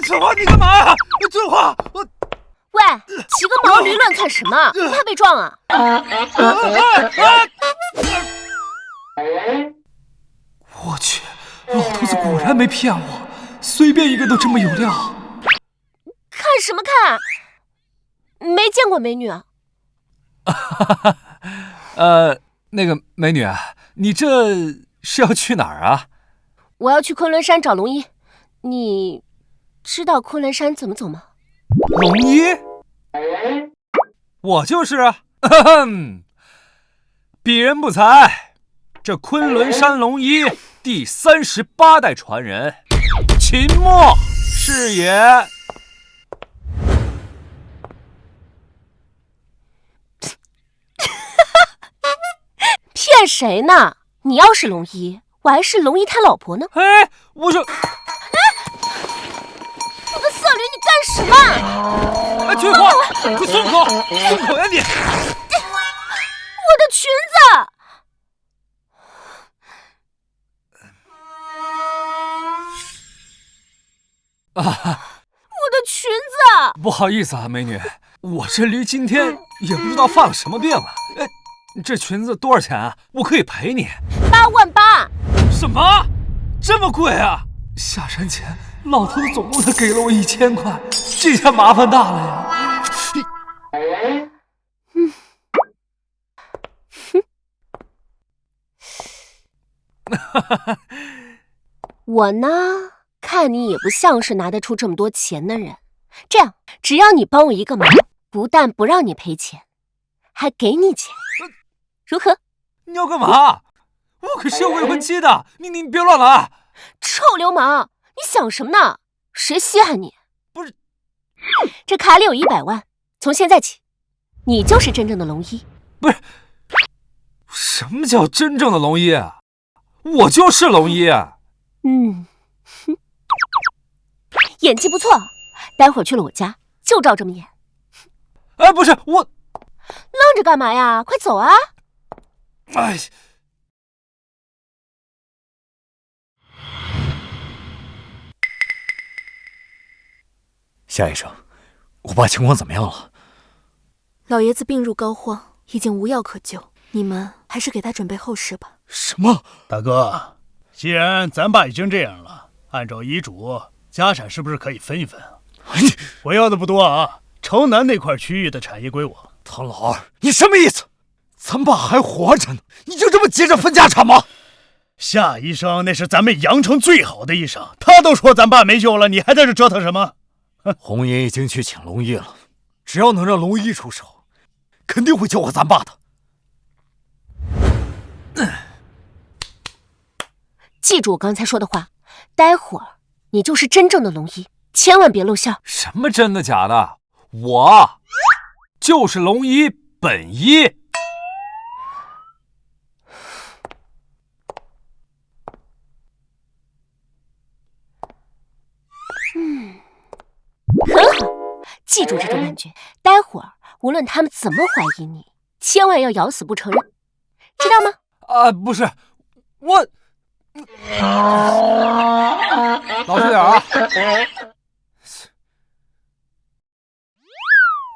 春华，你干嘛呀？春华，喂，骑个毛驴乱窜什么？不怕被撞啊？我去，老头子果然没骗我，随便一个都这么有料。看什么看？没见过美女啊？那个美女，你这是要去哪儿啊？我要去昆仑山找龙一，你知道昆仑山怎么走吗？龙一？我就是啊，鄙人不才，这昆仑山龙一第38代传人，秦墨是也。骗谁呢？你要是龙一，我还是龙一他老婆呢。哎，我说，你个色驴，你干什么？哎，翠花，快松口，松口呀你！我的裙子！我的裙子！不好意思啊，美女，我这驴今天也不知道犯了什么病了。哎，这裙子多少钱啊？我可以赔你。88000。什么？这么贵啊？下山前，老头子总共才给了我1000块，这下麻烦大了呀。我呢，看你也不像是拿得出这么多钱的人。这样，只要你帮我一个忙，不但不让你赔钱，还给你钱，如何？你要干嘛？我可是有未婚妻的，你别乱来！臭流氓，你想什么呢？谁稀罕你？不是，这卡里有100万，从现在起，你就是真正的龙一。不是，什么叫真正的龙一？我就是龙一。演技不错，待会儿去了我家就照这么演。哎，不是我，愣着干嘛呀？快走啊！哎，夏医生，我爸情况怎么样了？老爷子病入膏肓，已经无药可救，你们还是给他准备后事吧。什么？大哥，既然咱爸已经这样了，按照遗嘱，家产是不是可以分一分啊？我要的不多啊，城南那块区域的产业归我。唐老二，你什么意思？咱爸还活着呢，你就这么急着分家产吗？夏医生那是咱们阳城最好的医生，他都说咱爸没救了，你还在这折腾什么？红爷已经去请龙一了，只要能让龙一出手，肯定会救活咱爸的。记住我刚才说的话，待会儿你就是真正的龙一，千万别露馅。什么真的假的？我就是龙一本一。很好，记住这种感觉。待会儿无论他们怎么怀疑你，千万要咬死不承认，知道吗？不是，我老实点啊！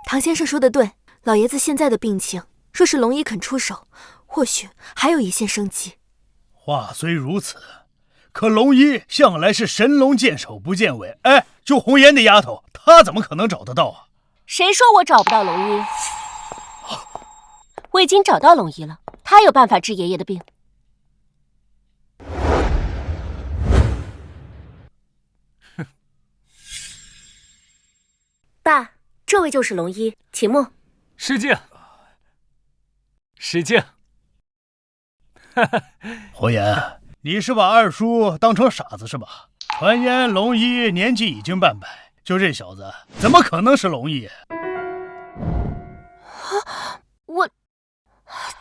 唐先生说的对，老爷子现在的病情，若是龙一肯出手，或许还有一线生机。话虽如此，可龙一向来是神龙见首不见尾。哎，就红颜那丫头，她怎么可能找得到啊？谁说我找不到龙一？我已经找到龙一了，他有办法治爷爷的病。爸，这位就是龙一，秦墨。失敬，失敬。红颜，你是把二叔当成傻子是吧？传言龙一年纪已经半百，就这小子怎么可能是龙一？我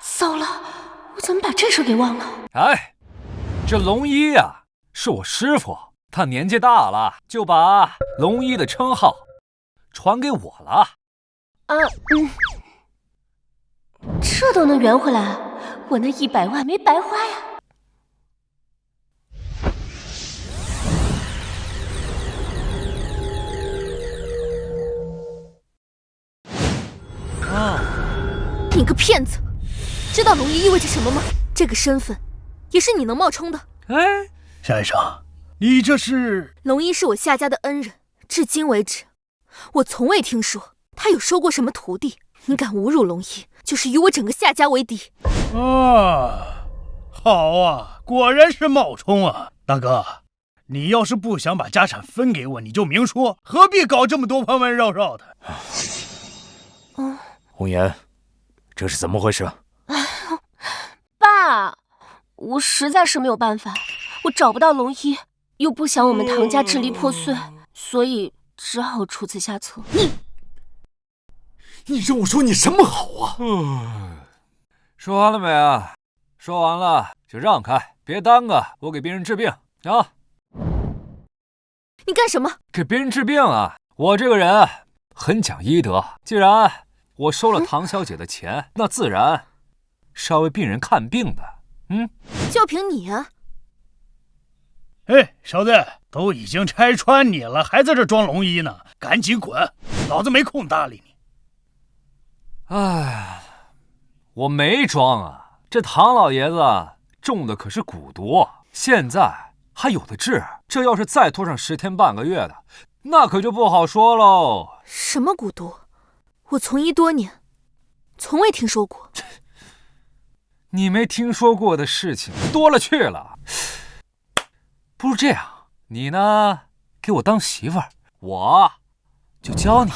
糟了，我怎么把这事给忘了？哎，这龙一呀，是我师傅，他年纪大了，就把龙一的称号传给我了。这都能圆回来，我那100万没白花呀。骗子！知道龙衣意味着什么吗？这个身份，也是你能冒充的。哎，夏医生，你这是……龙衣是我夏家的恩人，至今为止，我从未听说他有收过什么徒弟。你敢侮辱龙衣，就是与我整个夏家为敌。啊，好啊，果然是冒充啊，大哥。你要是不想把家产分给我，你就明说，何必搞这么多弯弯绕绕的？红颜，这是怎么回事？爸，我实在是没有办法，我找不到龙衣，又不想我们唐家支离破碎，所以只好出此下策。你让我说你什么好啊？说完了没啊？说完了就让开，别耽搁我给别人治病啊！你干什么？给别人治病啊！我这个人很讲医德，既然我收了唐小姐的钱，那自然是要为病人看病的。就凭你啊！哎，小子，都已经拆穿你了，还在这装龙衣呢，赶紧滚！老子没空搭理你。哎，我没装啊！这唐老爷子中的可是蛊毒，现在还有的治。这要是再拖上10天半个月的，那可就不好说喽。什么蛊毒？我从医多年，从未听说过。你没听说过的事情多了去了。不如这样，你呢，给我当媳妇儿，我就教你，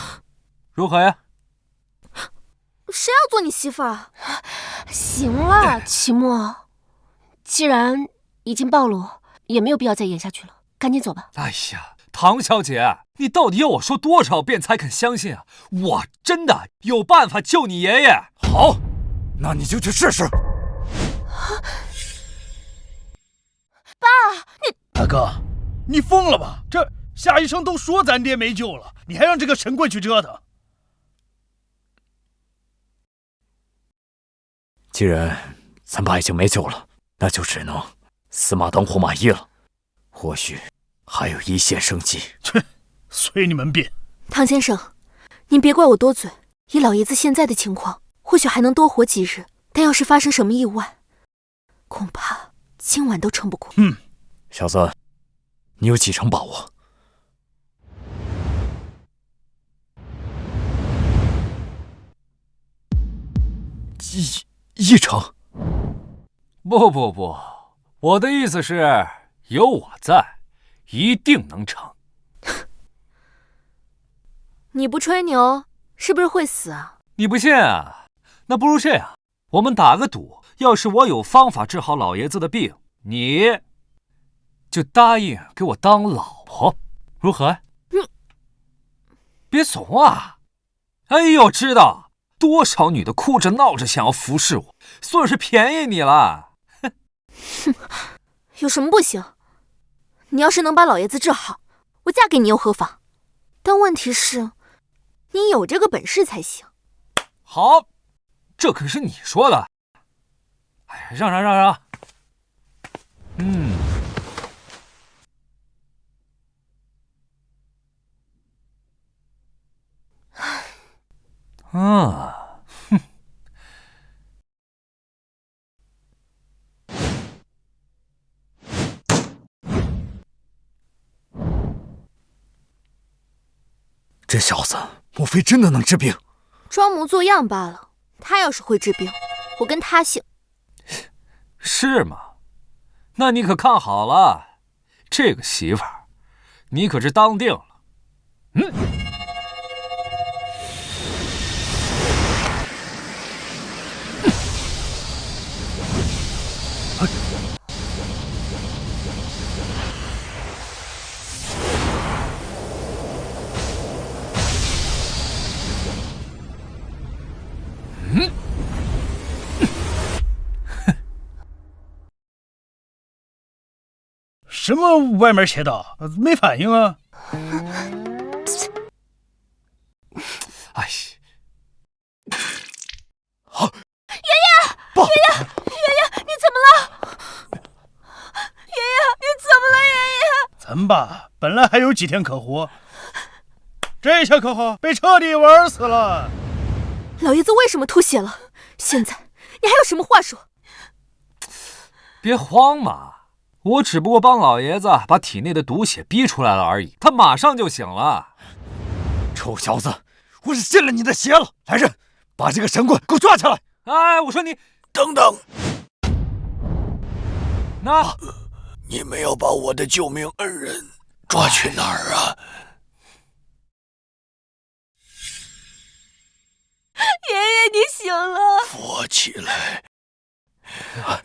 如何呀？谁要做你媳妇儿啊？行了，齐墨，既然已经暴露，也没有必要再演下去了，赶紧走吧。哎呀，唐小姐，你到底要我说多少遍才肯相信啊？我真的有办法救你爷爷。好，那你就去试试。爸，大哥，你疯了吧？这夏医生都说咱爹没救了，你还让这个神棍去折腾？既然咱爸已经没救了，那就只能死马当活马医了。或许还有一线生机。切，随你们便。唐先生，您别怪我多嘴。以老爷子现在的情况，或许还能多活几日，但要是发生什么意外，恐怕今晚都撑不过。小子，你有几成把握？一成。不，我的意思是，有我在，一定能成。你不吹牛，是不是会死啊？你不信啊？那不如这样，我们打个赌，要是我有方法治好老爷子的病，你就答应给我当老婆，如何？别怂啊！哎呦，知道多少女的哭着闹着想要服侍我，算是便宜你了。有什么不行？你要是能把老爷子治好，我嫁给你又何妨？但问题是，你有这个本事才行。好，这可是你说的。哎呀，让。这小子莫非真的能治病？装模作样罢了。他要是会治病，我跟他姓。是吗？那你可看好了，这个媳妇儿，你可是当定了。什么歪门邪道？没反应啊！哎，好，爷爷，你怎么了？爷爷，你怎么了？爷爷，咱爸本来还有几天可活，这下可好，被彻底玩死了。老爷子为什么吐血了？现在你还有什么话说？别慌嘛，我只不过帮老爷子把体内的毒血逼出来了而已，他马上就醒了。臭小子，我是信了你的邪了！来人，把这个神棍给我抓起来！哎，我说你等等，那你们要把我的救命恩人抓去哪儿啊？爷爷，你醒了！扶我起来！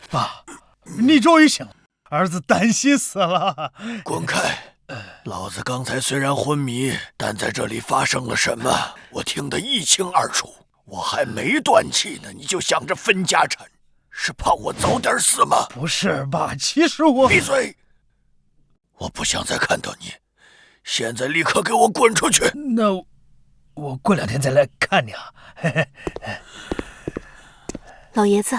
爸，你终于醒了，儿子担心死了。滚开！老子刚才虽然昏迷，但在这里发生了什么，我听得一清二楚。我还没断气呢，你就想着分家产，是怕我早点死吗？不是爸，其实我……闭嘴！我不想再看到你，现在立刻给我滚出去！那我过2天再来看你啊。老爷子，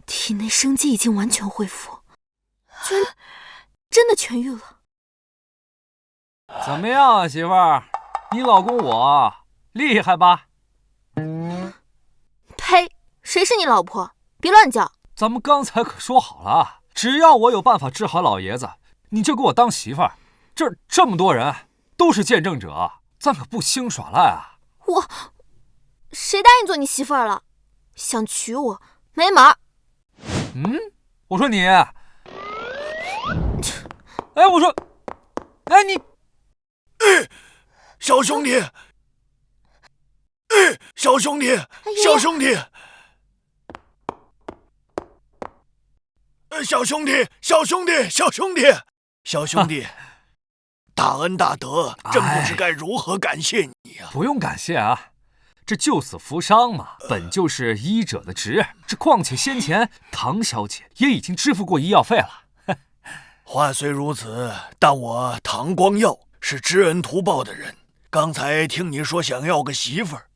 体内生机已经完全恢复，居然真的痊愈了。怎么样啊，媳妇儿？你老公我厉害吧？呸！谁是你老婆？别乱叫！咱们刚才可说好了，只要我有办法治好老爷子，你就给我当媳妇儿。这么多人都是见证者，咱可不兴耍赖啊！谁答应做你媳妇儿了？想娶我没门儿！我说你，哎，我说，哎你，小兄弟，小兄弟，小兄弟，小兄弟，小兄弟，小兄弟，小兄弟，大恩大德，真不知该如何感谢你啊！不用感谢啊，这救死扶伤嘛，本就是医者的职。这况且先前唐小姐也已经支付过医药费了。话虽如此，但我唐光耀是知恩图报的人。刚才听你说想要个媳妇儿，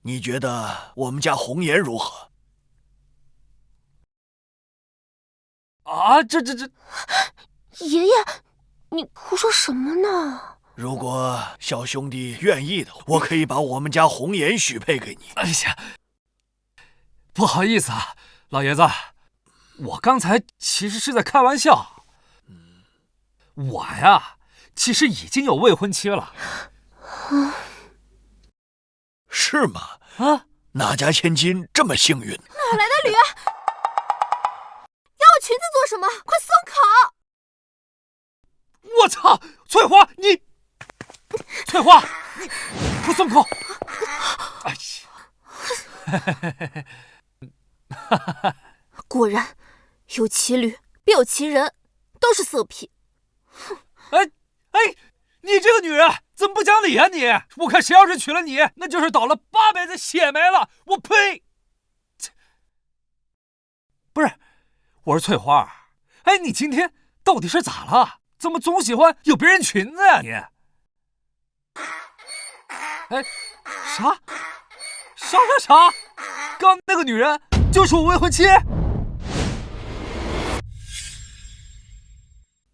你觉得我们家红颜如何？啊，这，爷爷，你胡说什么呢？如果小兄弟愿意的话，我可以把我们家红颜许配给你。哎呀，不好意思啊，老爷子，我刚才其实是在开玩笑。我呀，其实已经有未婚妻了。是吗？啊，哪家千金这么幸运？哪来的驴？要我裙子做什么？快松口！我操，翠花，你，翠花，你不松口！哎呀，果然，有其驴必有其人，都是色批。哎，你这个女人怎么不讲理啊你？我看谁要是娶了你，那就是倒了8辈子血霉了！我呸！不是，我是翠花。哎，你今天到底是咋了？怎么总喜欢有别人裙子呀你？哎，啥？刚那个女人就是我未婚妻？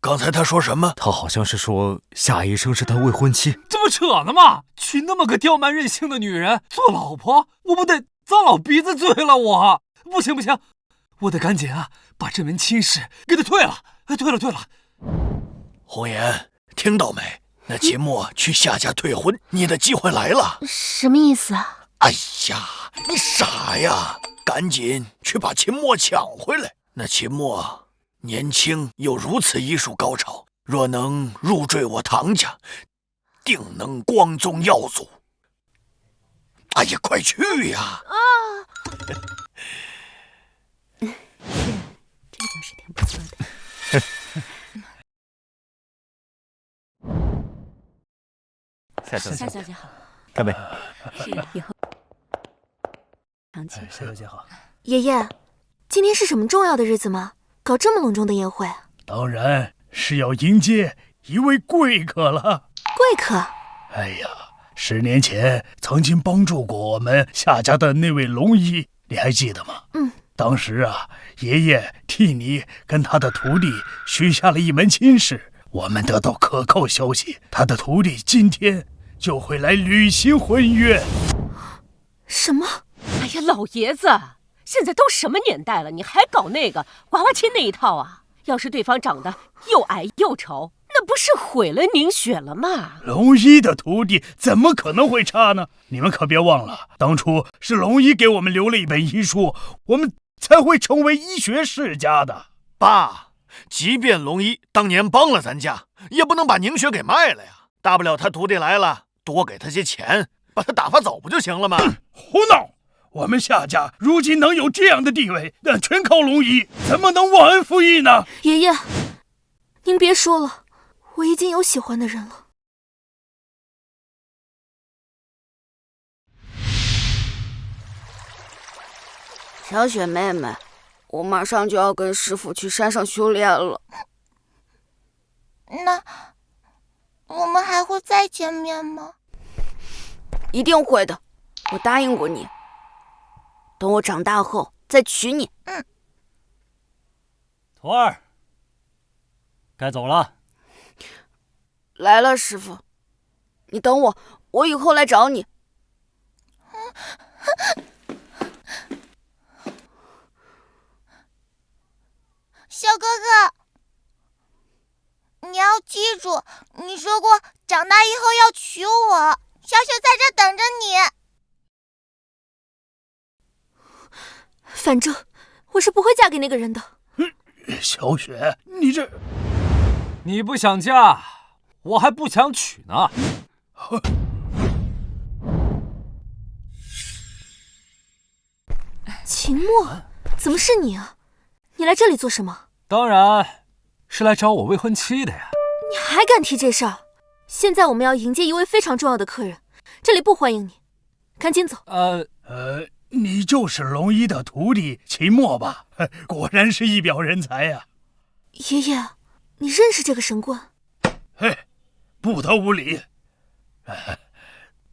刚才他说什么？他好像是说下一生是他未婚妻。这不扯呢吗？娶那么个刁蛮任性的女人做老婆，我不得脏老鼻子罪了我？不行，我得赶紧啊，把这门亲事给他退了。哎，对了，红颜，听到没？那秦墨去夏家退婚，你的机会来了。什么意思啊？哎呀，你傻呀！赶紧去把秦墨抢回来。那秦墨年轻又如此医术高超，若能入赘我唐家，定能光宗耀祖。哎呀，快去呀！这就是挺不错的。夏夏小姐好，干杯！是以后常请。夏小姐好。爷爷，今天是什么重要的日子吗？搞这么隆重的宴会？当然是要迎接一位贵客了。贵客？哎呀，10年前曾经帮助过我们夏家的那位龙医，你还记得吗？当时啊，爷爷替你跟他的徒弟许下了一门亲事。我们得到可靠消息，他的徒弟今天就会来履行婚约。什么？哎呀，老爷子，现在都什么年代了，你还搞那个娃娃亲那一套啊？要是对方长得又矮又丑，那不是毁了凝血了吗？龙一的徒弟怎么可能会差呢？你们可别忘了，当初是龙一给我们留了一本医书，我们才会成为医学世家的。爸，即便龙一当年帮了咱家，也不能把凝血给卖了呀。大不了他徒弟来了，多给他些钱，把他打发走不就行了吗？胡闹！我们夏家如今能有这样的地位，那全靠龙一，怎么能忘恩负义呢？爷爷，您别说了，我已经有喜欢的人了。小雪妹妹，我马上就要跟师傅去山上修炼了。那我们还会再见面吗？一定会的，我答应过你。等我长大后再娶你。徒儿，该走了。来了，师傅，你等我，我以后来找你。小哥哥，你要记住，你说过长大以后要娶我，小雪在这等着你。反正我是不会嫁给那个人的。小雪，你这……你不想嫁，我还不想娶呢。秦墨，怎么是你啊？你来这里做什么？当然是来找我未婚妻的呀。你还敢提这事儿？现在我们要迎接一位非常重要的客人，这里不欢迎你，赶紧走。你就是龙一的徒弟秦墨吧？果然是一表人才呀！爷爷，你认识这个神棍？嘿，不得无礼！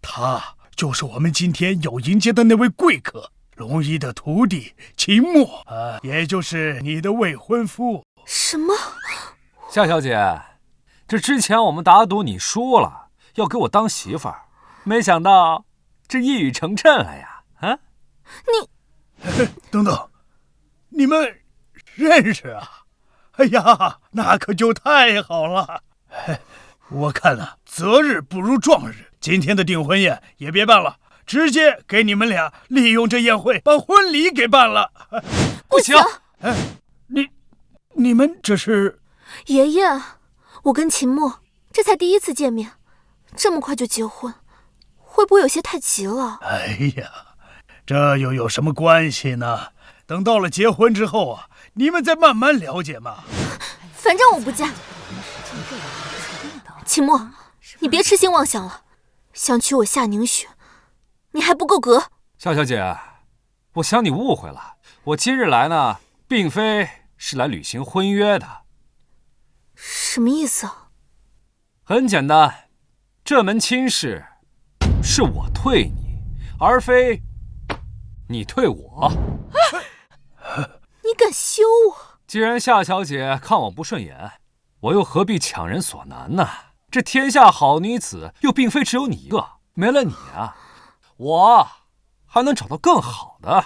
他就是我们今天要迎接的那位贵客，龙一的徒弟秦墨，也就是你的未婚夫。什么？夏小姐，这之前我们打赌你输了，要给我当媳妇儿，没想到这一语成谶了呀！啊？你等等，你们认识啊？哎呀，那可就太好了！我看啊，择日不如撞日，今天的订婚宴也别办了，直接给你们俩利用这宴会把婚礼给办了。不行！你们这是？爷爷，我跟秦墨这才第一次见面，这么快就结婚，会不会有些太急了？哎呀，这又有什么关系呢？等到了结婚之后啊，你们再慢慢了解嘛。反正我不嫁。秦墨，你别痴心妄想了，想娶我夏凝雪，你还不够格。夏小姐，我想你误会了，我今日来呢，并非是来履行婚约的。什么意思啊？很简单，这门亲事是我退你，而非你退我。你敢休我？既然夏小姐看我不顺眼，我又何必强人所难呢？这天下好女子又并非只有你一个，没了你啊，我还能找到更好的。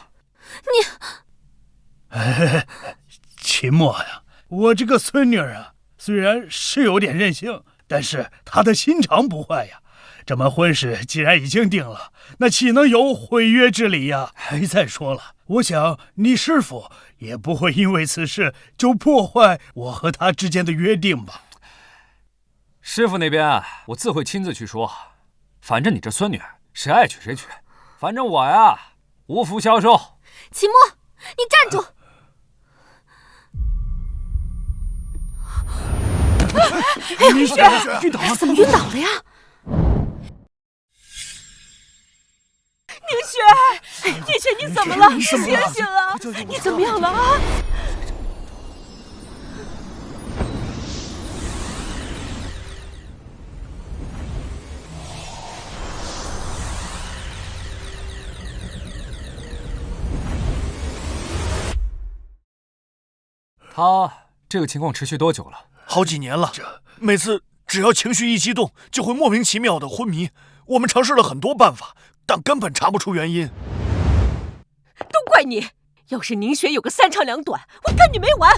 秦墨呀，我这个孙女啊，虽然是有点任性，但是她的心肠不坏呀。这门婚事既然已经定了，那岂能有毁约之理呀？再说了，我想你师父也不会因为此事就破坏我和他之间的约定吧？师父那边我自会亲自去说，反正你这孙女谁爱娶谁娶，反正我呀无福消受。秦墨，你站住！凝雪，晕倒了！怎么晕倒了呀？凝雪，你怎么了？醒醒啊！你怎么样了啊？他这个情况持续多久了？好几年了，每次只要情绪一激动，就会莫名其妙的昏迷。我们尝试了很多办法，但根本查不出原因。都怪你！要是宁雪有个三长两短，我跟你没完！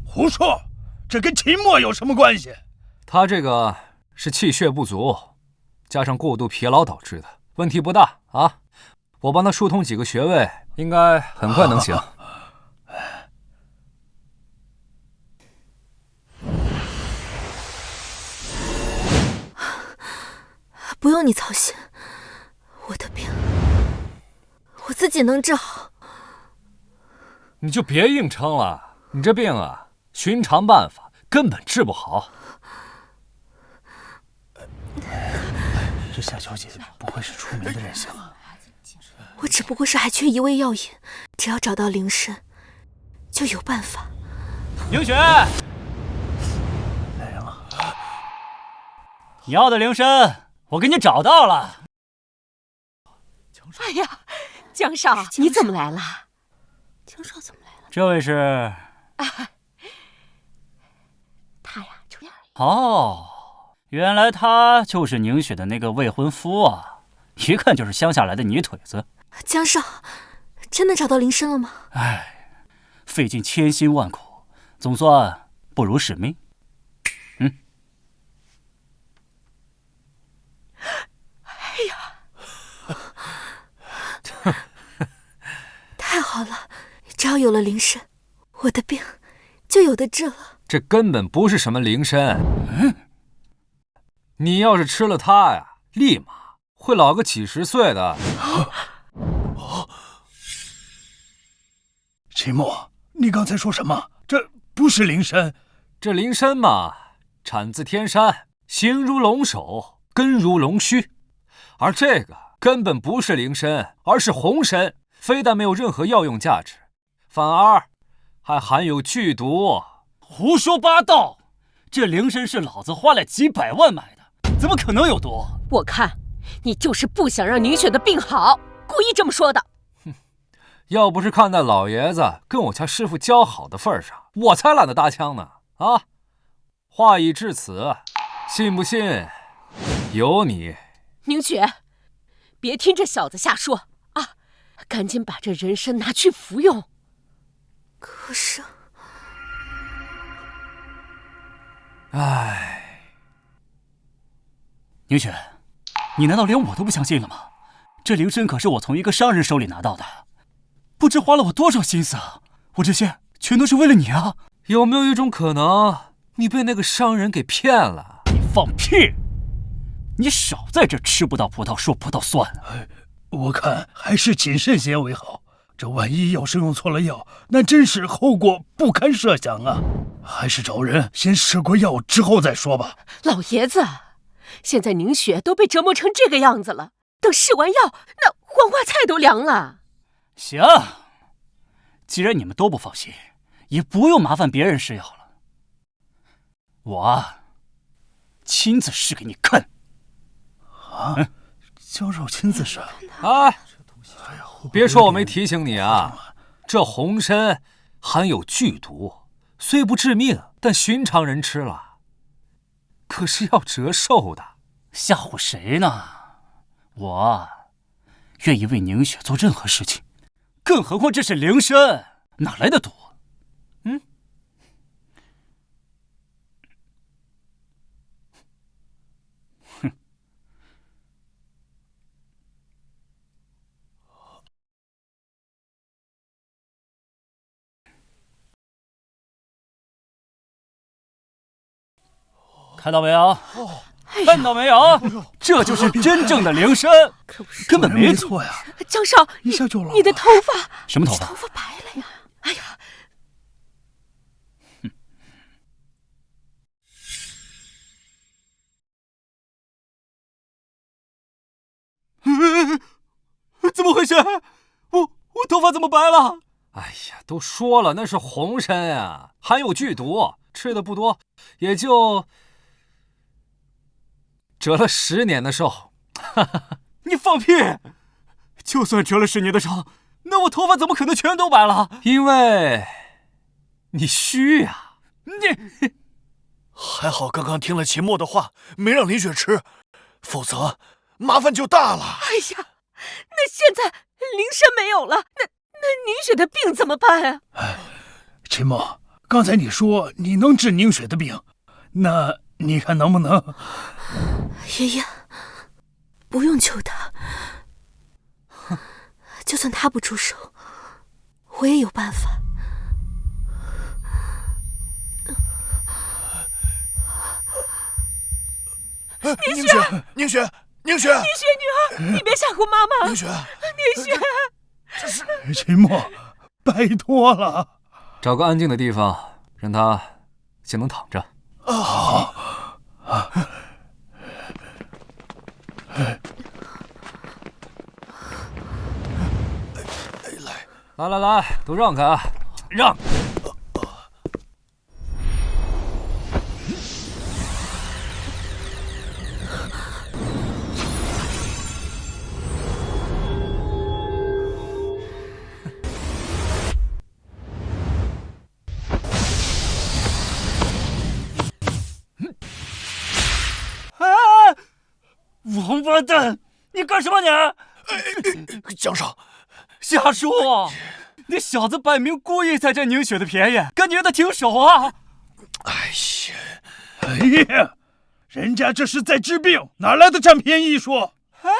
胡说，这跟秦墨有什么关系？他这个是气血不足，加上过度疲劳导致的，问题不大啊。我帮他疏通几个穴位，应该很快能行。不用你操心，我的病我自己能治好。你就别硬撑了，你这病啊，寻常办法根本治不好。这夏小姐不会是出名的人性啊？我只不过是还缺一味药引，只要找到灵参，就有办法。凌雪，来人了！你要的灵参，我给你找到了。哎呀，江少，你怎么来了？江少怎么来了？这位是？他呀，出点哦，原来他就是宁雪的那个未婚夫啊！一看就是乡下来的泥腿子。江少，真的找到灵参了吗？唉，费尽千辛万苦，总算不辱使命。太好了，只要有了灵参，我的病就有的治了。这根本不是什么灵参，你要是吃了它呀，立马会老个几十岁的。秦墨，你刚才说什么？这不是灵参？这灵参嘛，产自天山，形如龙首，根如龙须，而这个根本不是灵参，而是红参，非但没有任何药用价值，反而还含有剧毒。胡说八道！这灵参是老子花了几百万买的，怎么可能有毒？我看你就是不想让宁雪的病好，故意这么说的。要不是看在老爷子跟我家师傅交好的份上，我才懒得搭腔呢。啊，话已至此，信不信由你。宁雪，别听这小子瞎说啊！赶紧把这人参拿去服用。可是，唉，宁雪，你难道连我都不相信了吗？这灵参可是我从一个商人手里拿到的，不知花了我多少心思啊！我这些全都是为了你啊！有没有一种可能，你被那个商人给骗了？你放屁！你少在这吃不到葡萄说葡萄酸。我看还是谨慎些为好。这万一要是用错了药，那真是后果不堪设想啊！还是找人先试过药之后再说吧。老爷子，现在宁雪都被折磨成这个样子了，等试完药，那黄花菜都凉了。行，既然你们都不放心，也不用麻烦别人试药了。我亲自试给你看。啊？江少亲自试？哎，别说我没提醒你啊！这红参含有剧毒，虽不致命，但寻常人吃了可是要折寿的。吓唬谁呢？我愿意为宁雪做任何事情，更何况这是灵参，哪来的毒？看到没有？看到没有？这就是真正的灵参，根本没错呀！江少，一下就老了。你的头发什么头发？头发白了呀！哎呀！怎么回事？我头发怎么白了？哎呀，都说了那是红参呀，含有剧毒，吃的不多，也就折了10年的寿。你放屁！就算折了10年的寿，那我头发怎么可能全都白了？因为你虚呀！你还好刚刚听了秦墨的话，没让林雪吃，否则麻烦就大了。哎呀，那现在林深没有了，那宁雪的病怎么办啊？秦墨，刚才你说你能治宁雪的病，那你看能不能？爷爷，不用求他，就算他不出手，我也有办法。宁雪，宁雪，宁雪，宁雪女儿，你别吓唬妈妈！宁雪，宁雪，这是秦墨，拜托了。找个安静的地方，让他先能躺着。好。来，都让开啊！让！王八蛋，你干什么你？江少，瞎说！你小子摆明故意在占宁雪的便宜，跟你让他停手啊！哎呀，人家这是在治病，哪来的占便宜一说？哎，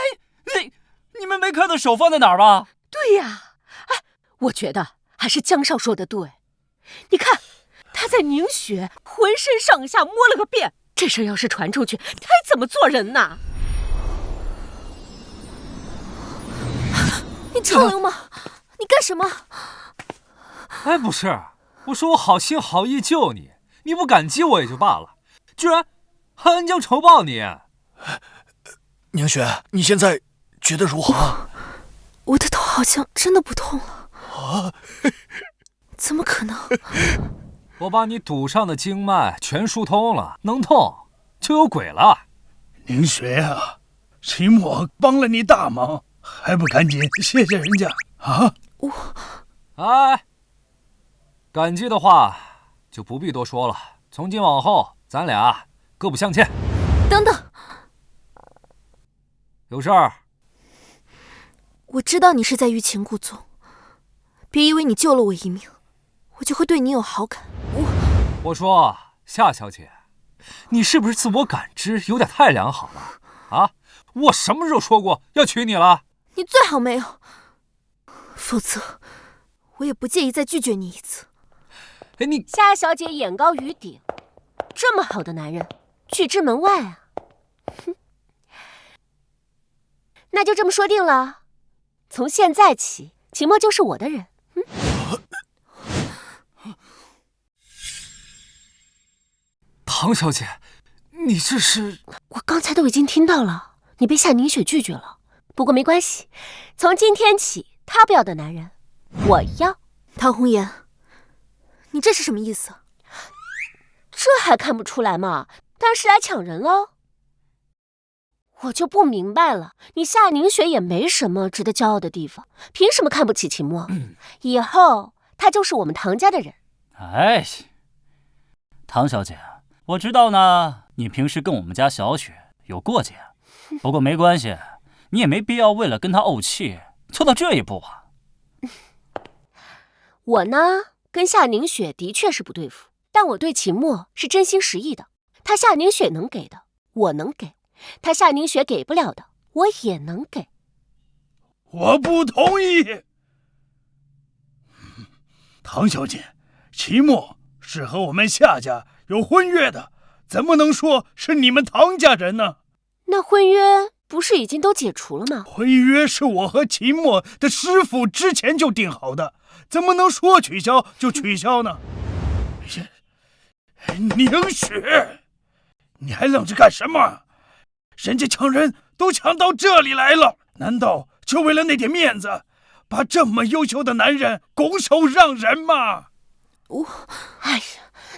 你们没看到手放在哪儿吗？对呀，哎，我觉得还是江少说的对。你看，他在宁雪浑身上下摸了个遍，这事要是传出去，他还怎么做人呢？你臭流氓，你干什么？哎，不是，我说我好心好意救你，你不感激我也就罢了，居然还恩将仇报你。宁雪，你现在觉得如何？我的头好像真的不痛了。啊？怎么可能？我把你肚上的经脉全疏通了，能痛就有鬼了。宁雪啊，秦墨帮了你大忙，还不赶紧谢谢人家啊？哎，感激的话就不必多说了。从今往后，咱俩各不相欠。等等，有事儿？我知道你是在欲擒故纵，别以为你救了我一命，我就会对你有好感。我说夏小姐，你是不是自我感知有点太良好了啊？我什么时候说过要娶你了？你最好没有，否则我也不介意再拒绝你一次。哎，你夏小姐眼高于顶，这么好的男人拒之门外啊！哼，那就这么说定了，从现在起，秦墨就是我的人。唐小姐，你这是……我刚才都已经听到了，你被夏凝雪拒绝了。不过没关系，从今天起，他不要的男人，我要。唐红颜，你这是什么意思？这还看不出来吗？当然是来抢人喽。我就不明白了，你夏凝雪也没什么值得骄傲的地方，凭什么看不起秦墨？以后他就是我们唐家的人。哎，唐小姐，我知道呢，你平时跟我们家小雪有过节，不过没关系，你也没必要为了跟她怄气做到这一步啊。我呢，跟夏凝雪的确是不对付，但我对秦墨是真心实意的。他夏凝雪能给的，我能给；他夏凝雪给不了的，我也能给。我不同意。唐小姐，秦墨是和我们夏家有婚约的，怎么能说是你们唐家人呢？那婚约不是已经都解除了吗？婚约是我和秦墨的师傅之前就定好的，怎么能说取消就取消呢？宁雪，你还愣着干什么？人家抢人都抢到这里来了，难道就为了那点面子，把这么优秀的男人拱手让人吗？哎呀，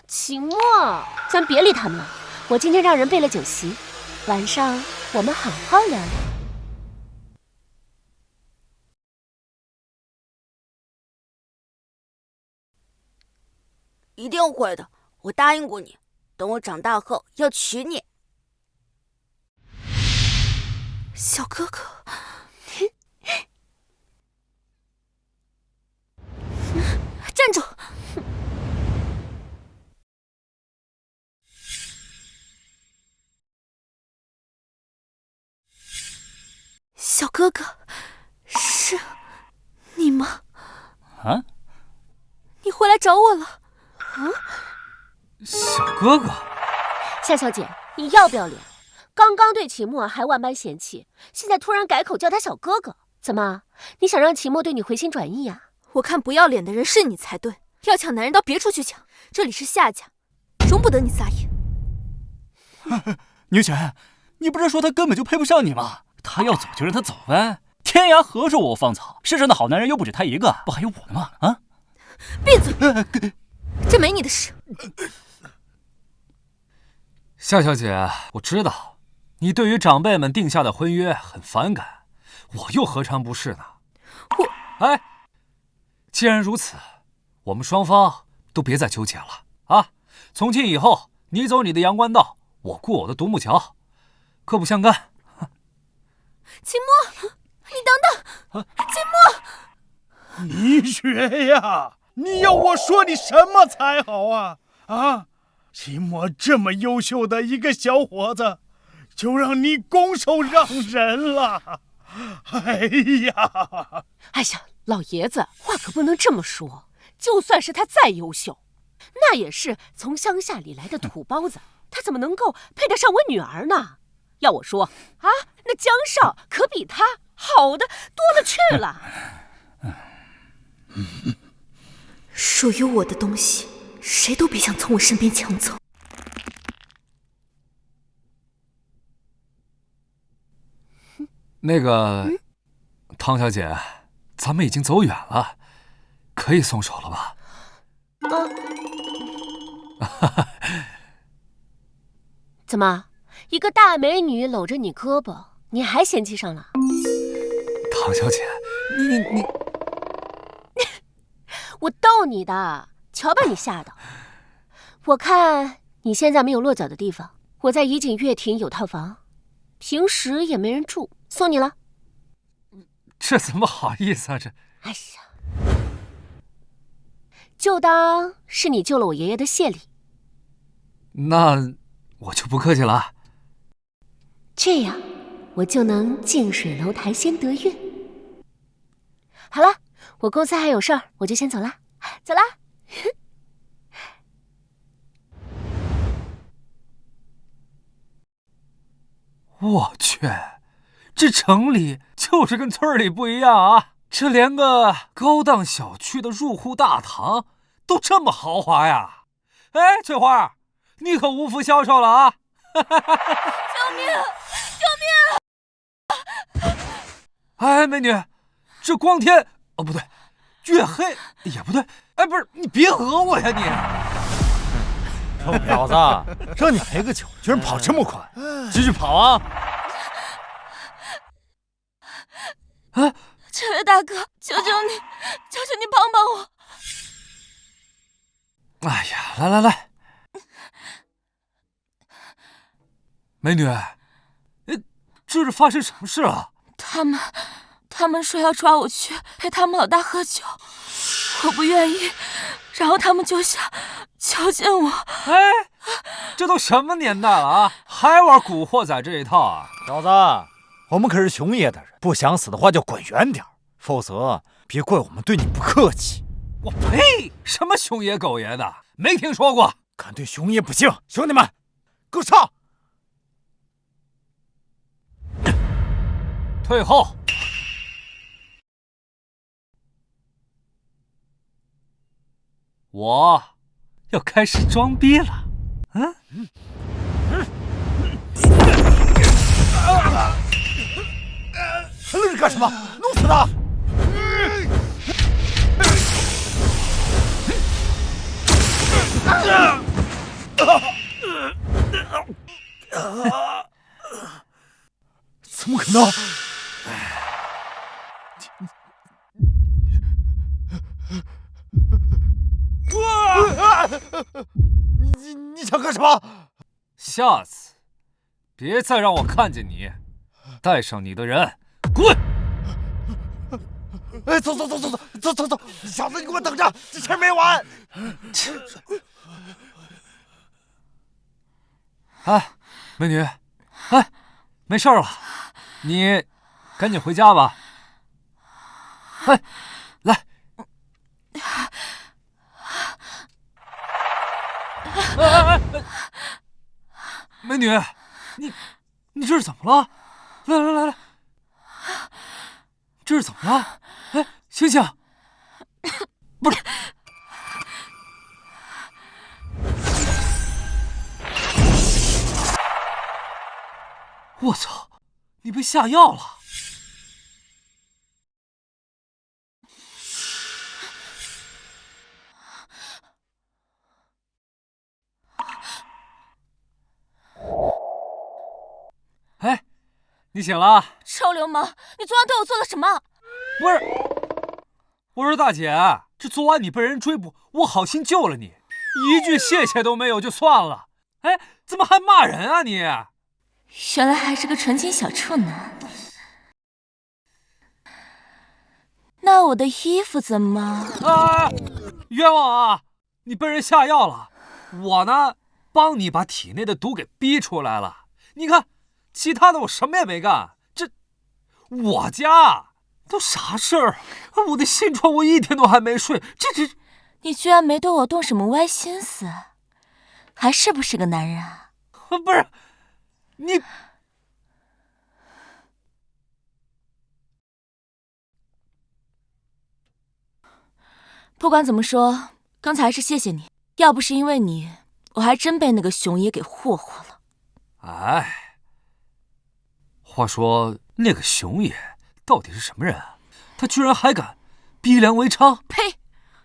秦墨，咱别理他们了。我今天让人备了酒席，晚上我们好好聊聊。一定会的，我答应过你，等我长大后要娶你。小哥哥，站住！小哥哥，是你吗？啊？你回来找我了？小哥哥，夏小姐，你要不要脸？刚刚对齐墨还万般嫌弃，现在突然改口叫他小哥哥，怎么？你想让齐墨对你回心转意呀？我看不要脸的人是你才对，要抢男人刀别处去抢，这里是夏家，容不得你撒野。女权，你不是说他根本就配不上你吗？他要走就让他走呗，天涯何处无芳草，世上的好男人又不止他一个，不还有我呢吗？啊！闭嘴，这没你的事。夏小姐，我知道你对于长辈们定下的婚约很反感，我又何尝不是呢？哎，既然如此，我们双方都别再纠结了啊！从今以后，你走你的阳关道，我过我的独木桥，各不相干。秦墨，你等等！秦墨，你雪呀，你要我说你什么才好啊？啊，秦墨这么优秀的一个小伙子，就让你拱手让人了。哎呀，哎呀，老爷子，话可不能这么说。就算是他再优秀，那也是从乡下里来的土包子，他怎么能够配得上我女儿呢？要我说啊，那江少可比他好的多了去了。属于我的东西，谁都别想从我身边抢走。那个，汤小姐，咱们已经走远了，可以松手了吧？怎么，一个大美女搂着你胳膊，你还嫌弃上了？汤小姐，你，我逗你的，瞧把你吓的！我看你现在没有落脚的地方，我在怡景乐亭有套房，平时也没人住，送你了。这怎么好意思啊？这，哎呀，就当是你救了我爷爷的谢礼。那我就不客气了。这样，我就能近水楼台先得月。好了，我公司还有事儿，我就先走了，走啦。我去，这城里就是跟村里不一样啊！这连个高档小区的入户大堂都这么豪华呀！哎，翠花，你可无福消受了啊！救命！救命！哎，美女，这光天哦不对，月黑也不对。哎，不是，你别讹我呀你！臭婊子，让你陪个酒，居然跑这么快，继续跑啊！啊！这位大哥，求求你，求求你帮帮我！哎呀，来，美女，这是发生什么事了？他们说要抓我去陪他们老大喝酒，我不愿意，然后他们就想囚禁我。哎，这都什么年代了啊，还玩古惑仔这一套啊？小子，我们可是熊爷的人，不想死的话就滚远点，否则别怪我们对你不客气。我呸！什么熊爷狗爷的，没听说过。敢对熊爷不敬，兄弟们，给我上！退后！我要开始装逼了。还愣着干什么？弄死他！怎么可能？你想干什么？下次别再让我看见你，带上你的人滚！哎，走，小子，你给我等着，这事儿没完！哎，美女，哎，没事了，你赶紧回家吧。哎，来。哎，美女，你这是怎么了？来，这是怎么了？哎，醒醒！不是，我操，你被下药了！哎，你醒了？臭流氓，你昨晚对我做了什么？不是，我说大姐，这昨晚你被人追捕，我好心救了你，一句谢谢都没有就算了，哎，怎么还骂人啊你？原来还是个纯情小处男。那我的衣服怎么？啊，冤枉啊！你被人下药了，我呢，帮你把体内的毒给逼出来了。你看。其他的我什么也没干，这我家都啥事儿？我的新床我一天都还没睡，这你居然没对我动什么歪心思，还是不是个男人啊？不是你，不管怎么说，刚才还是谢谢你，要不是因为你，我还真被那个熊爷给霍霍了。哎。话说那个熊爷到底是什么人啊？他居然还敢逼良为娼！呸！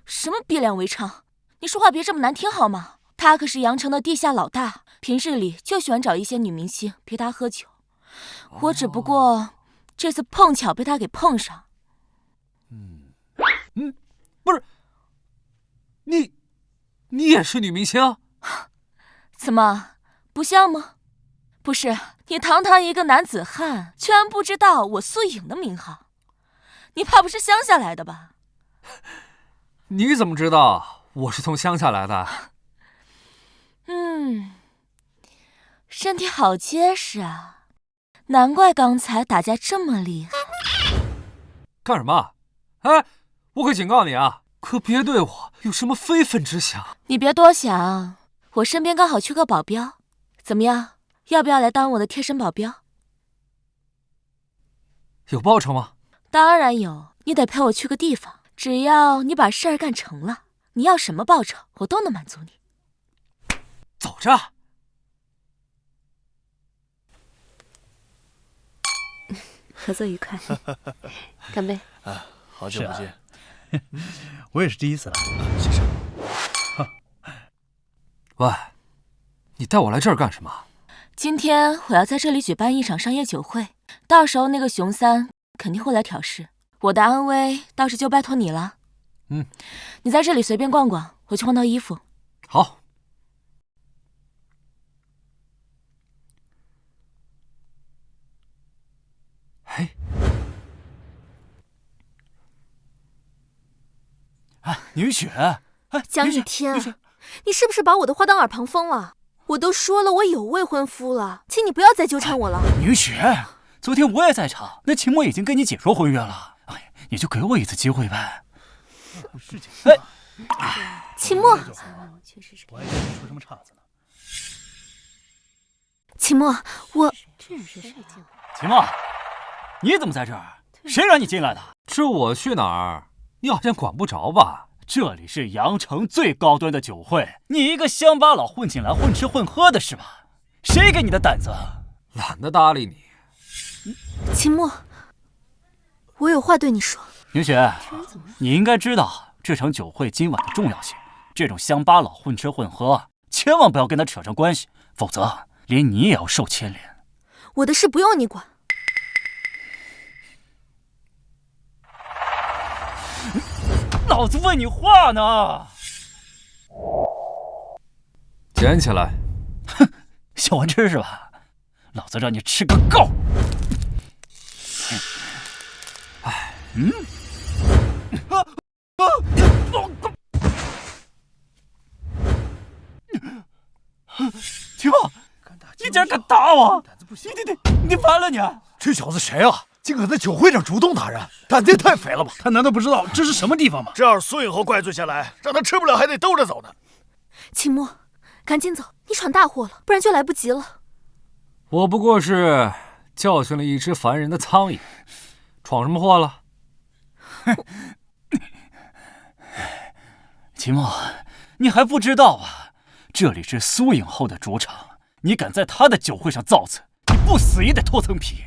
什么逼良为娼？你说话别这么难听好吗？他可是阳城的地下老大，平日里就喜欢找一些女明星陪他喝酒。我只不过这次碰巧被他给碰上。不是，你也是女明星？怎么不像吗？不是，你堂堂一个男子汉，居然不知道我素影的名号？你怕不是乡下来的吧？你怎么知道我是从乡下来的？身体好结实啊，难怪刚才打架这么厉害。干什么？哎，我可警告你啊，可别对我有什么非分之想。你别多想，我身边刚好缺个保镖，怎么样？要不要来当我的贴身保镖？有报酬吗？当然有，你得陪我去个地方，只要你把事儿干成了，你要什么报酬我都能满足你。走着。合作愉快。干杯！啊，好久不见。我也是第一次来。谢谢。喂，你带我来这儿干什么？今天我要在这里举办一场商业酒会，到时候那个熊三肯定会来挑事，我的安危倒是就拜托你了。你在这里随便逛逛，我去换套衣服。好。嘿，女雪，江一天，你是不是把我的话当耳旁风了？我都说了，我有未婚夫了，请你不要再纠缠我了。女雪，昨天我也在场，那秦墨已经跟你解除婚约了。哎，你就给我一次机会呗。秦墨，我还以为你出什么岔子呢。秦墨，我秦墨，你怎么在这儿？谁让你进来的？这我去哪儿？你好像管不着吧？这里是阳城最高端的酒会，你一个乡巴佬混进来混吃混喝的是吧？谁给你的胆子？懒得搭理你。秦墨，我有话对你说。云雪，你应该知道这场酒会今晚的重要性。这种乡巴佬混吃混喝，千万不要跟他扯上关系，否则连你也要受牵连。我的事不用你管。老子问你话呢！捡起来。哼，想我吃是吧？老子让你吃个够！哎，秦墨，你竟然敢打我！你完了你！这小子谁啊？竟敢在酒会上主动打人，胆子也太肥了吧！他难道不知道这是什么地方吗？这要是苏影后怪罪下来，让他吃不了还得兜着走呢。秦墨，赶紧走，你闯大祸了，不然就来不及了。我不过是教训了一只烦人的苍蝇，闯什么祸了？秦墨，你还不知道啊？这里是苏影后的主场，你敢在她的酒会上造次，你不死也得脱层皮。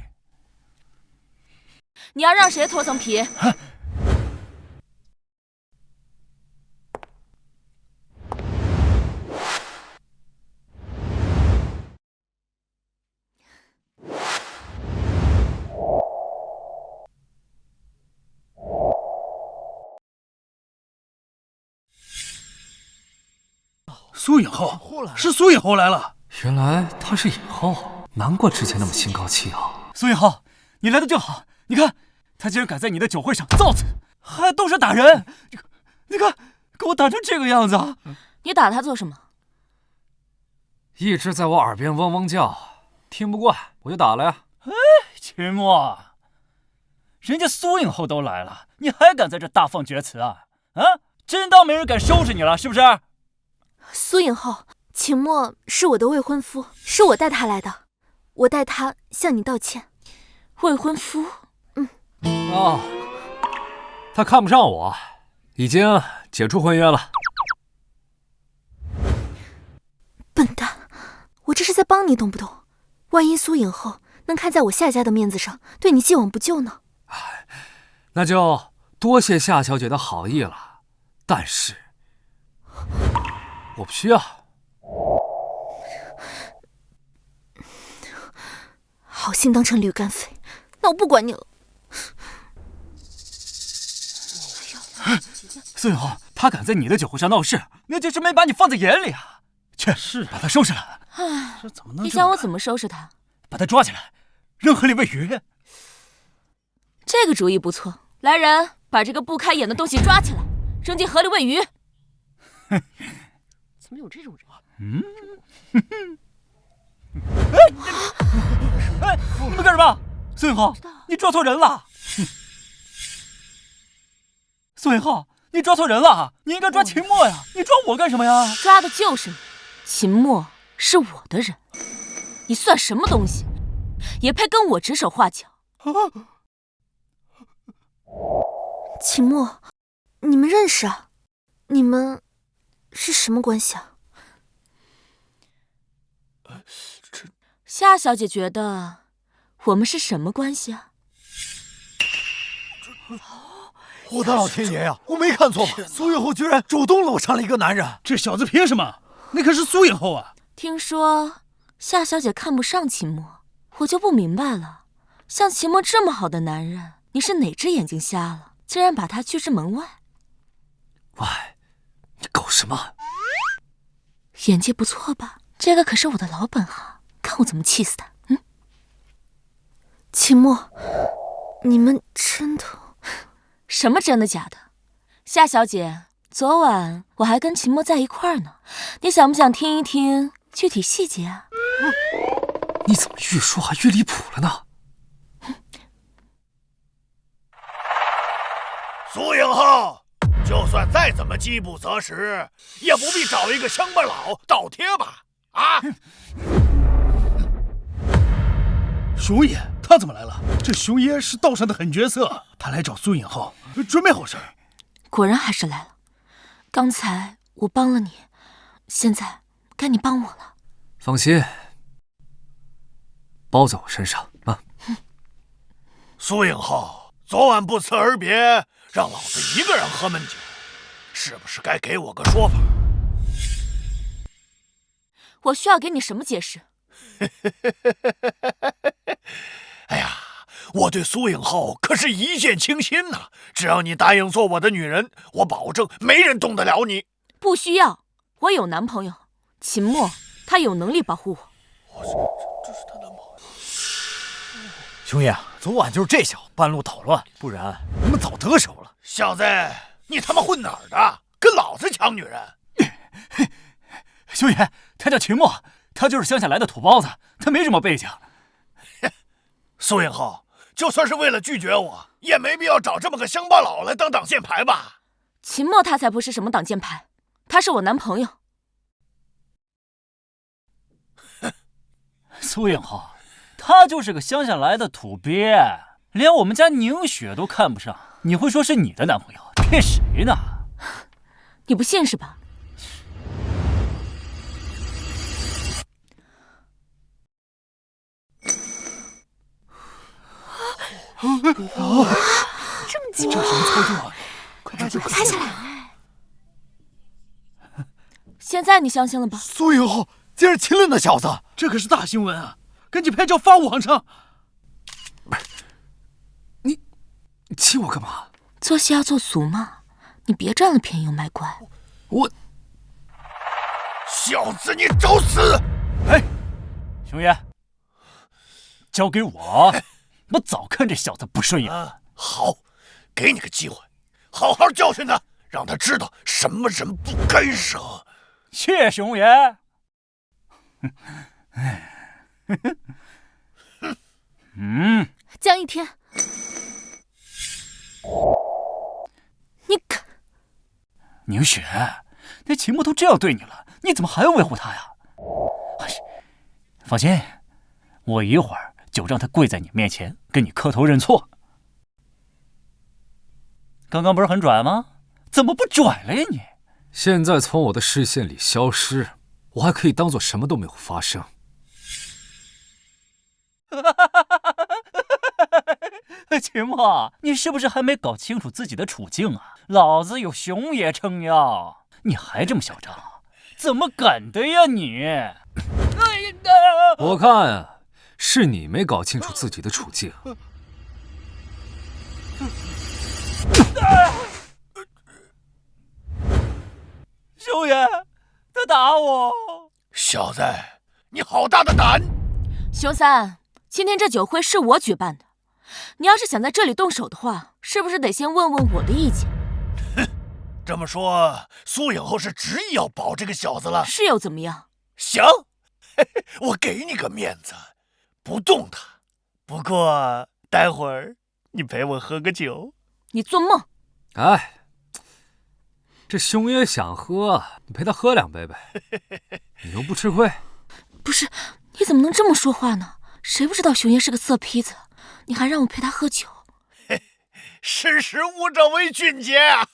你要让谁脱层皮？苏影后，是苏影后来了。原来她是影后，难怪之前那么心高气傲。苏影后，你来的正好。你看，他竟然敢在你的酒会上造次，还动手打人！你看，给我打成这个样子！你打他做什么？一直在我耳边嗡嗡叫，听不惯我就打了呀。哎，秦墨，人家苏影后都来了，你还敢在这大放厥词啊？啊，真当没人敢收拾你了是不是？苏影后，秦墨是我的未婚夫，是我带他来的，我代他向你道歉。未婚夫？哦，他看不上我，已经解除婚约了。笨蛋，我这是在帮你，懂不懂？万一苏影后能看在我夏家的面子上，对你既往不咎呢？那就多谢夏小姐的好意了，但是我不需要。好心当成驴肝肺，那我不管你了。苏影后，他敢在你的酒会上闹事，那就是没把你放在眼里啊！去，把他收拾了。唉，这怎么能？你想我怎么收拾他？把他抓起来，扔河里喂鱼。这个主意不错。来人，把这个不开眼的东西抓起来，扔进河里喂鱼。怎么有这种人？哎，你们干什么？苏影后，你抓错人了。苏影后，你抓错人了，你应该抓秦墨呀，你抓我干什么呀？抓的就是你，秦墨是我的人，你算什么东西，也配跟我指手画脚？秦墨，你们认识啊？你们是什么关系啊？夏小姐觉得我们是什么关系啊？我的老天爷呀！我没看错吧？苏影后居然主动搂上了一个男人，这小子凭什么？那可是苏影后啊！听说夏小姐看不上秦墨，我就不明白了。像秦墨这么好的男人，你是哪只眼睛瞎了，竟然把他拒之门外？喂，你搞什么？演技不错吧？这个可是我的老本行，看我怎么气死他！秦墨，你们真的？什么真的假的？夏小姐，昨晚我还跟秦墨在一块儿呢，你想不想听一听具体细节啊？你怎么越说还越离谱了呢？苏影后，就算再怎么饥不择食，也不必找一个乡巴佬倒贴吧？啊！熊爷，他怎么来了？这熊爷是道上的狠角色，他来找苏影后，准没好事。果然还是来了。刚才我帮了你，现在该你帮我了。放心，包在我身上啊。苏影后，昨晚不辞而别，让老子一个人喝闷酒，是不是该给我个说法？我需要给你什么解释？哎呀，我对苏影后可是一见倾心呐！只要你答应做我的女人，我保证没人动得了你。不需要，我有男朋友，秦墨，他有能力保护我。这是他的毛病。兄爷，昨晚就是这小子半路捣乱，不然我们早得手了。小子，你他妈混哪儿的？跟老子抢女人？兄爷，他叫秦墨，他就是乡下来的土包子，他没什么背景。苏影后，就算是为了拒绝我，也没必要找这么个乡巴佬来当挡箭牌吧？秦墨他才不是什么挡箭牌，他是我男朋友。苏影后，他就是个乡下来的土鳖，连我们家宁雪都看不上，你会说是你的男朋友？骗谁呢？你不信是吧？这么紧，这什么操作啊？快拍下来！现在你相信了吧？苏影后竟然亲了那小子，这可是大新闻啊！赶紧拍照发武行上！你亲我干嘛？做戏要做足嘛，你别占了便宜又卖乖。我，小子，你找死！哎，兄爷，交给我，我早看这小子不顺眼。好，给你个机会，好好教训他，让他知道什么人不该惹。谢兄爷。江一天，你可宁雪，那秦墨都这样对你了，你怎么还要维护他呀？放心，我一会儿就让他跪在你面前跟你磕头认错。刚刚不是很拽吗？怎么不拽了呀你？现在从我的视线里消失，我还可以当做什么都没有发生。秦墨，你是不是还没搞清楚自己的处境啊？老子有熊爷撑腰，你还这么嚣张，怎么敢的呀你？我看啊，是你没搞清楚自己的处境。兄爷，他打我！小子，你好大的胆！熊三，今天这酒会是我举办的，你要是想在这里动手的话，是不是得先问问我的意见？哼，这么说，苏影后是执意要保这个小子了？是又怎么样？行，我给你个面子，不动他。不过待会儿你陪我喝个酒。你做梦！哎，这兄爷想喝，你陪他喝2杯呗，你又不吃亏。不是，你怎么能这么说话呢？谁不知道熊爷是个色坯子，你还让我陪他喝酒？识时务者为俊杰啊！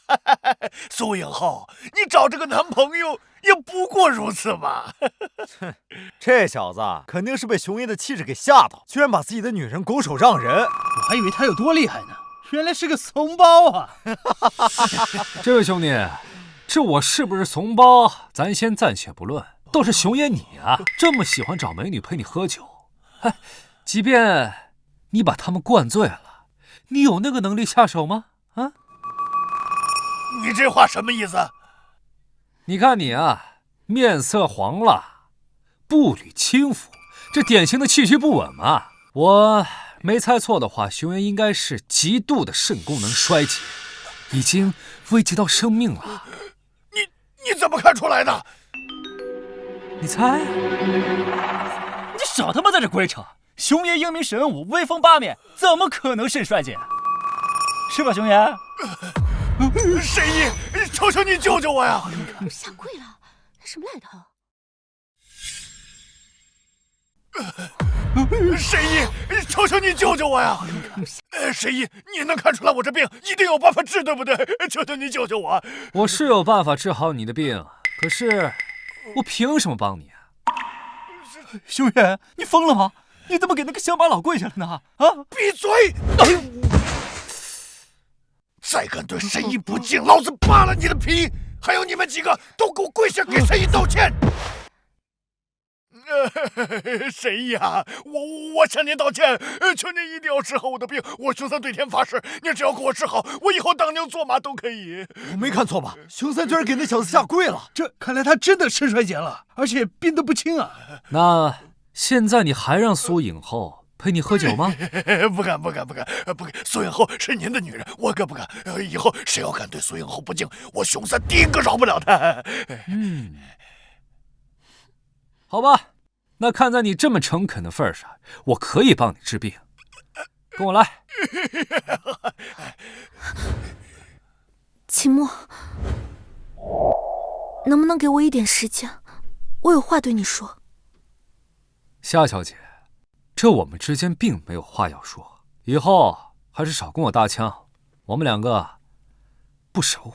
苏影后，你找这个男朋友也不过如此嘛。这小子肯定是被熊爷的气质给吓到，居然把自己的女人拱手让人。我还以为他有多厉害呢，原来是个怂包啊！这位兄弟，这我是不是怂包，咱先暂且不论。倒是熊爷你啊，这么喜欢找美女陪你喝酒，哎，即便你把他们灌醉了，你有那个能力下手吗？啊？你这话什么意思？你看你啊，面色黄了，步履轻浮，这典型的气虚不稳嘛。我没猜错的话，熊爷应该是极度的肾功能衰竭，已经危及到生命了。你怎么看出来的？你猜？你少他妈在这鬼扯！熊爷英明神武，威风八面，怎么可能肾衰竭？是吧，熊爷？神医，求求你救救我呀！下跪了，那什么来头？神医，求求你救救我呀！神医，你能看出来我这病一定有办法治，对不对？求求你救救我！我是有办法治好你的病，可是我凭什么帮你啊？兄爷，你疯了吗？你怎么给那个乡巴佬跪下了呢？啊！闭嘴！再敢对神医不敬，老子扒了你的皮！还有你们几个，都给我跪下，给神医道歉！神医啊，我向您道歉，求您一定要治好我的病。我熊三对天发誓，您只要给我治好，我以后当牛做马都可以。我没看错吧？熊三居然给那小子下跪了，这看来他真的肾衰竭了，而且病得不轻啊。那现在你还让苏影后陪你喝酒吗？不敢！苏影后是您的女人，我可不敢。以后谁要敢对苏影后不敬，我熊三第一个饶不了他。好吧，那看在你这么诚恳的份上，我可以帮你治病。跟我来。秦墨，能不能给我一点时间？我有话对你说。夏小姐，这我们之间并没有话要说，以后还是少跟我搭腔，我们两个不熟。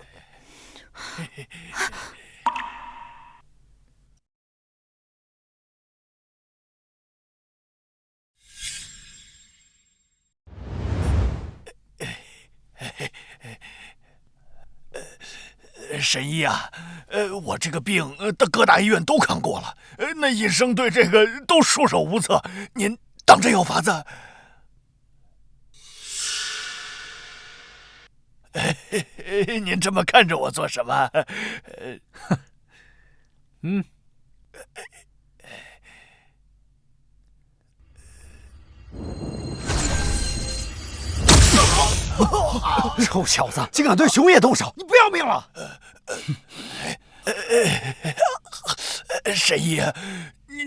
神医啊，我这个病的各大医院都看过了，那医生对这个都束手无策。您当真有法子？您这么看着我做什么？臭小子，竟敢对熊爷动手，你不要命了？神医，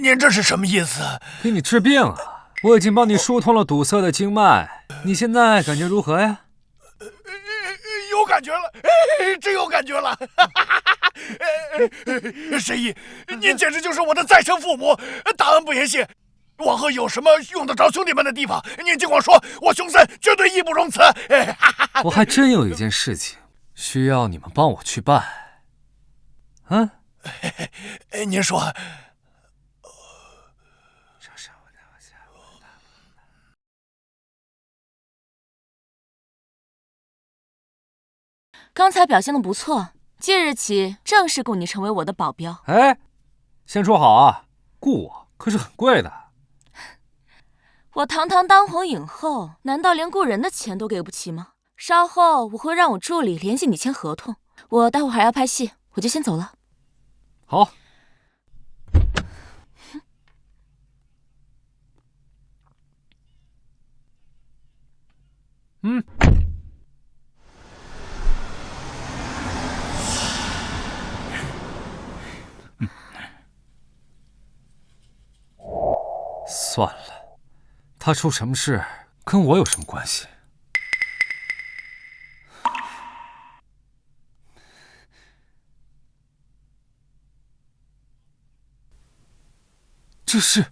您这是什么意思？给你治病啊！我已经帮你疏通了堵塞的经脉，你现在感觉如何呀？有感觉了，真有感觉了！神医，您简直就是我的再生父母，大恩不言谢。往后有什么用得着兄弟们的地方，您尽管说，我熊三绝对义不容辞。我还真有一件事情需要你们帮我去办。您说。刚才表现的不错，即日起正式雇你成为我的保镖。哎，先说好啊，雇我可是很贵的。我堂堂当红影后，难道连雇人的钱都给不起吗？稍后我会让我助理联系你签合同。我待会还要拍戏，我就先走了。好。算了，他出什么事跟我有什么关系？这是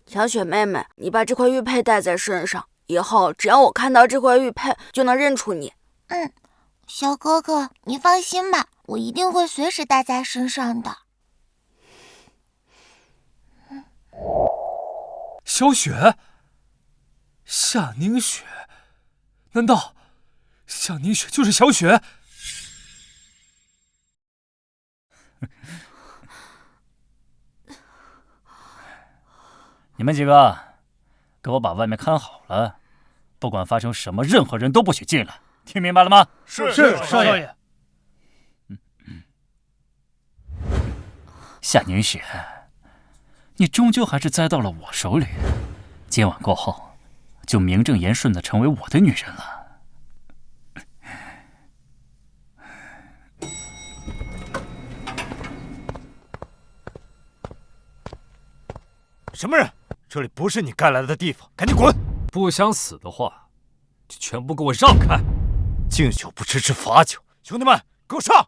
小雪妹妹，你把这块玉佩戴在身上，以后只要我看到这块玉佩，就能认出你。小哥哥，你放心吧，我一定会随时戴在身上的。小雪，夏凝雪，难道夏凝雪就是小雪？你们几个，给我把外面看好了，不管发生什么，任何人都不许进来，听明白了吗？是少爷。夏凝雪，你终究还是栽到了我手里，今晚过后，就名正言顺的成为我的女人了。什么人？这里不是你该来的地方，赶紧滚！不想死的话，就全部给我让开！敬酒不吃吃罚酒，兄弟们，给我上！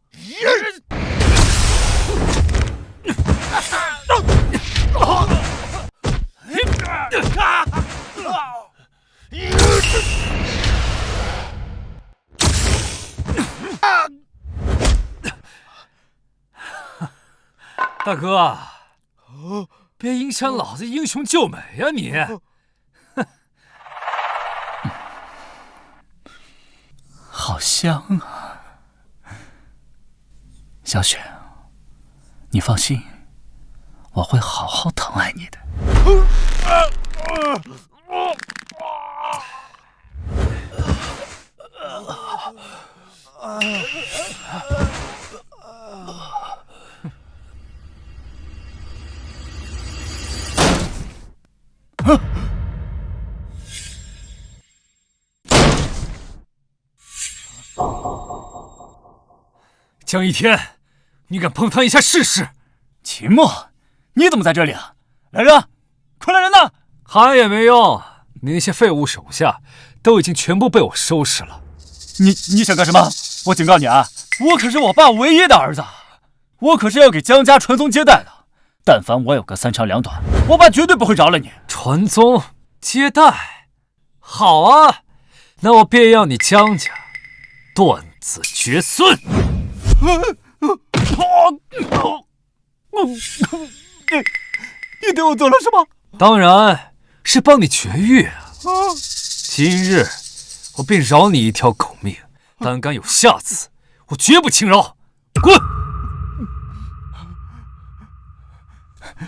大哥，别影响老子英雄救美呀你！好香啊，小雪，你放心，我会好好疼爱你的。江一天，你敢碰他一下试试？秦墨，你怎么在这里啊？来人，快来人呐！喊也没用，你那些废物手下都已经全部被我收拾了。你想干什么？我警告你啊，我可是我爸唯一的儿子，我可是要给江家传宗接代的。但凡我有个三长两短，我爸绝对不会饶了你。传宗接代，好啊，那我便要你江家断子绝孙。你对我做了什么？当然是帮你绝育啊！今日我便饶你一条狗命，但敢有下次，我绝不轻饶！滚！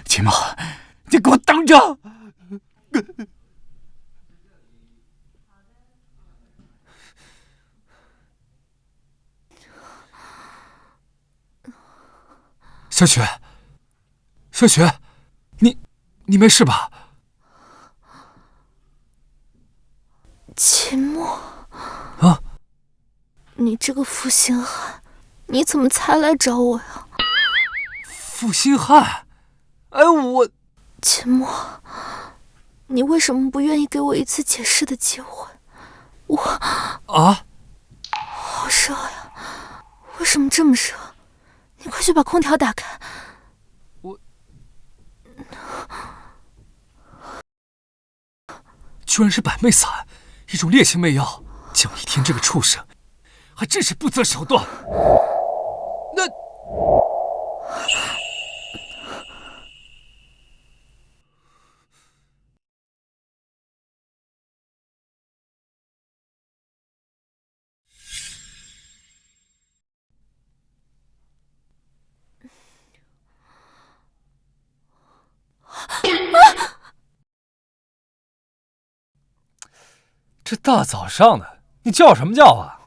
秦墨，你给我等着！小雪，小雪，你没事吧？秦墨，啊，你这个负心汉，你怎么才来找我呀？负心汉？哎，秦墨，你为什么不愿意给我一次解释的机会？啊，好热呀！为什么这么热？你快去把空调打开。居然是百媚散，一种烈性媚药。江一天这个畜生，还真是不择手段。那这大早上的，你叫什么叫啊？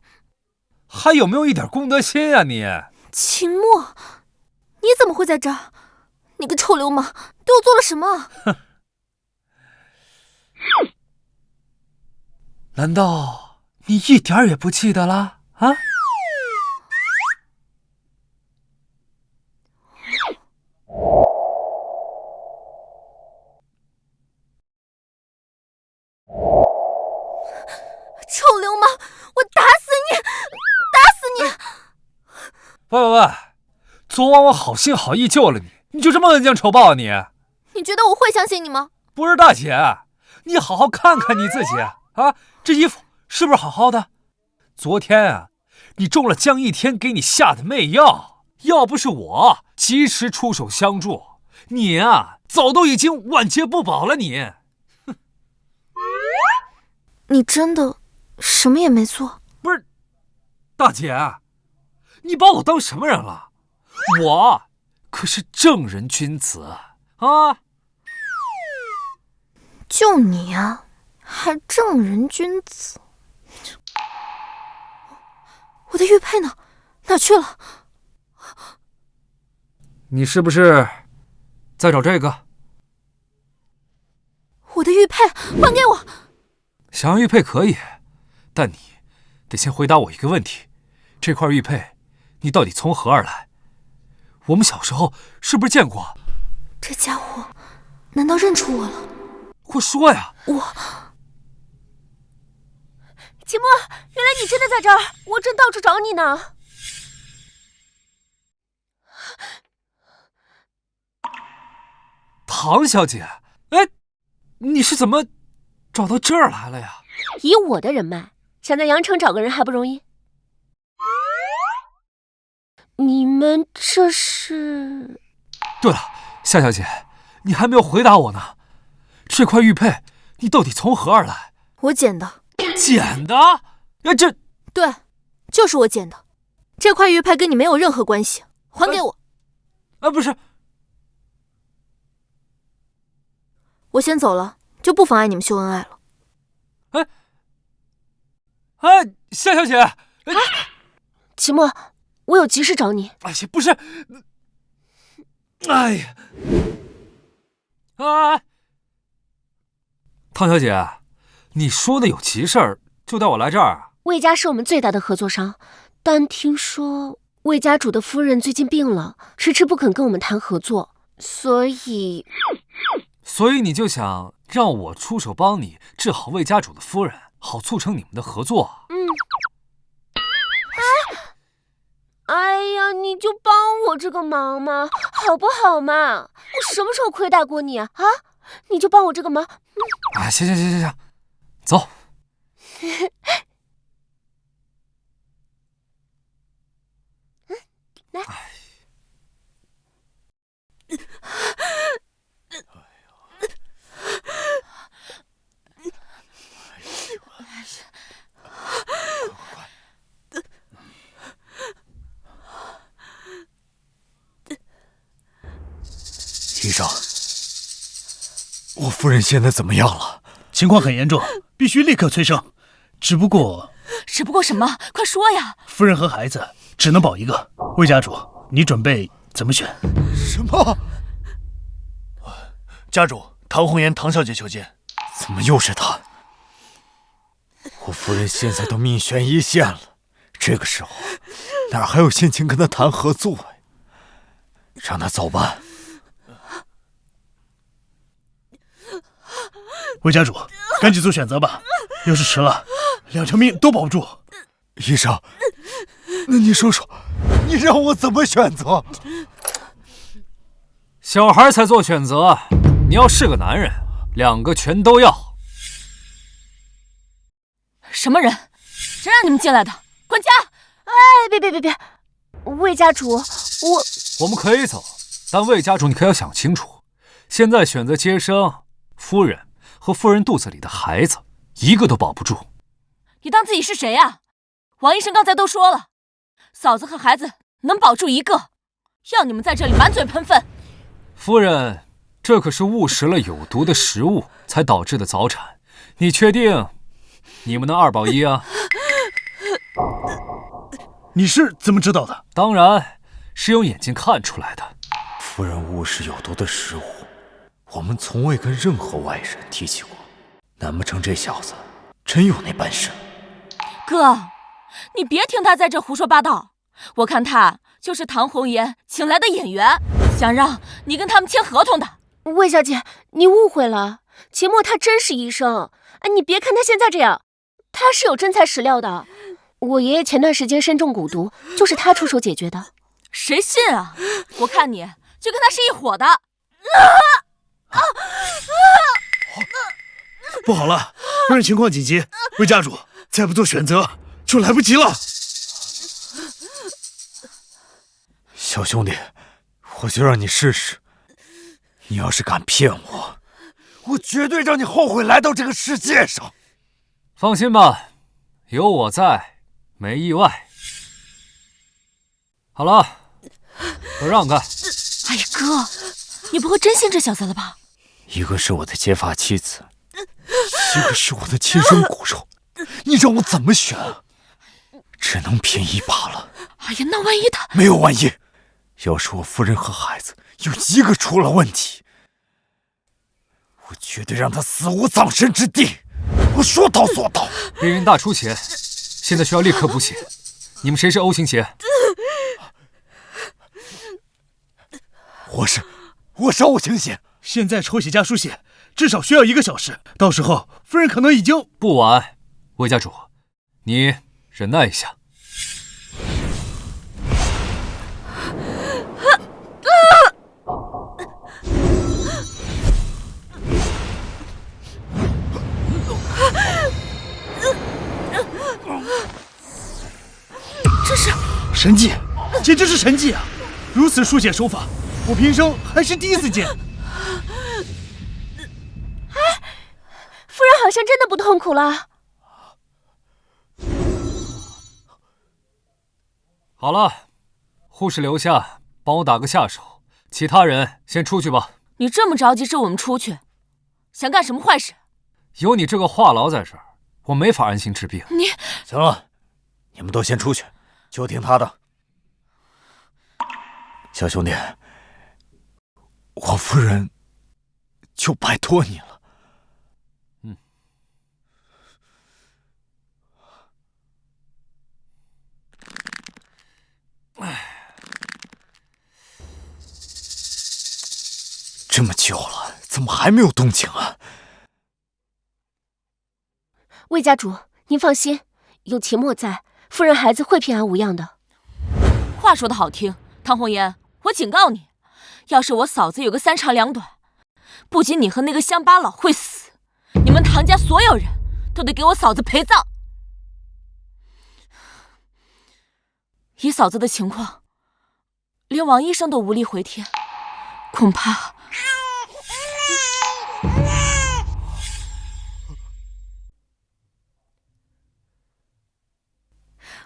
还有没有一点公德心啊你？秦墨，你怎么会在这儿？你个臭流氓，对我做了什么？哼，难道你一点也不记得了啊？臭流氓，我打死你！打死你！喂，昨晚我好心好意救了你，你就这么恩将仇报啊你？你觉得我会相信你吗？不是大姐，你好好看看你自己啊！这衣服是不是好好的？昨天啊，你中了江一天给你下的媚药，要不是我及时出手相助，你啊早都已经晚节不保了你。你真的什么也没做？不是，大姐，你把我当什么人了？我可是正人君子啊！就你呀，还正人君子？我的玉佩呢？哪去了？你是不是在找这个？我的玉佩，还给我！想要玉佩可以，但你得先回答我一个问题：这块玉佩，你到底从何而来？我们小时候是不是见过？这家伙难道认出我了？快说呀！秦墨，原来你真的在这儿，我正到处找你呢。唐小姐，哎，你是怎么找到这儿来了呀？以我的人脉，想在阳城找个人还不容易。你们这是？对了，夏小姐，你还没有回答我呢。这块玉佩，你到底从何而来？我捡的。捡的？这……对，就是我捡的。这块玉佩跟你没有任何关系，还给我。不是，我先走了，就不妨碍你们秀恩爱了。夏小姐，齐墨，我有急事找你。哎呀，不是，哎呀，汤小姐，你说的有急事儿，就带我来这儿啊？魏家是我们最大的合作商，但听说魏家主的夫人最近病了，迟迟不肯跟我们谈合作，所以你就想让我出手帮你治好魏家主的夫人，好促成你们的合作？哎呀，你就帮我这个忙嘛，好不好嘛？我什么时候亏待过你啊？你就帮我这个忙。行，走。来。医生，我夫人现在怎么样了？情况很严重，必须立刻催生。只不过什么？快说呀！夫人和孩子只能保一个。魏家主，你准备怎么选？什么？家主，唐红颜唐小姐求见。怎么又是她？我夫人现在都命悬一线了，这个时候哪还有心情跟她谈合作呀？让她走吧。魏家主，赶紧做选择吧，要是迟了，2条命都保不住。医生，那你说说，你让我怎么选择？小孩才做选择，你要是个男人，2个全都要。什么人？谁让你们进来的？滚家！别！魏家主，我们可以走，但魏家主你可要想清楚，现在选择接生，夫人和夫人肚子里的孩子一个都保不住。你当自己是谁呀？王医生刚才都说了，嫂子和孩子能保住一个，要你们在这里满嘴喷粪。夫人，这可是误食了有毒的食物才导致的早产，你确定你们能2保1啊？你是怎么知道的？当然是用眼睛看出来的。夫人误食有毒的食物，我们从未跟任何外人提起过。难不成这小子真有那本事？哥，你别听他在这胡说八道，我看他就是唐红颜请来的演员，想让你跟他们签合同的。魏小姐，你误会了，秦墨他真是医生。你别看他现在这样，他是有真材实料的。我爷爷前段时间身中蛊毒，就是他出手解决的。谁信啊？我看你就跟他是一伙的。不好了，夫人情况紧急，魏家主再不做选择就来不及了。小兄弟，我就让你试试，你要是敢骗我，我绝对让你后悔来到这个世界上。放心吧，有我在，没意外。好了，都让开。哎呀，哥，你不会真信这小子了吧？一个是我的结发妻子，一个是我的亲生骨肉，你让我怎么选啊？只能拼一把了。哎呀，那万一他……没有万一，要是我夫人和孩子有一个出了问题，我绝对让他死无葬身之地。我说到做到。病人大出血，现在需要立刻补血。你们谁是 O 型血？我是 O 型血。现在抽血加输血至少需要1个小时，到时候夫人可能已经……不晚。魏家主，你忍耐一下。这是神迹，简直是神迹啊！如此输血手法，我平生还是第一次见。夫人好像真的不痛苦了。好了，护士留下，帮我打个下手，其他人先出去吧。你这么着急支我们出去，想干什么坏事？有你这个话痨在这儿，我没法安心治病。你行了，你们都先出去，就听他的。小兄弟，我夫人就拜托你了。这么久了，怎么还没有动静啊？魏家主，您放心，有秦墨在，夫人孩子会平安无恙的。话说的好听，唐红颜，我警告你，要是我嫂子有个三长两短，不仅你和那个乡巴佬会死，你们唐家所有人都得给我嫂子陪葬。以嫂子的情况，连王医生都无力回天，恐怕……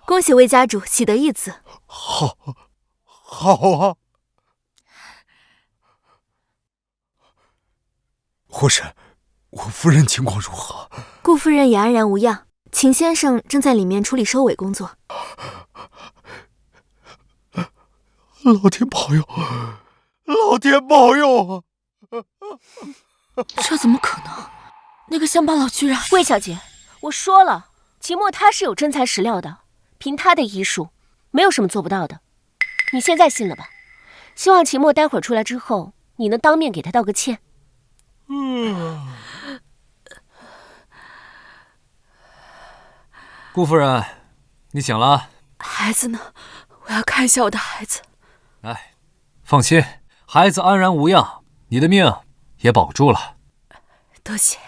恭喜魏家主喜得义子。好啊。护士，我夫人情况如何？顾夫人也安然无恙，秦先生正在里面处理收尾工作。老天保佑，老天保佑啊！这怎么可能？那个乡巴佬居然……魏小姐，我说了，秦墨他是有真材实料的，凭他的医术，没有什么做不到的。你现在信了吧？希望秦墨待会儿出来之后，你能当面给他道个歉。顾夫人，你醒了？孩子呢？我要看一下我的孩子。哎，放心，孩子安然无恙，你的命也保住了。多谢。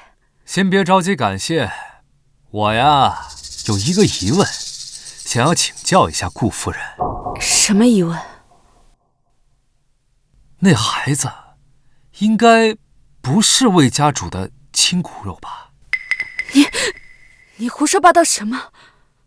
先别着急感谢，我呀有一个疑问，想要请教一下顾夫人。什么疑问？那孩子应该不是魏家主的亲骨肉吧？你胡说八道什么？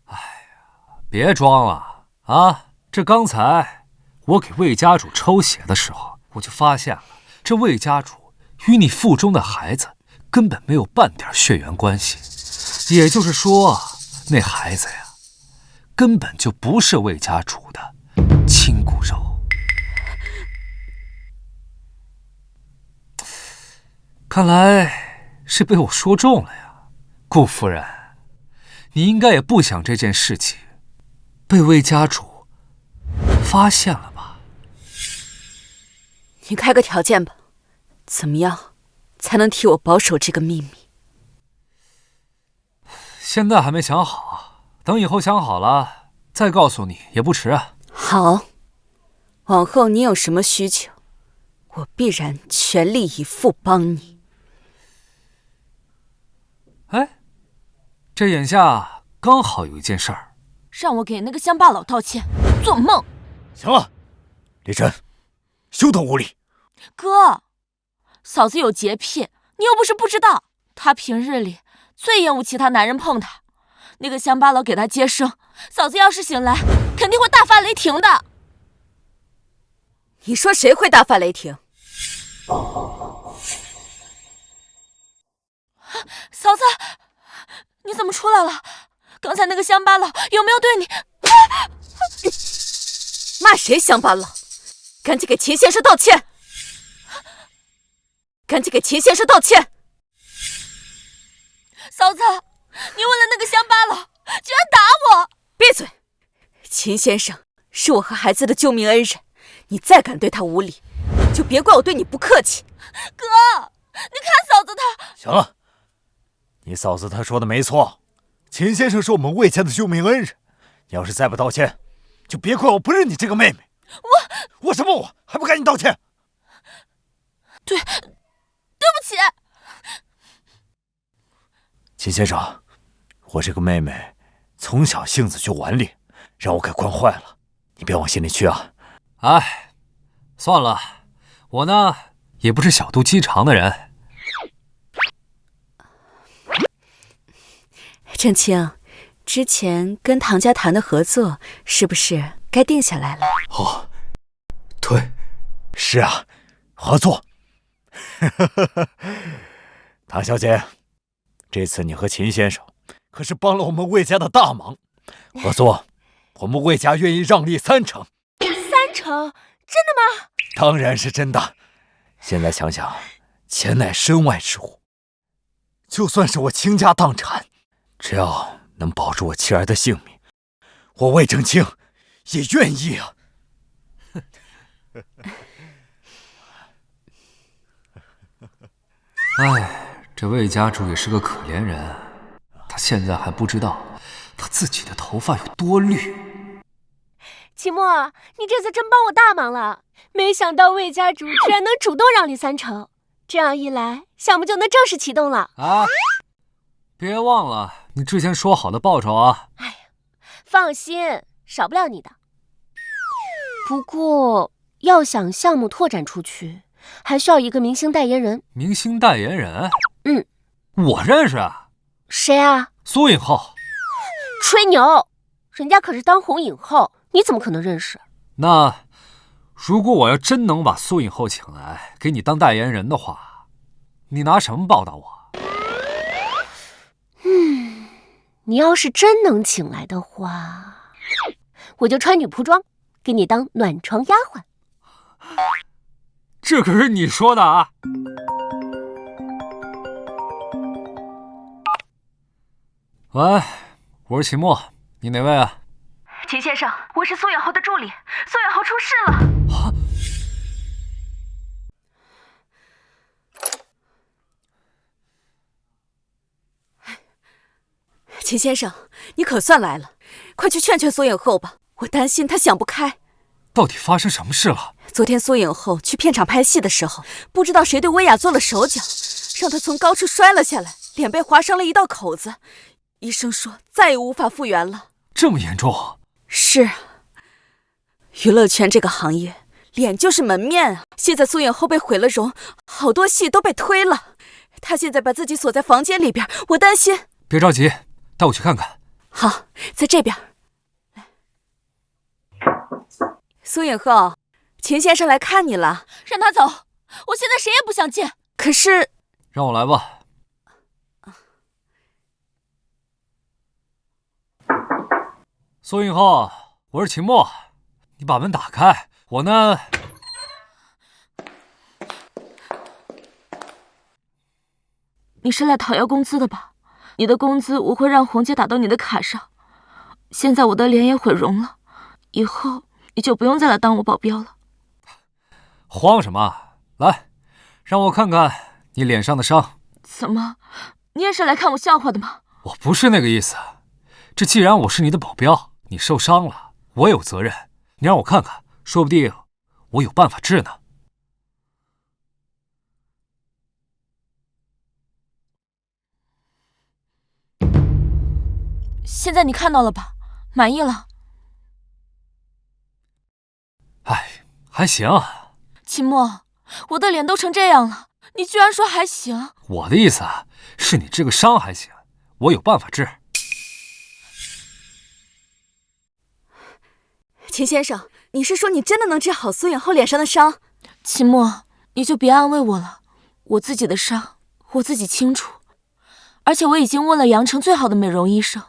哎呀，别装了啊！这刚才我给魏家主抽血的时候，我就发现了，这魏家主与你腹中的孩子根本没有半点血缘关系，也就是说，那孩子呀，根本就不是魏家主的亲骨肉。看来是被我说中了呀，顾夫人，你应该也不想这件事情被魏家主发现了吧？你开个条件吧，怎么样才能替我保守这个秘密？现在还没想好，等以后想好了再告诉你也不迟啊。好，往后你有什么需求，我必然全力以赴帮你。哎，这眼下刚好有一件事儿，让我给那个乡巴佬道歉，做梦！行了，李真，休得无礼。哥，嫂子有洁癖，你又不是不知道，她平日里最厌恶其他男人碰她。那个乡巴佬给她接生，嫂子要是醒来，肯定会大发雷霆的。你说谁会大发雷霆？嫂子，你怎么出来了？刚才那个乡巴佬有没有对你？骂谁乡巴佬？赶紧给秦先生道歉！赶紧给秦先生道歉！嫂子，你为了那个乡巴佬，居然打我！闭嘴！秦先生是我和孩子的救命恩人，你再敢对他无礼，就别怪我对你不客气。哥，你看嫂子她……行了，你嫂子她说的没错，秦先生是我们魏家的救命恩人，你要是再不道歉，就别怪我不认你这个妹妹。我什么我还不赶紧道歉？对不起。秦先生，我这个妹妹从小性子就顽劣，让我给惯坏了，你别往心里去啊。哎，算了，我呢也不是小肚鸡肠的人。郑清，之前跟唐家谈的合作是不是该定下来了？哦，对，是啊，合作。唐小姐，这次你和秦先生可是帮了我们魏家的大忙，合作，我们魏家愿意让利3成。3成？真的吗？当然是真的。现在想想，钱乃身外之物，就算是我倾家荡产，只要能保住我妻儿的性命，我魏正清也愿意啊。哎，这魏家主也是个可怜人，他现在还不知道他自己的头发有多绿。秦墨，你这次真帮我大忙了，没想到魏家主居然能主动让利3成，这样一来，项目就能正式启动了。啊，别忘了你之前说好的报酬啊！哎呀，放心，少不了你的。不过，要想项目拓展出去，还需要一个明星代言人。明星代言人？嗯，我认识啊。谁啊？苏影后。吹牛，人家可是当红影后，你怎么可能认识？那如果我要真能把苏影后请来给你当代言人的话，你拿什么报答我？你要是真能请来的话，我就穿女仆装给你当暖床丫鬟。这可是你说的啊！喂，我是秦墨，你哪位啊？秦先生，我是苏影后的助理，苏影后出事了。啊！秦先生，你可算来了，快去劝劝苏影后吧，我担心她想不开。到底发生什么事了？昨天苏影后去片场拍戏的时候，不知道谁对薇娅做了手脚，让她从高处摔了下来，脸被划伤了一道口子，医生说再也无法复原了。这么严重？是啊，娱乐圈这个行业，脸就是门面啊。现在苏影后被毁了容，好多戏都被推了。她现在把自己锁在房间里边，我担心。别着急，带我去看看。好，在这边。来，苏影后，秦先生来看你了。让他走，我现在谁也不想见。可是，让我来吧。苏影后，我是秦墨，你把门打开，我呢……你是来讨要工资的吧？你的工资我会让红姐打到你的卡上。现在我的脸也毁容了，以后你就不用再来当我保镖了。慌什么？来，让我看看你脸上的伤。怎么，你也是来看我笑话的吗？我不是那个意思。这既然我是你的保镖，你受伤了，我有责任。你让我看看，说不定我有办法治呢。现在你看到了吧？满意了？哎，还行。秦墨，我的脸都成这样了，你居然说还行？我的意思是你这个伤还行，我有办法治。秦先生，你是说你真的能治好苏影后脸上的伤？秦墨，你就别安慰我了，我自己的伤我自己清楚，而且我已经问了阳城最好的美容医生，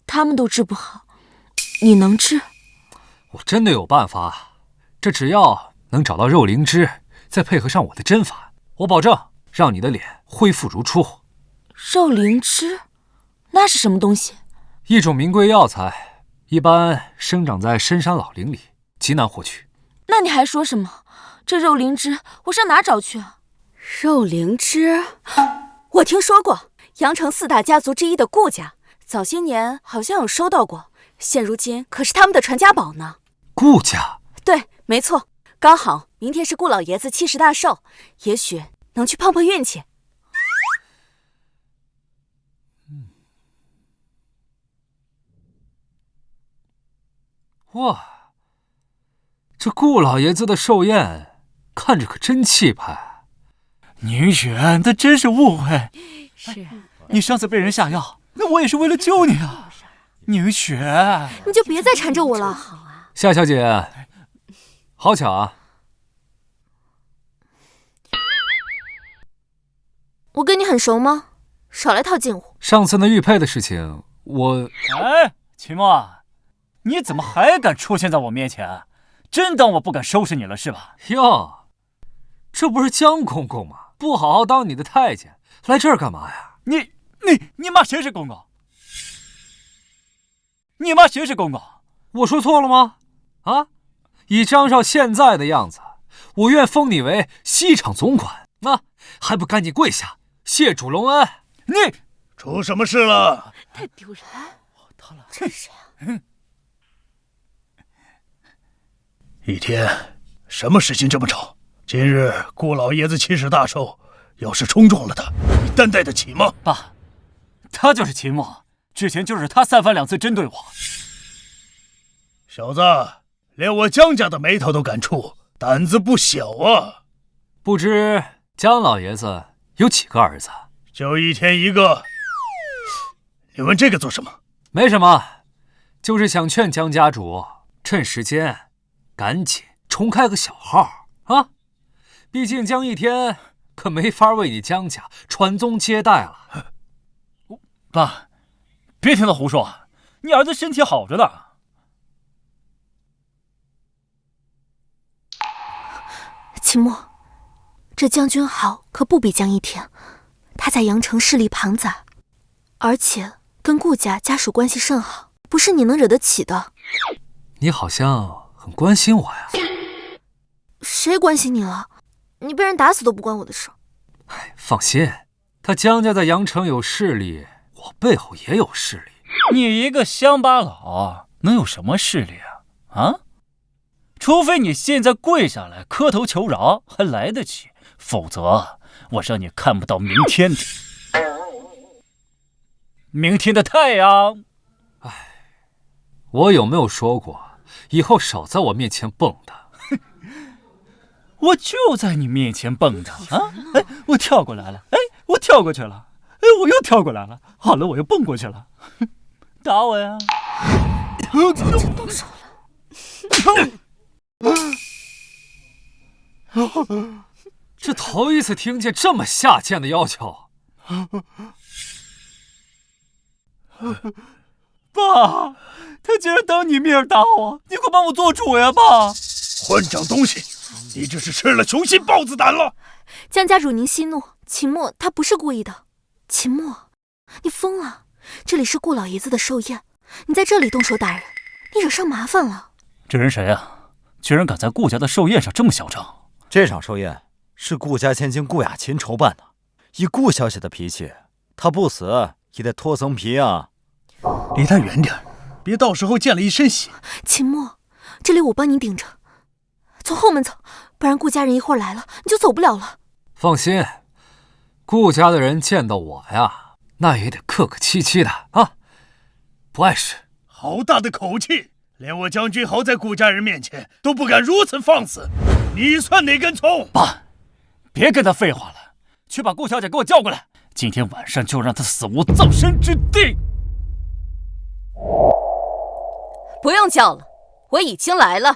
他们都治不好，你能治？我真的有办法，这只要能找到肉灵芝，再配合上我的针法，我保证让你的脸恢复如初。肉灵芝？那是什么东西？一种名贵药材，一般生长在深山老林里，极难获取。那你还说什么？这肉灵芝我上哪找去啊？肉灵芝，我听说过，阳城4大家族之一的顾家，早些年好像有收到过，现如今可是他们的传家宝呢。顾家？对，没错，刚好明天是顾老爷子70大寿，也许能去碰碰运气。哇，这顾老爷子的寿宴看着可真气派。宁雪，那真是误会。是啊，你上次被人下药，那我也是为了救你啊。宁雪，你就别再缠着我了。好啊，夏小姐，好巧啊。我跟你很熟吗？少来套近乎。上次那玉佩的事情，哎，秦墨，你怎么还敢出现在我面前？真当我不敢收拾你了是吧？哟，这不是江公公吗？不好好当你的太监，来这儿干嘛呀？你骂谁是公公？你骂谁是公公？我说错了吗？啊，以张少现在的样子，我愿封你为西厂总管，那还不赶紧跪下谢主隆恩？你出什么事了？太丢人了！这是谁啊？一天，什么事情这么吵？今日顾老爷子气势大受，要是冲撞了他，你担待得起吗？爸，他就是秦墨，之前就是他3番2次针对我。小子，连我江家的眉头都敢触，胆子不小啊！不知江老爷子有几个儿子？就一天一个。你问这个做什么？没什么，就是想劝江家主趁时间赶紧重开个小号啊！毕竟江一天可没法为你江家传宗接代了。爸，别听他胡说，你儿子身体好着呢。秦墨，这江君豪可不比江一天，他在阳城势力庞杂，而且跟顾家家属关系甚好，不是你能惹得起的。你好像很关心我呀？谁关心你了？你被人打死都不关我的事。放心，他江家在阳城有势力，我背后也有势力。你一个乡巴佬能有什么势力啊？啊？除非你现在跪下来磕头求饶，还来得及，否则我让你看不到明天的太阳。我有没有说过，以后少在我面前蹦跶？我就在你面前蹦跶啊！哎，我跳过来了，哎，我跳过去了，哎，我又跳过来了，好了，我又蹦过去了，打我呀！动手了。这头一次听见这么下贱的要求。爸，他竟然当你面打我，你快帮我做主呀，爸！混账东西，你这是吃了雄心豹子胆了！江家主您息怒，秦墨他不是故意的。秦墨，你疯了！这里是顾老爷子的寿宴，你在这里动手打人，你惹上麻烦了。这人谁啊？居然敢在顾家的寿宴上这么嚣张！这场寿宴是顾家千金顾雅琴筹办的，以顾小姐的脾气，她不死也得脱层皮啊！离他远点，别到时候溅了一身血。秦墨，这里我帮你顶着，从后门走，不然顾家人一会儿来了，你就走不了了。放心，顾家的人见到我呀，那也得客客气气的啊，不碍事。好大的口气！连我江君豪在顾家人面前都不敢如此放肆，你算哪根葱？爸，别跟他废话了，去把顾小姐给我叫过来，今天晚上就让她死无葬身之地。不用叫了，我已经来了。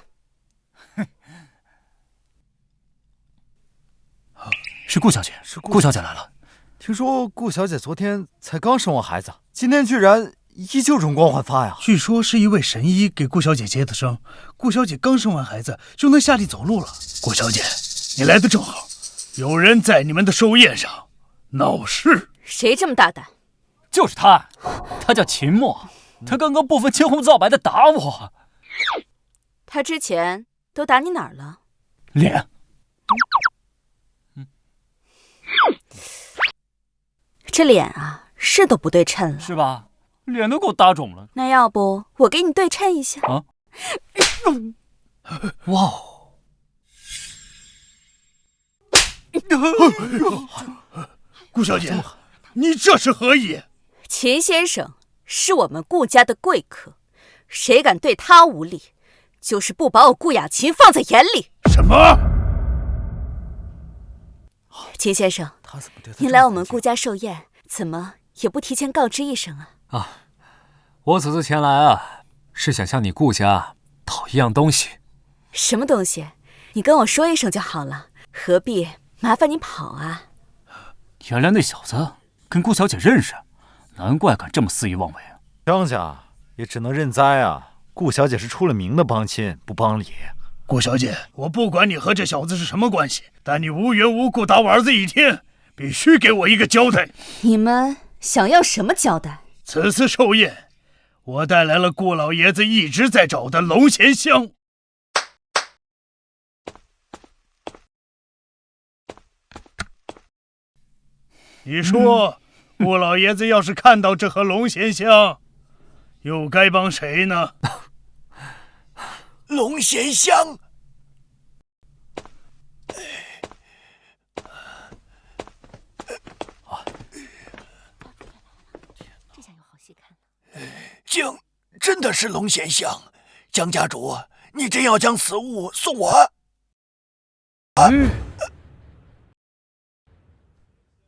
是顾小姐，顾小姐来了。听说顾小姐昨天才刚生完孩子，今天居然依旧容光焕发呀！据说是一位神医给顾小姐接的生，顾小姐刚生完孩子就能下地走路了。顾小姐，你来的正好，有人在你们的寿宴上闹事。谁这么大胆？就是他，他叫秦墨，他刚刚不分青红皂白的打我。他之前都打你哪儿了？脸。这脸啊，是都不对称了，是吧？脸都给我打肿了。那要不我给你对称一下？啊！哇哦！顾小姐，你这是何意？秦先生是我们顾家的贵客，谁敢对他无礼，就是不把我顾雅琴放在眼里。什么？秦先生，您来我们顾家寿宴，怎么也不提前告知一声啊？啊，我此次前来啊，是想向你顾家讨一样东西。什么东西？你跟我说一声就好了，何必麻烦你跑啊？原来那小子跟顾小姐认识，难怪敢这么肆意妄为。江家也只能认栽啊。顾小姐是出了名的帮亲不帮理。顾小姐，我不管你和这小子是什么关系，但你无缘无故打我儿子1天，必须给我一个交代。你们想要什么交代？此次寿宴，我带来了顾老爷子一直在找的龙涎香。你说，顾老爷子要是看到这盒龙涎香，又该帮谁呢？龙涎香。这下有好戏看了。竟真的是龙涎香，江家主，你真要将此物送我？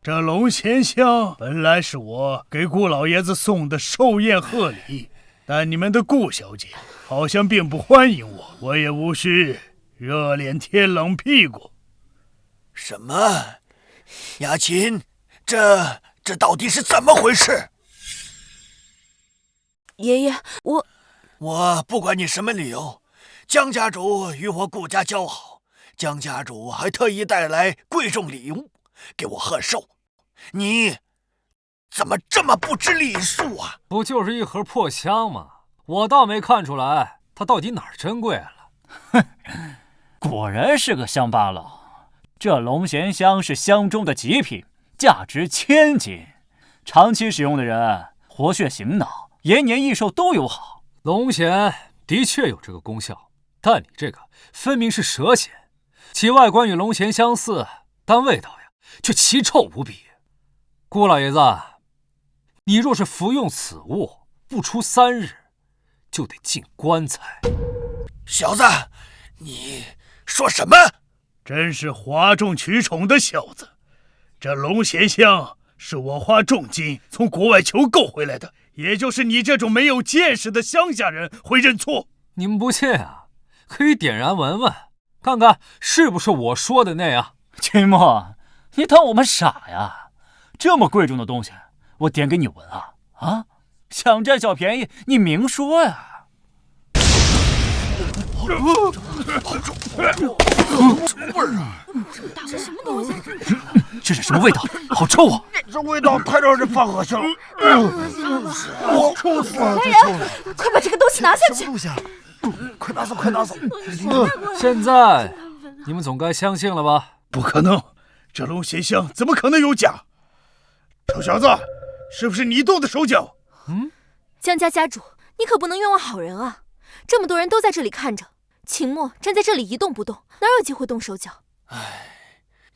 这龙涎香本来是我给顾老爷子送的寿宴贺礼，但你们的顾小姐好像并不欢迎我，我也无需热脸贴冷屁股。什么？雅琴，这到底是怎么回事？爷爷，我不管你什么理由，江家主与我顾家交好，江家主还特意带来贵重礼物给我贺寿，你怎么这么不知礼数啊？不就是一盒破香吗？我倒没看出来它到底哪儿珍贵了。哼，果然是个乡巴佬。这龙涎香是香中的极品，价值1000金，长期使用的人活血醒脑，延年益寿都有好。龙涎的确有这个功效，但你这个分明是蛇涎，其外观与龙涎相似，但味道呀却奇臭无比。顾老爷子，你若是服用此物，不出3日就得进棺材。小子，你说什么？真是哗众取宠的小子！这龙涎香是我花重金从国外求购回来的，也就是你这种没有见识的乡下人会认错。你们不信啊？可以点燃闻闻，看看是不是我说的那样。秦墨，你当我们傻呀？这么贵重的东西，我点给你闻啊？啊？想占小便宜，你明说呀！什么味儿啊？这什么东西？这是什么味道？好臭啊！这味道太让人发恶心了。我臭死了！来人，快把这个东西拿下去！什么东西啊？快拿走，快拿走！现在你们总该相信了吧？不可能，这龙涎香怎么可能有假？臭小子，是不是你动的手脚？江家家主，你可不能冤枉好人啊！这么多人都在这里看着，秦墨站在这里一动不动，哪有机会动手脚？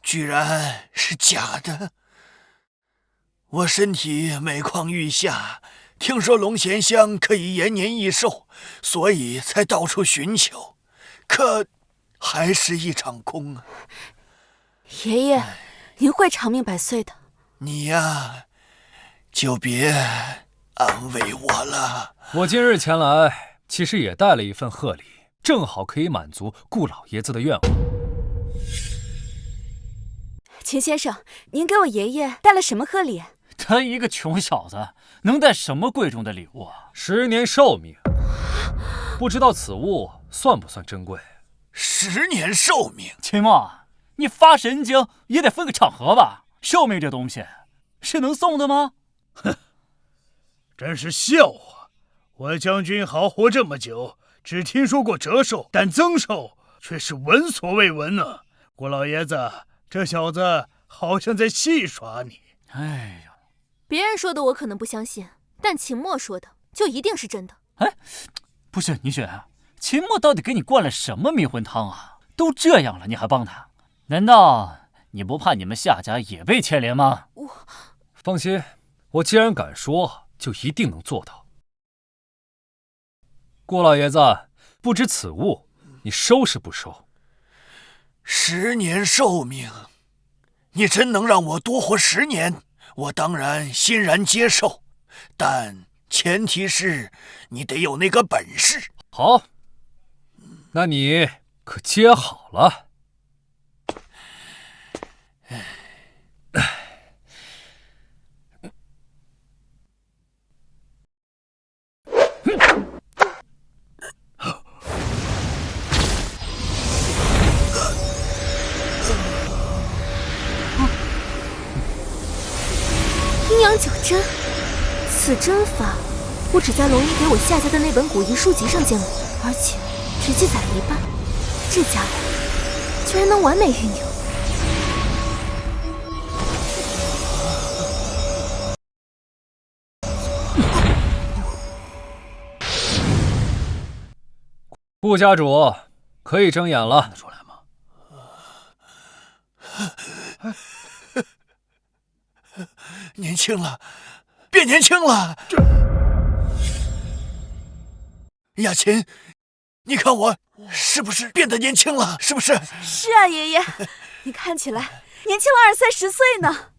居然是假的！我身体每况愈下，听说龙涎香可以延年益寿，所以才到处寻求，可还是一场空啊！爷爷，您会长命百岁的。你呀，就别安慰我了。我今日前来，其实也带了一份贺礼，正好可以满足顾老爷子的愿望。秦先生，您给我爷爷带了什么贺礼？他一个穷小子，能带什么贵重的礼物啊？10年寿命，不知道此物算不算珍贵？10年寿命，秦墨，你发神经也得分个场合吧？寿命这东西是能送的吗？哼，真是笑话！我将军好活这么久，只听说过折寿，但增寿却是闻所未闻呢。顾老爷子，这小子好像在戏耍你。哎呀，别人说的我可能不相信，但秦墨说的就一定是真的。哎，不是倪雪，秦墨到底给你灌了什么迷魂汤啊？都这样了，你还帮他？难道你不怕你们夏家也被牵连吗？放心，我既然敢说，就一定能做到。顾老爷子，不知此物你收是不收？10年寿命，你真能让我多活10年，我当然欣然接受，但前提是你得有那个本事。好，那你可接好了。针，此针法我只在龙一给我下家的那本古遗书籍上见过，而且只记载了一半。这家伙居然能完美运用。顾家主可以睁眼了。看得出来吗？年轻了，变年轻了。雅琴，你看我是不是变得年轻了？是不是？是啊，爷爷，你看起来年轻了20、30岁呢。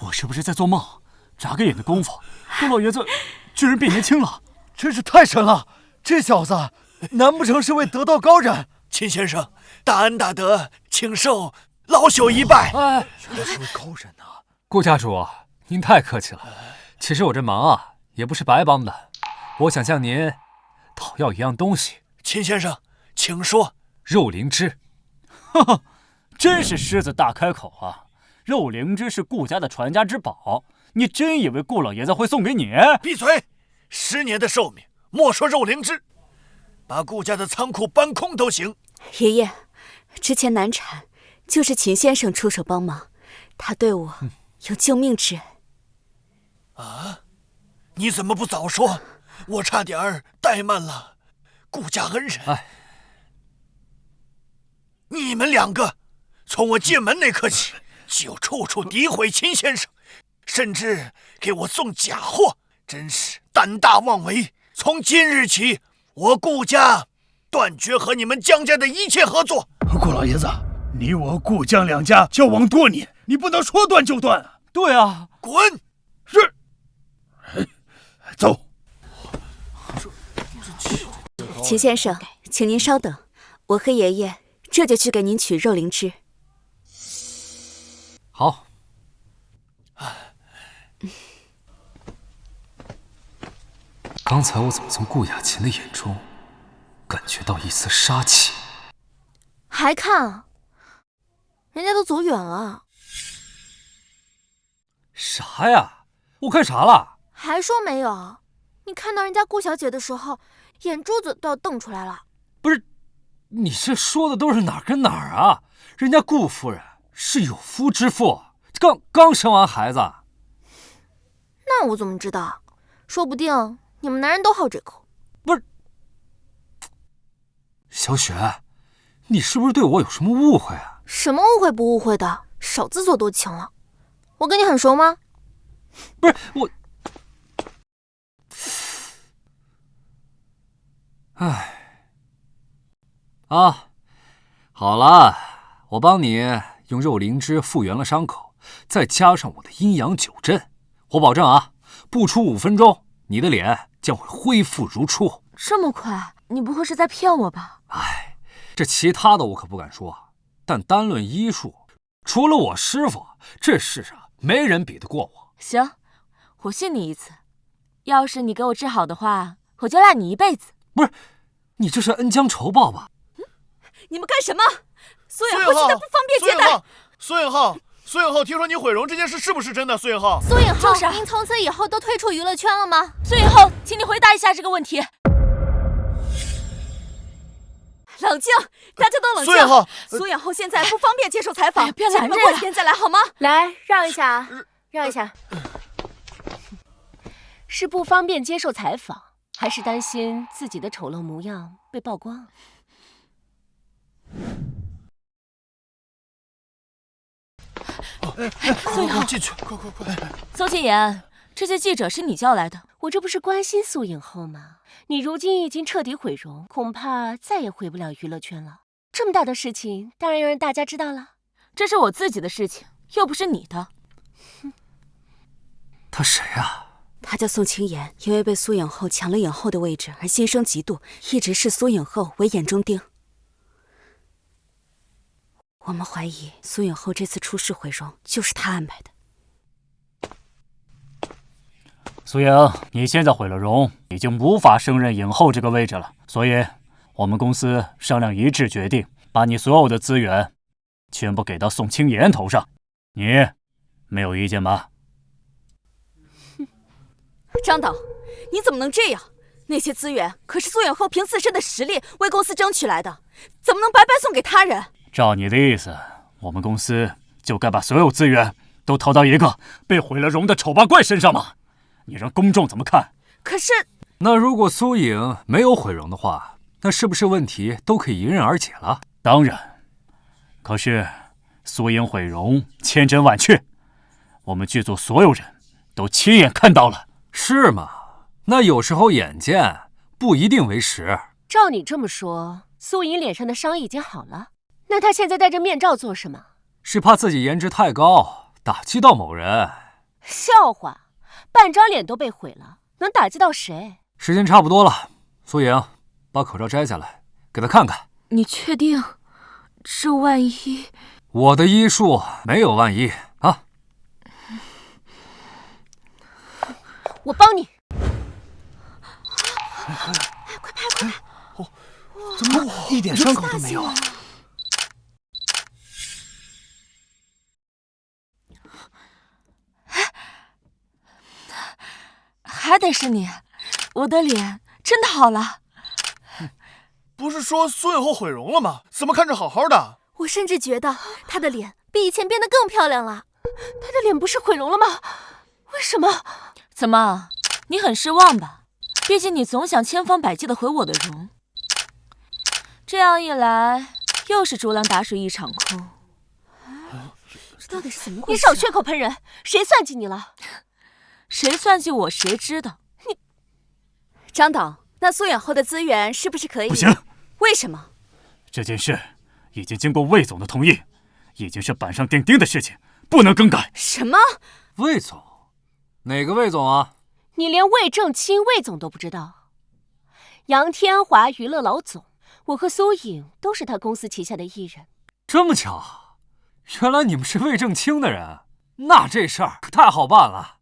我是不是在做梦？眨个眼的功夫，顾老爷子居然变年轻了，真是太神了！这小子难不成是为得道高人？秦先生，大恩大德，请受老朽一拜。哎，原来是位高人呐！顾家主，您太客气了。其实我这忙啊，也不是白帮的。我想向您讨要一样东西。秦先生，请说。肉灵芝。哈哈，真是狮子大开口啊！肉灵芝是顾家的传家之宝，你真以为顾老爷子会送给你？闭嘴！10年的寿命，莫说肉灵芝，把顾家的仓库搬空都行。爷爷，之前难产，就是秦先生出手帮忙，他对我有救命之恩。啊！你怎么不早说？我差点怠慢了顾家恩人。哎，你们2个从我进门那刻起，就处处诋毁秦先生，甚至给我送假货，真是胆大妄为。从今日起，我顾家断绝和你们江家的一切合作。顾老爷子，你我顾江2家交往多年，你不能说断就断啊！对啊，滚！是。走。秦先生，请您稍等，我和爷爷这就去给您取肉灵芝。好。刚才我怎么从顾雅琴的眼中感觉到一丝杀气？还看啊？人家都走远了。啥呀？我看啥了？还说没有？你看到人家顾小姐的时候，眼珠子都要瞪出来了。不是，你这说的都是哪儿跟哪儿啊？人家顾夫人是有夫之妇，刚生完孩子。那我怎么知道？说不定你们男人都好这口。不是，小雪，你是不是对我有什么误会啊？什么误会不误会的，少自作多情了。我跟你很熟吗？不是我。唉，啊，好了，我帮你用肉灵芝复原了伤口，再加上我的阴阳九阵，我保证啊，不出5分钟，你的脸将会恢复如初。这么快？你不会是在骗我吧？唉，这其他的我可不敢说，但单论医术，除了我师傅，这世上没人比得过我。行，我信你一次。要是你给我治好的话，我就赖你一辈子。不是，你这是恩将仇报吧？你们干什么？苏远浩现在不方便接待。苏允浩，听说你毁容这件事是不是真的？苏允浩，就是您从此以后都退出娱乐圈了吗？苏允浩，请你回答一下这个问题。冷静，大家都冷静。苏远浩现在不方便接受采访，别拦着呀，过几天再来好吗？来，让一下啊，让一下。是不方便接受采访，还是担心自己的丑陋模样被曝光？苏颖浩，进去，快！邹庆言，这些记者是你叫来的？我这不是关心苏影后吗？你如今已经彻底毁容，恐怕再也回不了娱乐圈了。这么大的事情，当然要让大家知道了。这是我自己的事情，又不是你的。他谁啊？他叫宋清言，因为被苏影后抢了影后的位置而心生嫉妒，一直视苏影后为眼中钉。我们怀疑苏影后这次出事毁容就是他安排的。苏影，你现在毁了容，已经无法胜任影后这个位置了，所以我们公司商量一致决定，把你所有的资源全部给到宋清言头上，你没有意见吧？张导，你怎么能这样？那些资源可是苏远后凭自身的实力为公司争取来的，怎么能白白送给他人？照你的意思，我们公司就该把所有资源都投到一个被毁了容的丑八怪身上吗？你让公众怎么看？可是，那如果苏颖没有毁容的话，那是不是问题都可以迎刃而解了？当然。可是苏颖毁容千真万确，我们剧组所有人都亲眼看到了。是吗？那有时候眼见不一定为实。照你这么说，苏颖脸上的伤已经好了，那她现在戴着面罩做什么？是怕自己颜值太高，打击到某人。笑话，半张脸都被毁了，能打击到谁？时间差不多了，苏颖，把口罩摘下来，给他看看。你确定？这万一……我的医术没有万一啊！我帮你。快拍！哦，怎么一点伤口都没有？还得是你，我的脸真的好了。不是说苏影后毁容了吗？怎么看着好好的？我甚至觉得她的脸比以前变得更漂亮了。她的脸不是毁容了吗？为什么？怎么，你很失望吧？毕竟你总想千方百计的毁我的容，这样一来，又是竹篮打水一场空。这到底是怎么回事？你少血口喷人，谁算计你了？谁算计我，谁知道。你，张导，那苏远后的资源是不是可以？不行。为什么？这件事已经经过魏总的同意，已经是板上钉钉的事情，不能更改。什么？魏总？哪个魏总啊？你连魏正清魏总都不知道？杨天华娱乐老总，我和苏颖都是他公司旗下的艺人。这么巧，原来你们是魏正清的人，那这事儿可太好办了。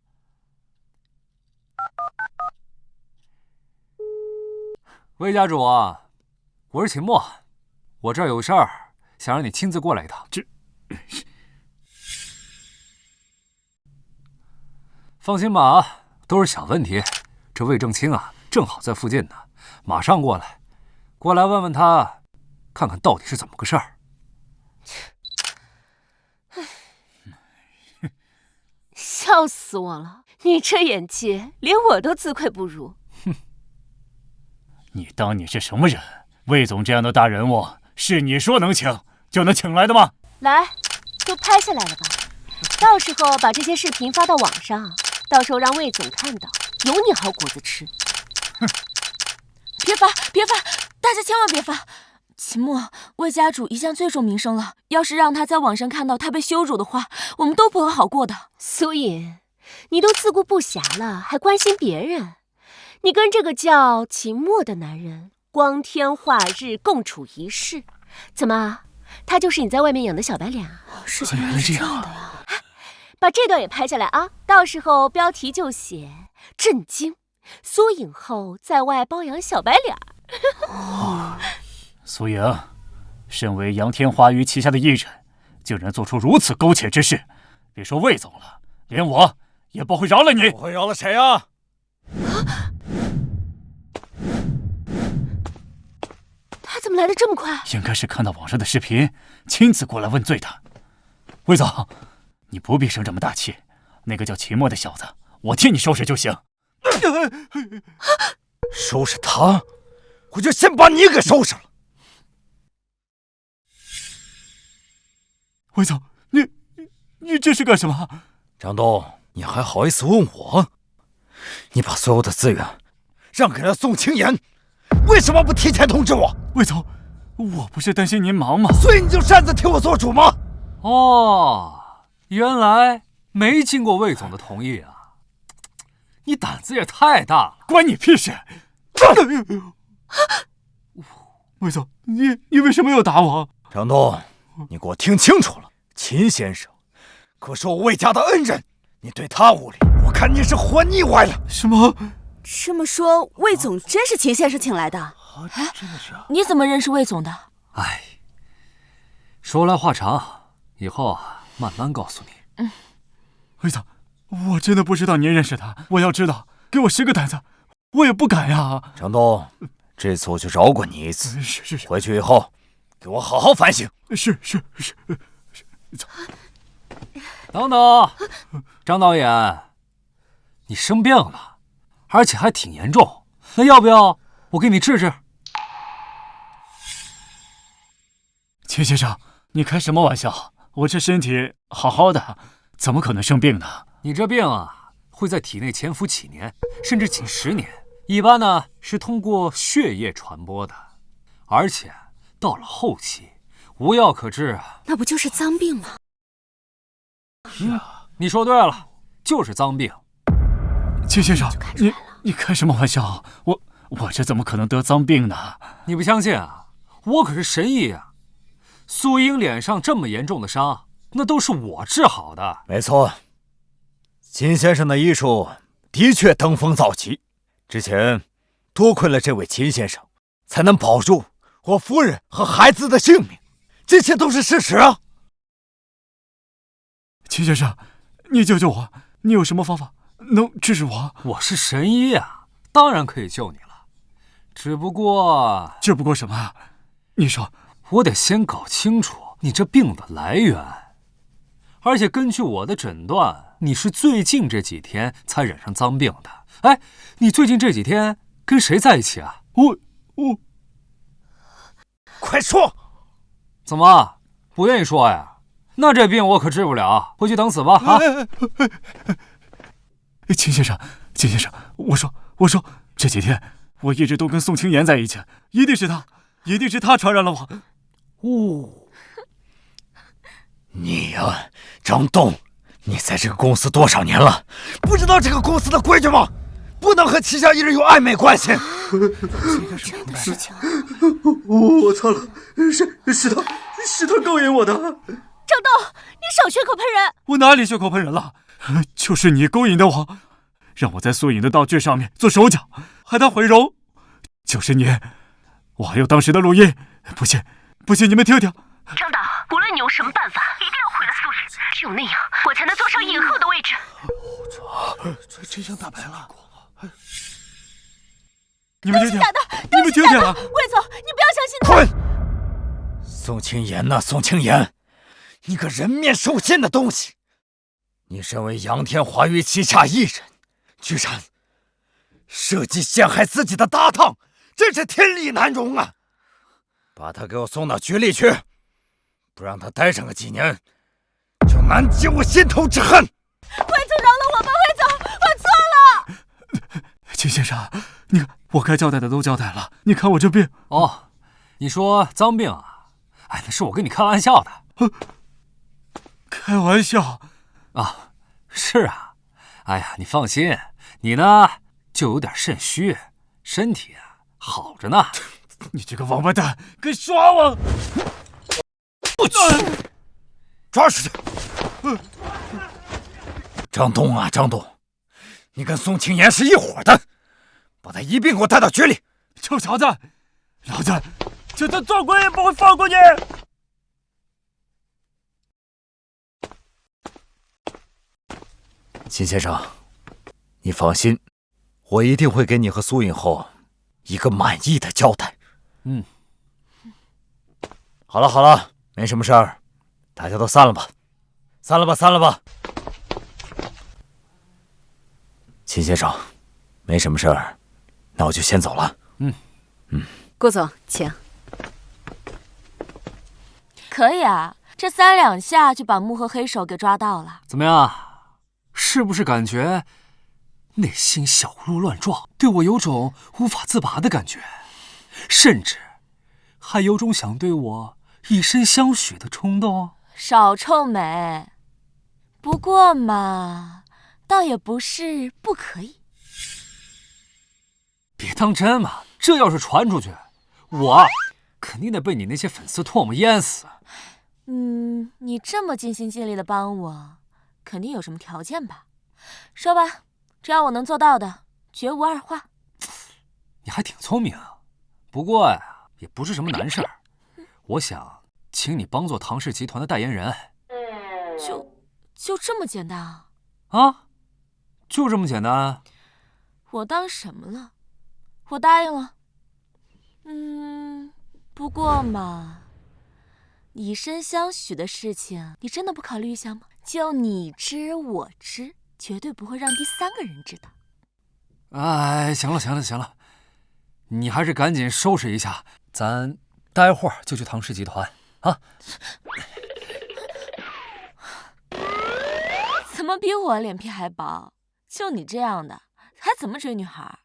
魏家主啊，我是秦墨，我这儿有事儿，想让你亲自过来一趟。放心吧，都是小问题。这魏正清啊，正好在附近呢，马上过来，过来问问他，看看到底是怎么个事儿。笑死我了！你这演技，连我都自愧不如。你当你是什么人？魏总这样的大人物，是你说能请就能请来的吗？来，都拍下来了吧？到时候把这些视频发到网上，到时候让魏总看到，有你好果子吃。哼！别发，别发，大家千万别发！秦墨，魏家主一向最重名声了，要是让他在网上看到他被羞辱的话，我们都不会好过的。苏颖，你都自顾不暇了，还关心别人？你跟这个叫秦墨的男人光天化日共处一室，怎么，他就是你在外面养的小白脸啊？事情原来是这样的呀！把这段也拍下来啊，到时候标题就写“震惊，苏颖后在外包养小白脸”。苏颖，身为杨天华娱旗下的艺人，竟然做出如此苟且之事，别说魏总了，连我也不会饶了你。我会饶了谁啊？他怎么来的这么快？应该是看到网上的视频，亲自过来问罪的。魏总，你不必生这么大气，那个叫秦墨的小子，我替你收拾就行。收拾他，我就先把你给收拾了。魏总，你这是干什么？张东，你还好意思问我？你把所有的资源让给了宋青岩，为什么不提前通知我？魏总，我不是担心您忙吗？所以你就擅自替我做主吗？哦，原来没经过魏总的同意啊！你胆子也太大了，关你屁事！魏总，你为什么要打我？张东，你给我听清楚了，秦先生可是我魏家的恩人，你对他无礼，我看你是活腻歪了。什么？这么说，魏总真是秦先生请来的？真的是啊！你怎么认识魏总的？哎，说来话长，以后啊慢慢告诉你。魏总，我真的不知道您认识他，我要知道给我10个胆子，我也不敢呀。张东，这次我就饶过你一次。是。回去以后，给我好好反省。是。等等，张导演，你生病了，而且还挺严重，那要不要我给你治治？秦先生，你开什么玩笑？我这身体好好的，怎么可能生病呢？你这病啊，会在体内潜伏几年，甚至几10年。一般呢是通过血液传播的，而且到了后期无药可治啊。那不就是脏病吗？你说对了，就是脏病。秦先生，你开什么玩笑？我这怎么可能得脏病呢？你不相信啊？我可是神医啊！素英脸上这么严重的伤，那都是我治好的。没错，秦先生的医术的确登峰造极。之前多亏了这位秦先生，才能保住我夫人和孩子的性命，这些都是事实啊。秦先生，你救救我！你有什么方法能治治我？我是神医啊，当然可以救你了。只不过什么？你说。我得先搞清楚你这病的来源，而且根据我的诊断，你是最近这几天才染上脏病的。哎，你最近这几天跟谁在一起啊？我，快说！怎么不愿意说呀？那这病我可治不了，回去等死吧！啊！秦先生，我说，这几天我一直都跟宋青言在一起，一定是他传染了我。你呀，张东，你在这个公司多少年了？不知道这个公司的规矩吗？不能和旗下艺人有暧昧关系。这样的事情，我错了，是他勾引我的。张东，你少血口喷人！我哪里血口喷人了？就是你勾引的我，让我在素影的道具上面做手脚，还他毁容。就是你，我还有当时的录音，不信你们听听。张导，无论你用什么办法，一定要毁了素影，只有那样，我才能坐上影后的位置。真相大白了。你们听听，你们听听啊！魏总，你不要相信他。滚！宋青言呐，宋青言，你个人面兽心的东西！你身为杨天华娱旗下艺人，居然设计陷害自己的搭档，真是天理难容啊！把他给我送到局里去，不让他待上个几年，就难解我心头之恨。魏总，饶了我吧，魏总，我错了。秦先生，你看我该交代的都交代了，你看我这病。哦，你说脏病啊？哎，那是我跟你开玩笑的。开玩笑啊？是啊。哎呀，你放心，你呢就有点肾虚，身体啊好着呢。你这个王八蛋，敢耍我！我去，抓出去！张东啊，张东，你跟宋青言是一伙的，把他一并给我带到局里。臭小子，老子就算做鬼也不会放过你！秦先生，你放心，我一定会给你和苏影后一个满意的交代。好了，没什么事儿，大家都散了吧。秦先生，没什么事儿，那我就先走了。顾总，请。可以啊，这3两下就把幕后黑手给抓到了。怎么样？是不是感觉内心小鹿乱撞，对我有种无法自拔的感觉，甚至还有种想对我以身相许的冲动？少臭美。不过嘛，倒也不是不可以。别当真嘛，这要是传出去，我肯定得被你那些粉丝唾沫淹死。你这么尽心尽力的帮我，肯定有什么条件吧？说吧，只要我能做到的，绝无二话。你还挺聪明啊，不过呀，也不是什么难事儿。我想请你帮做唐氏集团的代言人。就这么简单啊？啊，就这么简单。我当什么了？我答应了。不过嘛，以身相许的事情，你真的不考虑一下吗？就你知我知，绝对不会让第三个人知道。哎，行了，你还是赶紧收拾一下，咱待会儿就去唐氏集团啊。怎么比我脸皮还薄？就你这样的，还怎么追女孩？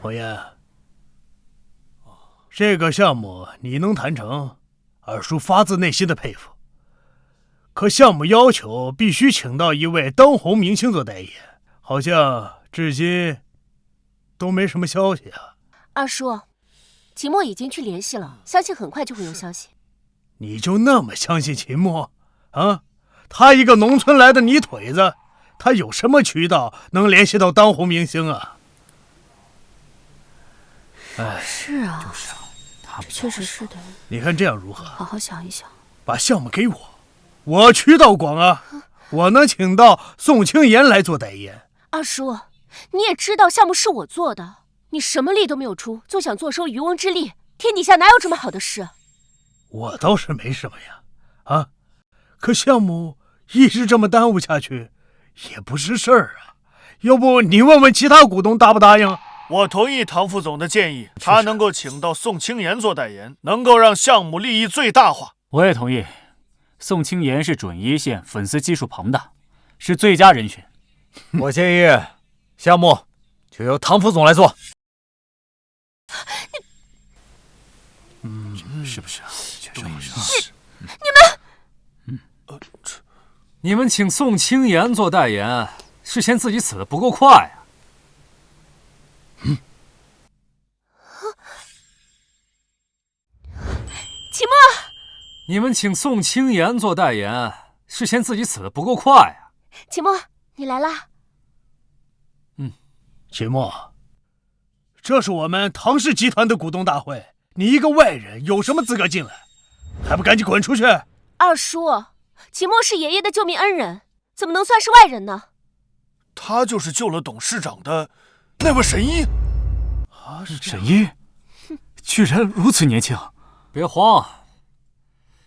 红颜，这个项目你能谈成，二叔发自内心的佩服。可项目要求必须请到一位当红明星做代言，好像至今都没什么消息啊。二叔，秦墨已经去联系了，相信很快就会有消息。你就那么相信秦墨啊？他一个农村来的泥腿子，他有什么渠道能联系到当红明星啊？哎，是啊，就是啊，他这确实是的。你看这样如何？好好想一想，把项目给我渠道广啊，我能请到宋青岩来做代言。二叔，你也知道项目是我做的，你什么力都没有出，就想坐收渔翁之利，天底下哪有这么好的事？我倒是没什么呀，啊，可项目一直这么耽误下去，也不是事儿啊。要不你问问其他股东答不答应？我同意唐副总的建议，他能够请到宋青岩做代言，能够让项目利益最大化。我也同意，宋青岩是准一线，粉丝基数庞大，是最佳人选。我建议项目就由唐副总来做。是不是啊？对呀，你们请宋青岩做代言，是嫌自己死得不够快啊？秦墨，你们请宋青岩做代言，是嫌自己死得不够快啊？秦墨，你来啦。秦墨，这是我们唐氏集团的股东大会，你一个外人有什么资格进来？还不赶紧滚出去！二叔，秦墨是爷爷的救命恩人，怎么能算是外人呢？他就是救了董事长的那位神医。啊，是沈一，居然如此年轻。别慌，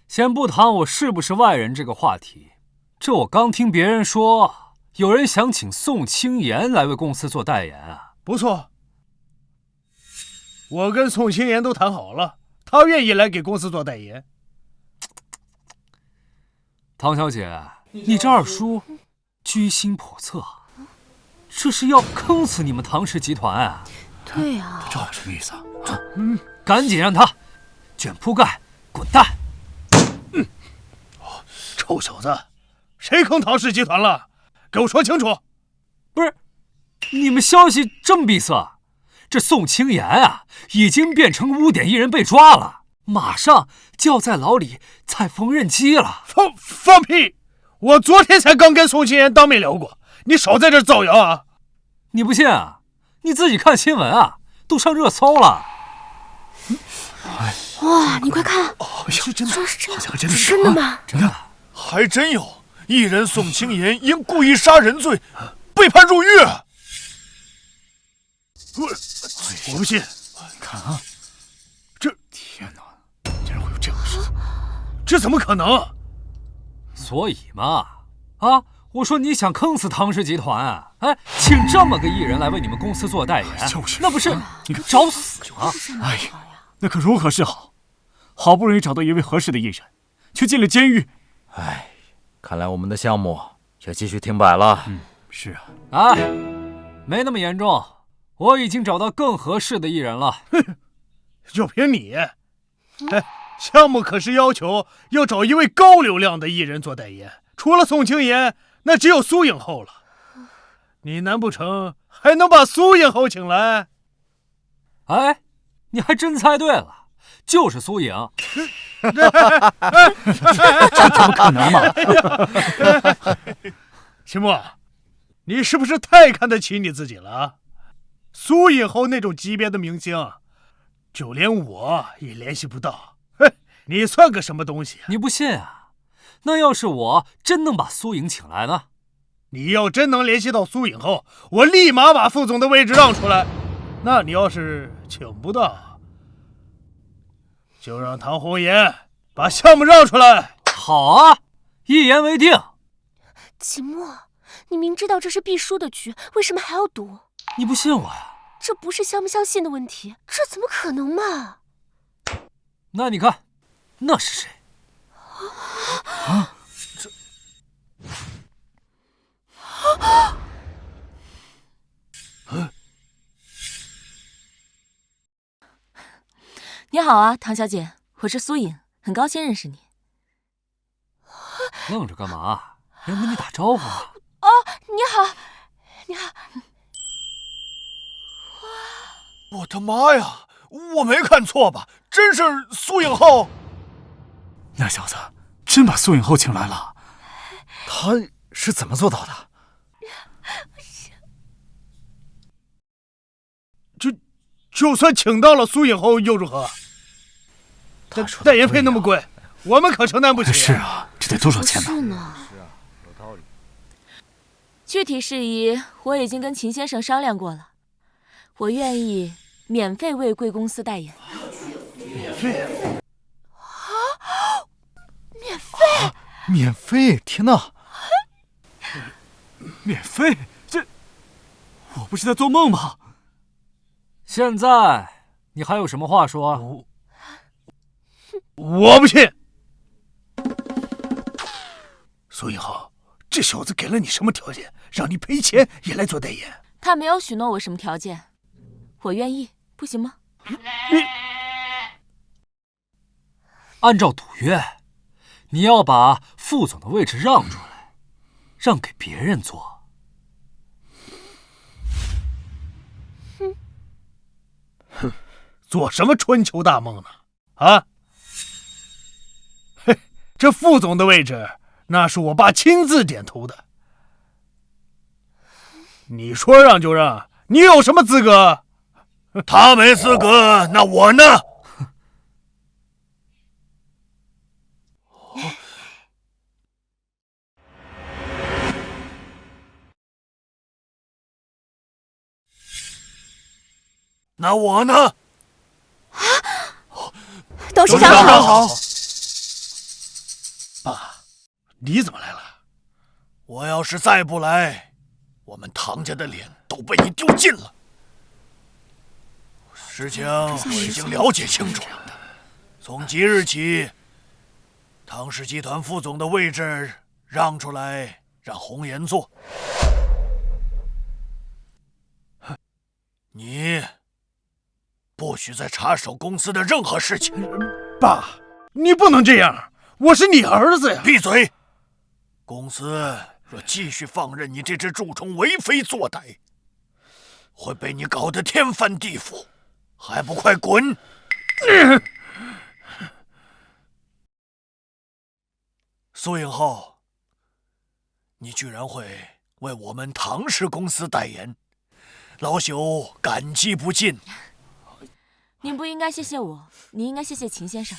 先不谈我是不是外人这个话题。这我刚听别人说，有人想请宋青岩来为公司做代言啊。不错，我跟宋青岩都谈好了，他愿意来给公司做代言。唐小姐，你这二叔居心叵测，这是要坑死你们唐氏集团啊！对呀，这什么意思啊？赶紧让他卷铺盖滚蛋！臭小子，谁坑唐氏集团了？给我说清楚！不是，你们消息这么闭塞，这宋青岩啊，已经变成污点艺人被抓了，马上就要在牢里踩缝纫机了。放屁！我昨天才刚跟宋青岩当面聊过，你少在这造谣啊！你不信啊？你自己看新闻啊，都上热搜了。哇，你快看，是真的，说是真的，好像真的是真的吗？真的，还真有艺人宋青岩因故意杀人罪被判入狱。我不信！你看啊，天哪，竟然会有这种事！这怎么可能？所以嘛，啊，我说你想坑死唐氏集团啊？哎，请这么个艺人来为你们公司做代言，那不是你找死吗？哎呀，那可如何是好？好不容易找到一位合适的艺人，却进了监狱。哎，看来我们的项目要继续停摆了。是啊。哎，没那么严重，我已经找到更合适的艺人了。就凭你？哎，项目可是要求要找一位高流量的艺人做代言，除了宋青岩，那只有苏影后了。你难不成还能把苏影后请来？哎，你还真猜对了，就是苏影。这怎么可能嘛？秦墨，你是不是太看得起你自己了？苏影后那种级别的明星，就连我也联系不到。你算个什么东西啊？你不信啊？那要是我真能把苏影请来呢？你要真能联系到苏颖后，我立马把副总的位置让出来。那你要是请不到，就让唐红颜把项目让出来。好啊，一言为定。秦墨，你明知道这是必输的局，为什么还要赌？你不信我呀？这不是相不相信的问题，这怎么可能嘛？那你看，那是谁？啊，这……你好啊，唐小姐，我是苏颖，很高兴认识你。愣着干嘛？人跟你打招呼呢。哦，你好，你好。我的妈呀！我没看错吧？真是苏颖浩！那小子真把苏颖浩请来了，他是怎么做到的？就算请到了苏颖浩又如何？代言费那么贵，我们可承担不起。是啊，这得多少钱呢？是呢。有道理。具体事宜我已经跟秦先生商量过了，我愿意免费为贵公司代言。免费？免费？免费？天哪！免费？这我不是在做梦吗？现在你还有什么话说？我不信。苏颖浩，这小子给了你什么条件，让你赔钱也来做代言？他没有许诺我什么条件，我愿意，不行吗？按照赌约，你要把副总的位置让出来，让给别人做。哼，做什么春秋大梦呢？啊？嘿，这副总的位置，那是我爸亲自点头的。你说让就让，你有什么资格？他没资格，那我呢？那我呢？董事长好。爸，你怎么来了？我要是再不来，我们唐家的脸都被你丢尽了。事情我已经了解清楚了。从即日起，唐氏集团副总的位置让出来，让红颜坐。你不许再插手公司的任何事情。爸，你不能这样，我是你儿子呀！闭嘴！公司若继续放任你这只蛀虫为非作歹，会被你搞得天翻地覆，还不快滚！苏颖浩，你居然会为我们唐氏公司代言，老朽感激不尽。您不应该谢谢我，你应该谢谢秦先生。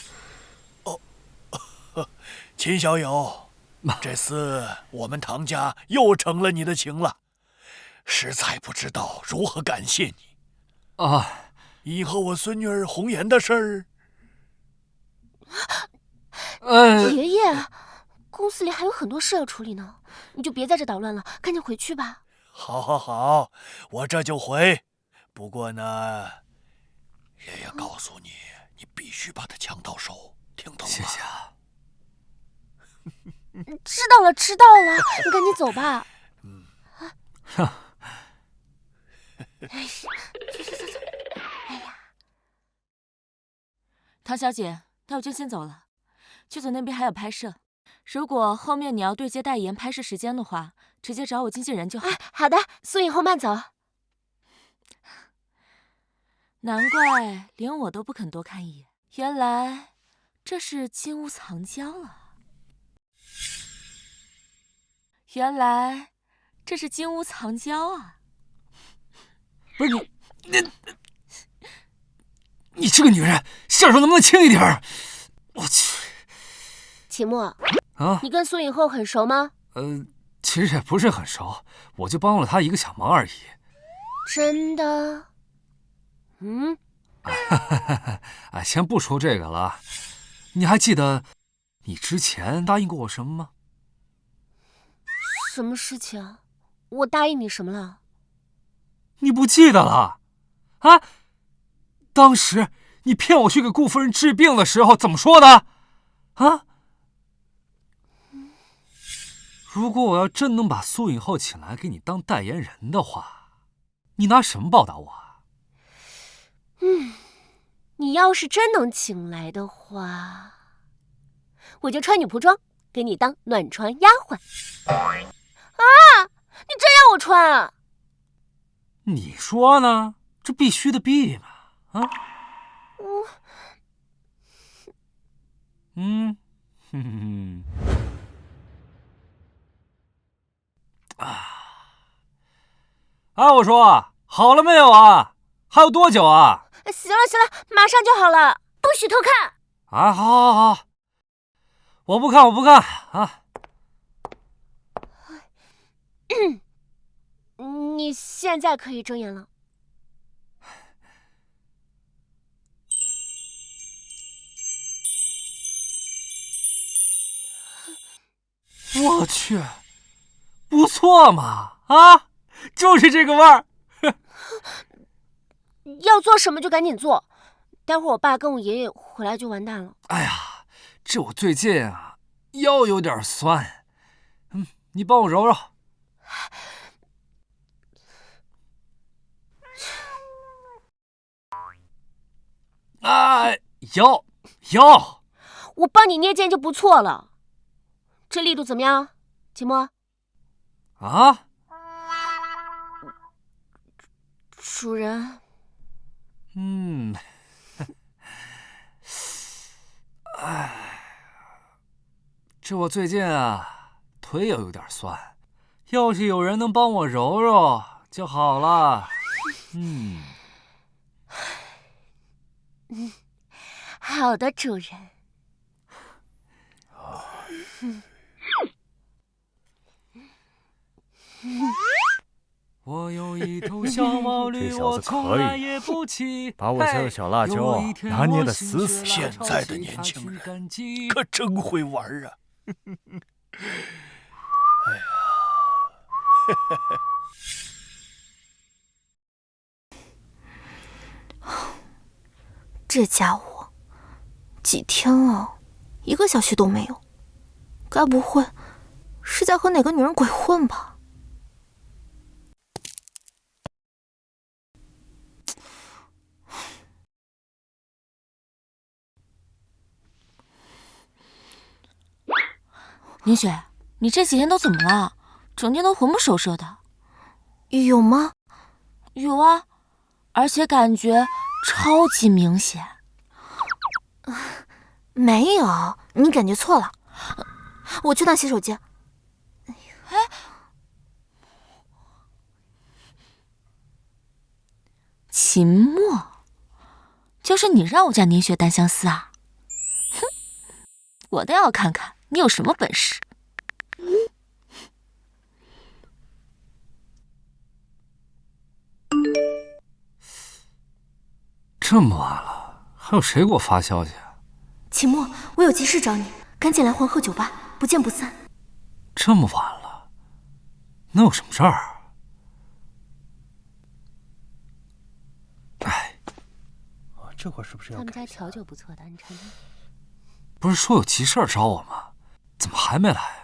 秦小友，这次我们唐家又成了你的情了，实在不知道如何感谢你。啊，以后我孙女儿红颜的事儿，爷爷，公司里还有很多事要处理呢，你就别在这捣乱了，赶紧回去吧。好，我这就回。不过呢，爷爷告诉你，你必须把他抢到手，听懂吗？谢谢啊。知道了，你赶紧走吧。哼。哎呀，走。哎呀，唐小姐，那我就先走了。剧组那边还有拍摄，如果后面你要对接代言拍摄时间的话，直接找我经纪人就好。好的，苏颖后慢走。难怪连我都不肯多看一眼，原来这是金屋藏娇了。原来这是金屋藏娇啊！不是你这个女人，下手能不能轻一点？我去！秦墨啊，你跟苏颖后很熟吗？其实也不是很熟，我就帮了他一个小忙而已。真的？哎，先不说这个了，你还记得你之前答应过我什么吗？什么事情？我答应你什么了？你不记得了？啊？当时你骗我去给顾夫人治病的时候怎么说的？啊？如果我要真能把苏影后请来给你当代言人的话，你拿什么报答我啊？你要是真能请来的话，我就穿女仆装给你当暖床丫鬟。啊！你真要我穿啊？你说呢？这必须的必嘛！啊？我说好了没有啊？还有多久啊？行了，马上就好了，不许偷看！啊，好，我不看啊！你现在可以睁眼了。我去，不错嘛！啊，就是这个味儿。要做什么就赶紧做，待会儿我爸跟我爷爷回来就完蛋了。哎呀，这我最近啊腰有点酸，你帮我揉揉。哎，腰，我帮你捏肩就不错了。这力度怎么样，秦墨？啊？主人。这我最近啊腿也有点酸，要是有人能帮我揉揉就好了。好的，主人。我有一头小毛驴，我从来也不骑，把我家的小辣椒拿捏得死死的。现在的年轻人可真会玩啊！哎呀，这家伙几天了，一个消息都没有，该不会是在和哪个女人鬼混吧？宁雪，你这几天都怎么了？整天都魂不守舍的。有吗？有啊，而且感觉超级明显。没有，你感觉错了。我去趟洗手间。哎，秦墨，就是你让我家宁雪单相思啊？哼，我倒要看看你有什么本事。这么晚了，还有谁给我发消息啊？秦墨，我有急事找你，赶紧来黄鹤酒吧，不见不散。这么晚了，能有什么事儿啊？哎，这会儿是不是要？他们家调酒不错的，你尝尝。不是说有急事儿找我吗？怎么还没来？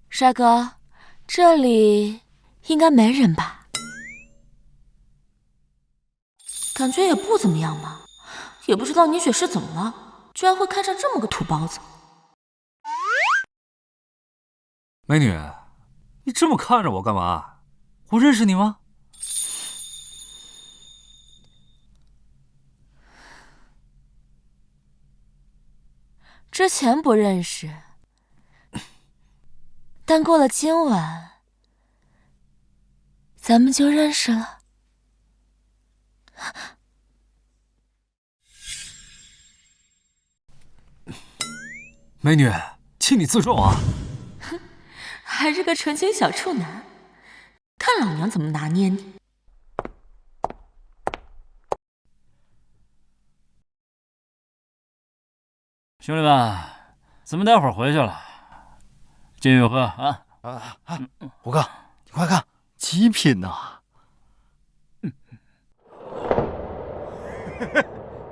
帅哥，这里应该没人吧？感觉也不怎么样嘛，也不知道宁雪是怎么了，居然会看上这么个土包子。美女，你这么看着我干嘛？我认识你吗？之前不认识。但过了今晚，咱们就认识了。美女，请你自重啊！哼，还是个纯情小处男，看老娘怎么拿捏你！兄弟们，咱们待会儿回去了，继续喝啊！虎哥，你快看，极品呐！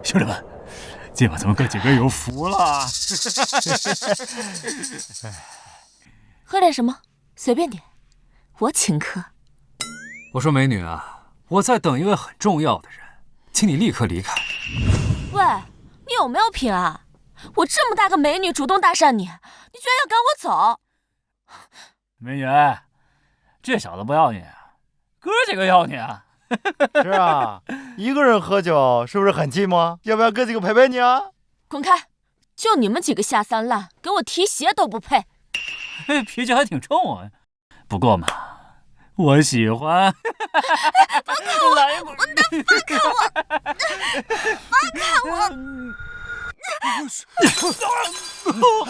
兄弟们，今晚咱们哥几个有福了。喝点什么？随便点，我请客。我说美女啊，我在等一位很重要的人，请你立刻离开。喂，你有没有品啊？我这么大个美女主动搭讪你，你居然要赶我走？美女，这小子不要你，哥几个要你啊！是啊，一个人喝酒是不是很寂寞？要不要哥几个陪陪你啊？滚开！就你们几个下三滥，给我提鞋都不配。脾气还挺冲啊，不过嘛，我喜欢。放开我！来，放开我！放开我！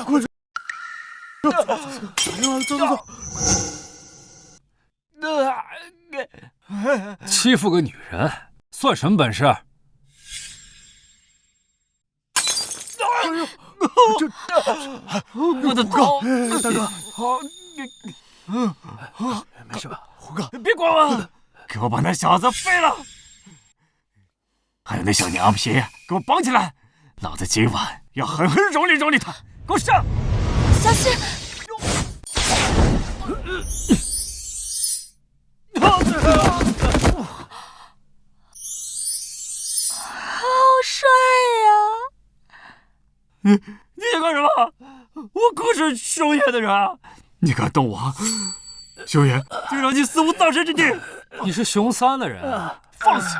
滚！走！欺负个女人算什么本事？我的头！大哥，没事吧？虎哥，别管我，给我把那小子废了！还有那小娘皮，给我绑起来！老子今晚要狠狠蹂躏蹂躏他！给我上！小心！好帅呀！你想干什么？我可是熊爷的人，你敢动我，熊爷就让你死无葬身之地！你是熊三的人，放肆！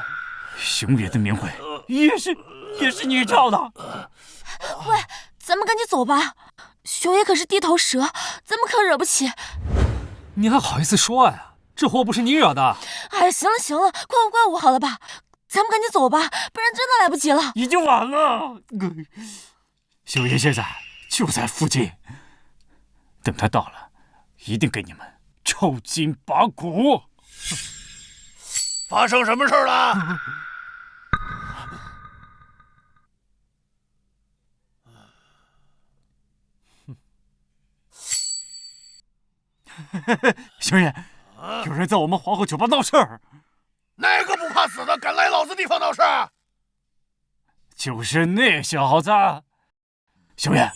熊爷的名讳也是你照的。喂，咱们赶紧走吧，熊爷可是地头蛇，咱们可惹不起。你还好意思说呀？这祸不是你惹的。哎，行了，怪我好了吧？咱们赶紧走吧，不然真的来不及了。已经晚了。熊爷现在就在附近，等他到了，一定给你们抽筋拔骨。发生什么事了？熊爷，有人在我们皇后酒吧闹事儿。哪个不怕死的敢来老子地方闹事？就是那小子。熊爷，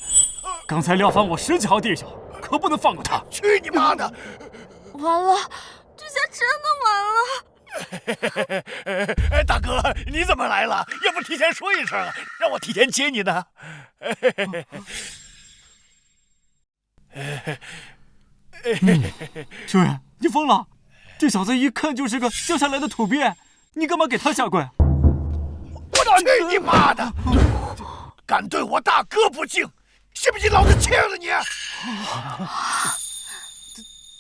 刚才撂翻我10几号弟兄，可不能放过他。去你妈的！完了，这下真的完了。大哥，你怎么来了？要不提前说一声，让我提前接你呢？熊爷，你疯了？这小子一看就是个乡下来的土鳖，你干嘛给他下跪？我去你妈的！敢对我大哥不敬，信不信老子切了你？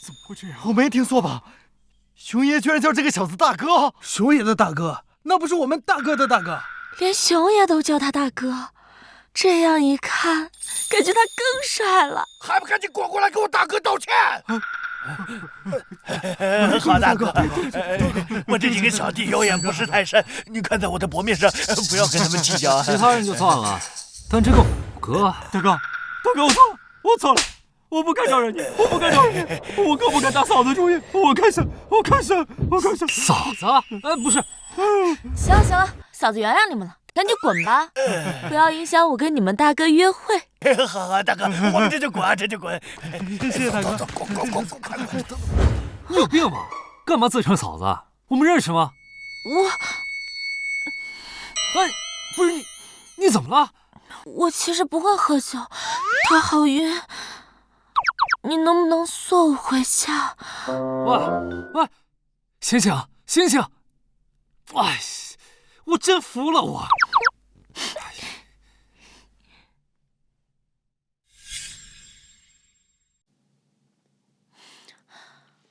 怎么会这样？我没听错吧？熊爷居然叫这个小子大哥！熊爷的大哥，那不是我们大哥的大哥？连熊爷都叫他大哥，这样一看，感觉他更帅了。还不赶紧滚过来给我大哥道歉！好大哥，我这几个小弟有眼不识泰山，你看在我的薄面上，不要跟他们计较。其他人就算了，但这个虎哥，大哥，我错了，我不该招惹你，我可不该打嫂子主意，我开枪。嫂子，不是，行了，嫂子原谅你们了，赶紧滚吧，不要影响我跟你们大哥约会。好，大哥，我们这就滚。谢谢大哥。滚！你有病吧？干嘛自称嫂子？我们认识吗？不是你怎么了？我其实不会喝酒，头好晕，你能不能送我回家？喂，醒醒！哎，我真服了我。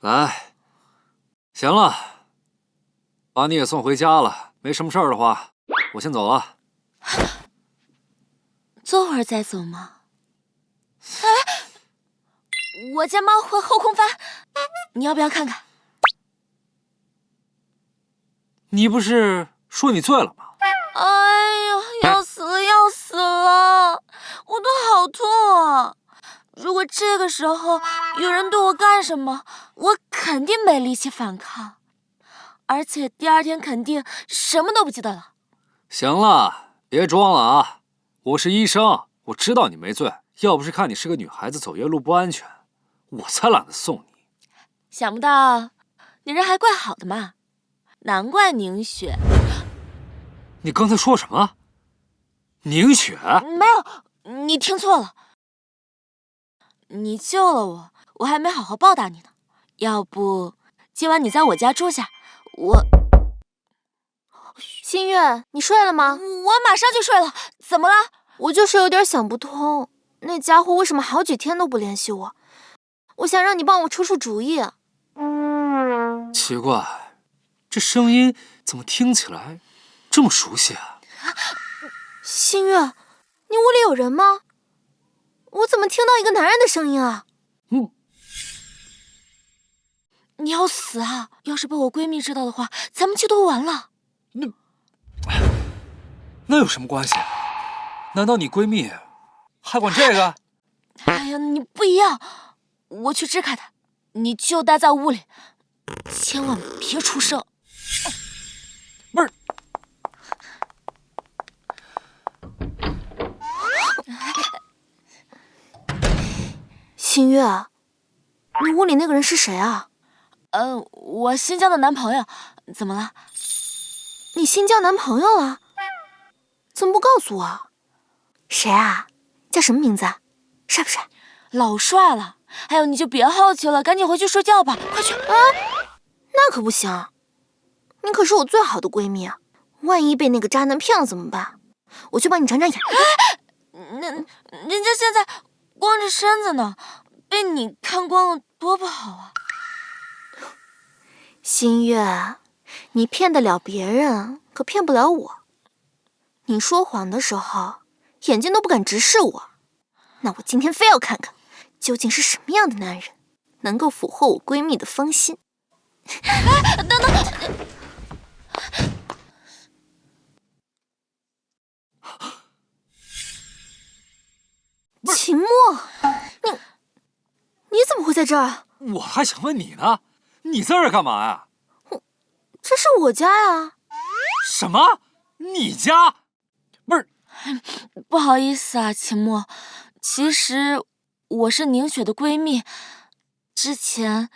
来，行了，把你也送回家了。没什么事儿的话，我先走了。坐会儿再走吗？哎，我家猫会后空翻，你要不要看看？你不是说你醉了吗？哎呀，要死了，要死了！我都好痛啊！如果这个时候有人对我干什么，我肯定没力气反抗，而且第二天肯定什么都不记得了。行了，别装了啊！我是医生，我知道你没醉。要不是看你是个女孩子，走夜路不安全，我才懒得送你。想不到你人还怪好的嘛，难怪凝雪。你刚才说什么？凝雪？没有，你听错了。你救了我，我还没好好报答你呢。要不今晚你在我家住下，新月，你睡了吗？我马上就睡了。怎么了？我就是有点想不通，那家伙为什么好几天都不联系我？我想让你帮我出出主意。奇怪，这声音怎么听起来这么熟悉啊？新月，你屋里有人吗？我怎么听到一个男人的声音啊？你要死啊！要是被我闺蜜知道的话，咱们就都完了。那有什么关系？难道你闺蜜还管这个？哎呀，你不一样，我去支开她，你就待在屋里，千万别出声。不是，新月，你屋里那个人是谁啊？我新交的男朋友。怎么了？你新交男朋友了？怎么不告诉我？谁啊？叫什么名字？帅不帅？老帅了。还有，你就别好奇了，赶紧回去睡觉吧，快去！啊，那可不行，你可是我最好的闺蜜啊，万一被那个渣男骗了怎么办？我去帮你长长眼。人家现在光着身子呢，被你看光了多不好啊！新月，你骗得了别人，可骗不了我。你说谎的时候，眼睛都不敢直视我。那我今天非要看看，究竟是什么样的男人，能够俘获我闺蜜的芳心。等等，秦墨，你怎么会在这儿？我还想问你呢，你在这儿干嘛呀？这是我家呀。什么？你家？不是，不好意思啊，秦墨，其实我是宁雪的闺蜜，之前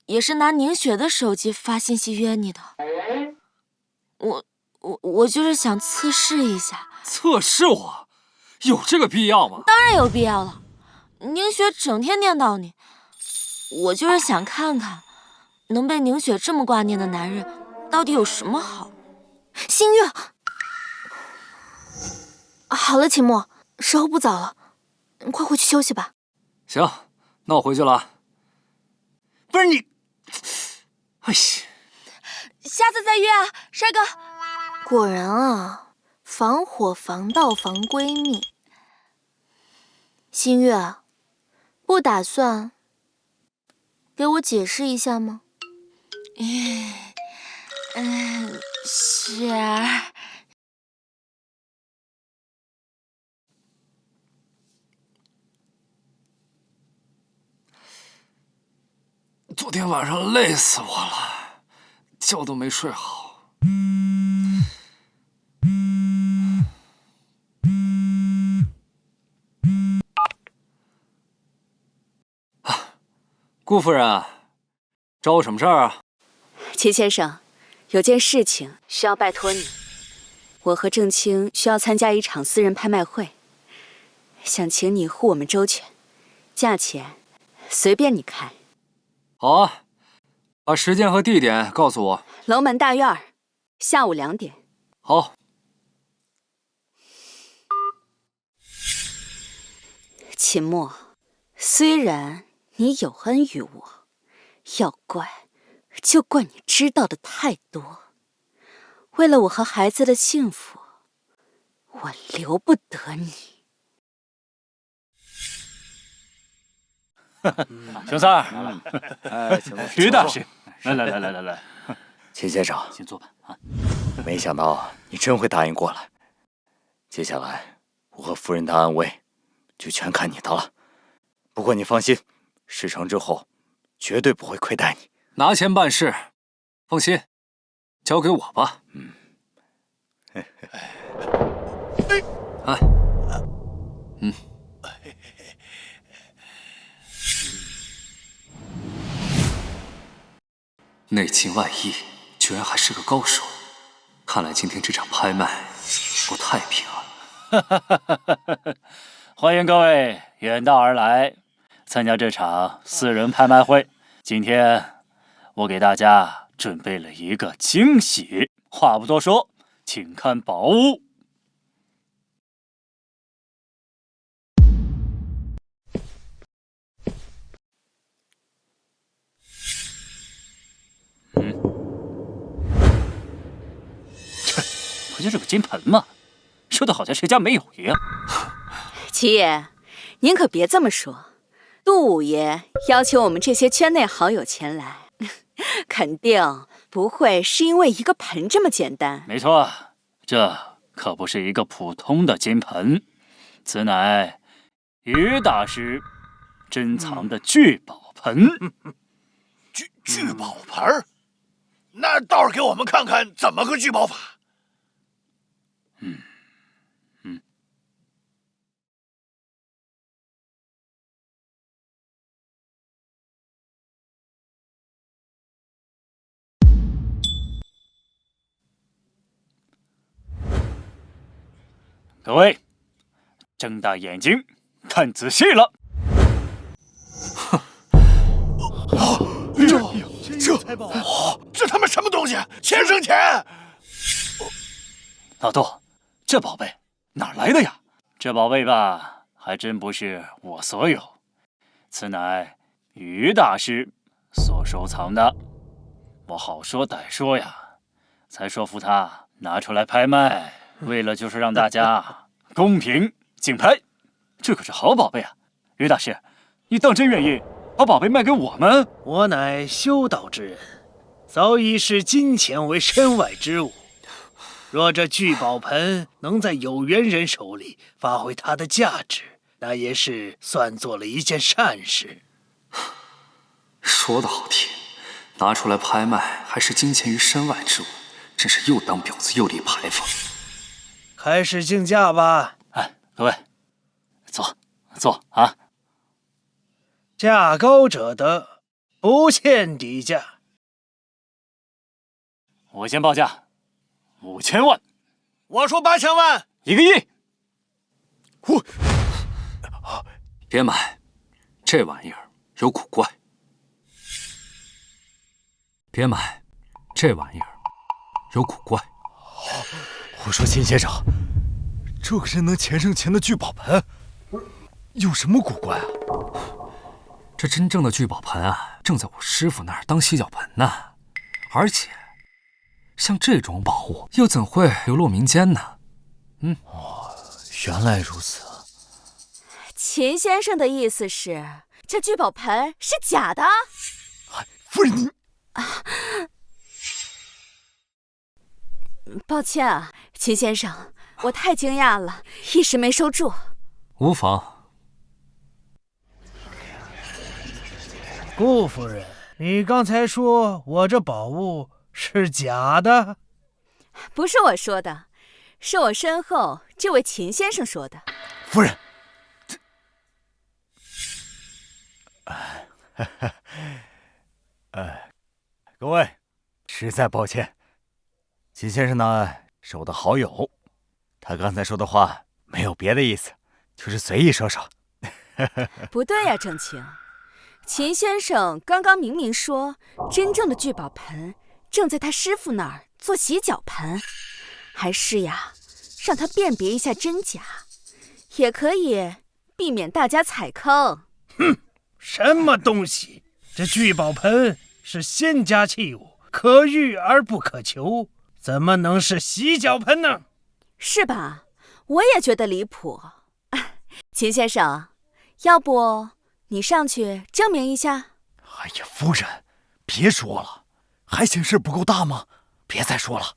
也是拿宁雪的手机发信息约你的。我就是想测试一下。测试我？有这个必要吗？当然有必要了。宁雪整天念叨你，我就是想看看，能被宁雪这么挂念的男人，到底有什么好。新月，好了，秦墨，时候不早了，你快回去休息吧。行，那我回去了。不是你，哎呀，下次再约啊，帅哥。果然啊，防火防盗防闺蜜。新月，不打算给我解释一下吗？雪儿，昨天晚上累死我了，觉都没睡好。顾夫人，找我什么事儿啊？秦先生，有件事情需要拜托你。我和郑清需要参加一场私人拍卖会，想请你护我们周全，价钱随便你开。好啊，把时间和地点告诉我。楼门大院，下午2点。好。秦墨，虽然你有恩于我，要怪，就怪你知道的太多。为了我和孩子的幸福，我留不得你。熊三儿，于大师，来，秦先生，请坐吧。啊，没想到你真会答应过来。接下来我和夫人的安危就全看你的了。不过你放心，事成之后绝对不会亏待你。拿钱办事，放心，交给我吧。内情外意，居然还是个高手。看来今天这场拍卖不太平安。欢迎各位远道而来，参加这场私人拍卖会。今天我给大家准备了一个惊喜，话不多说，请看宝物。不就是个金盆吗？说的好像谁家没有一样。齐爷，您可别这么说。杜五爷邀请我们这些圈内好友前来，肯定不会是因为一个盆这么简单。没错，这可不是一个普通的金盆，此乃于大师珍藏的聚宝盆。聚宝盆？那倒是给我们看看怎么个聚宝法。各位，睁大眼睛看仔细了。这他妈什么东西？钱生钱！老杜，这宝贝哪来的呀？这宝贝吧，还真不是我所有，此乃于大师所收藏的。我好说歹说呀，才说服他拿出来拍卖，为了就是让大家公平竞拍。这可是好宝贝啊！于大师，你当真愿意把宝贝卖给我们？我乃修道之人，早已视金钱为身外之物。若这聚宝盆能在有缘人手里发挥它的价值，那也是算做了一件善事。说的好听，拿出来拍卖还是金钱于身外之物，真是又当婊子又立牌坊。开始竞价吧！哎，各位，坐啊！价高者得，不限底价。我先报价，5000万。我说8000万，1个亿。别买，这玩意儿有古怪。别买，这玩意儿有古怪。我说秦先生，这可是能钱生钱的聚宝盆，有什么古怪啊？这真正的聚宝盆啊，正在我师傅那儿当洗脚盆呢。而且，像这种宝物，又怎会流落民间呢？原来如此。秦先生的意思是，这聚宝盆是假的？夫人你抱歉啊，秦先生，我太惊讶了，一时没收住。无妨。顾夫人，你刚才说我这宝物是假的？不是我说的，是我身后这位秦先生说的。夫人，各位，实在抱歉，秦先生呢是我的好友，他刚才说的话没有别的意思，就是随意说说。不对呀，郑晴，秦先生刚刚明明说，真正的聚宝盆正在他师傅那儿做洗脚盆，还是呀，让他辨别一下真假，也可以避免大家踩坑。什么东西？这聚宝盆是仙家器物，可遇而不可求，怎么能是洗脚盆呢？是吧？我也觉得离谱。秦先生，要不你上去证明一下？哎呀，夫人，别说了，还嫌事不够大吗？别再说了。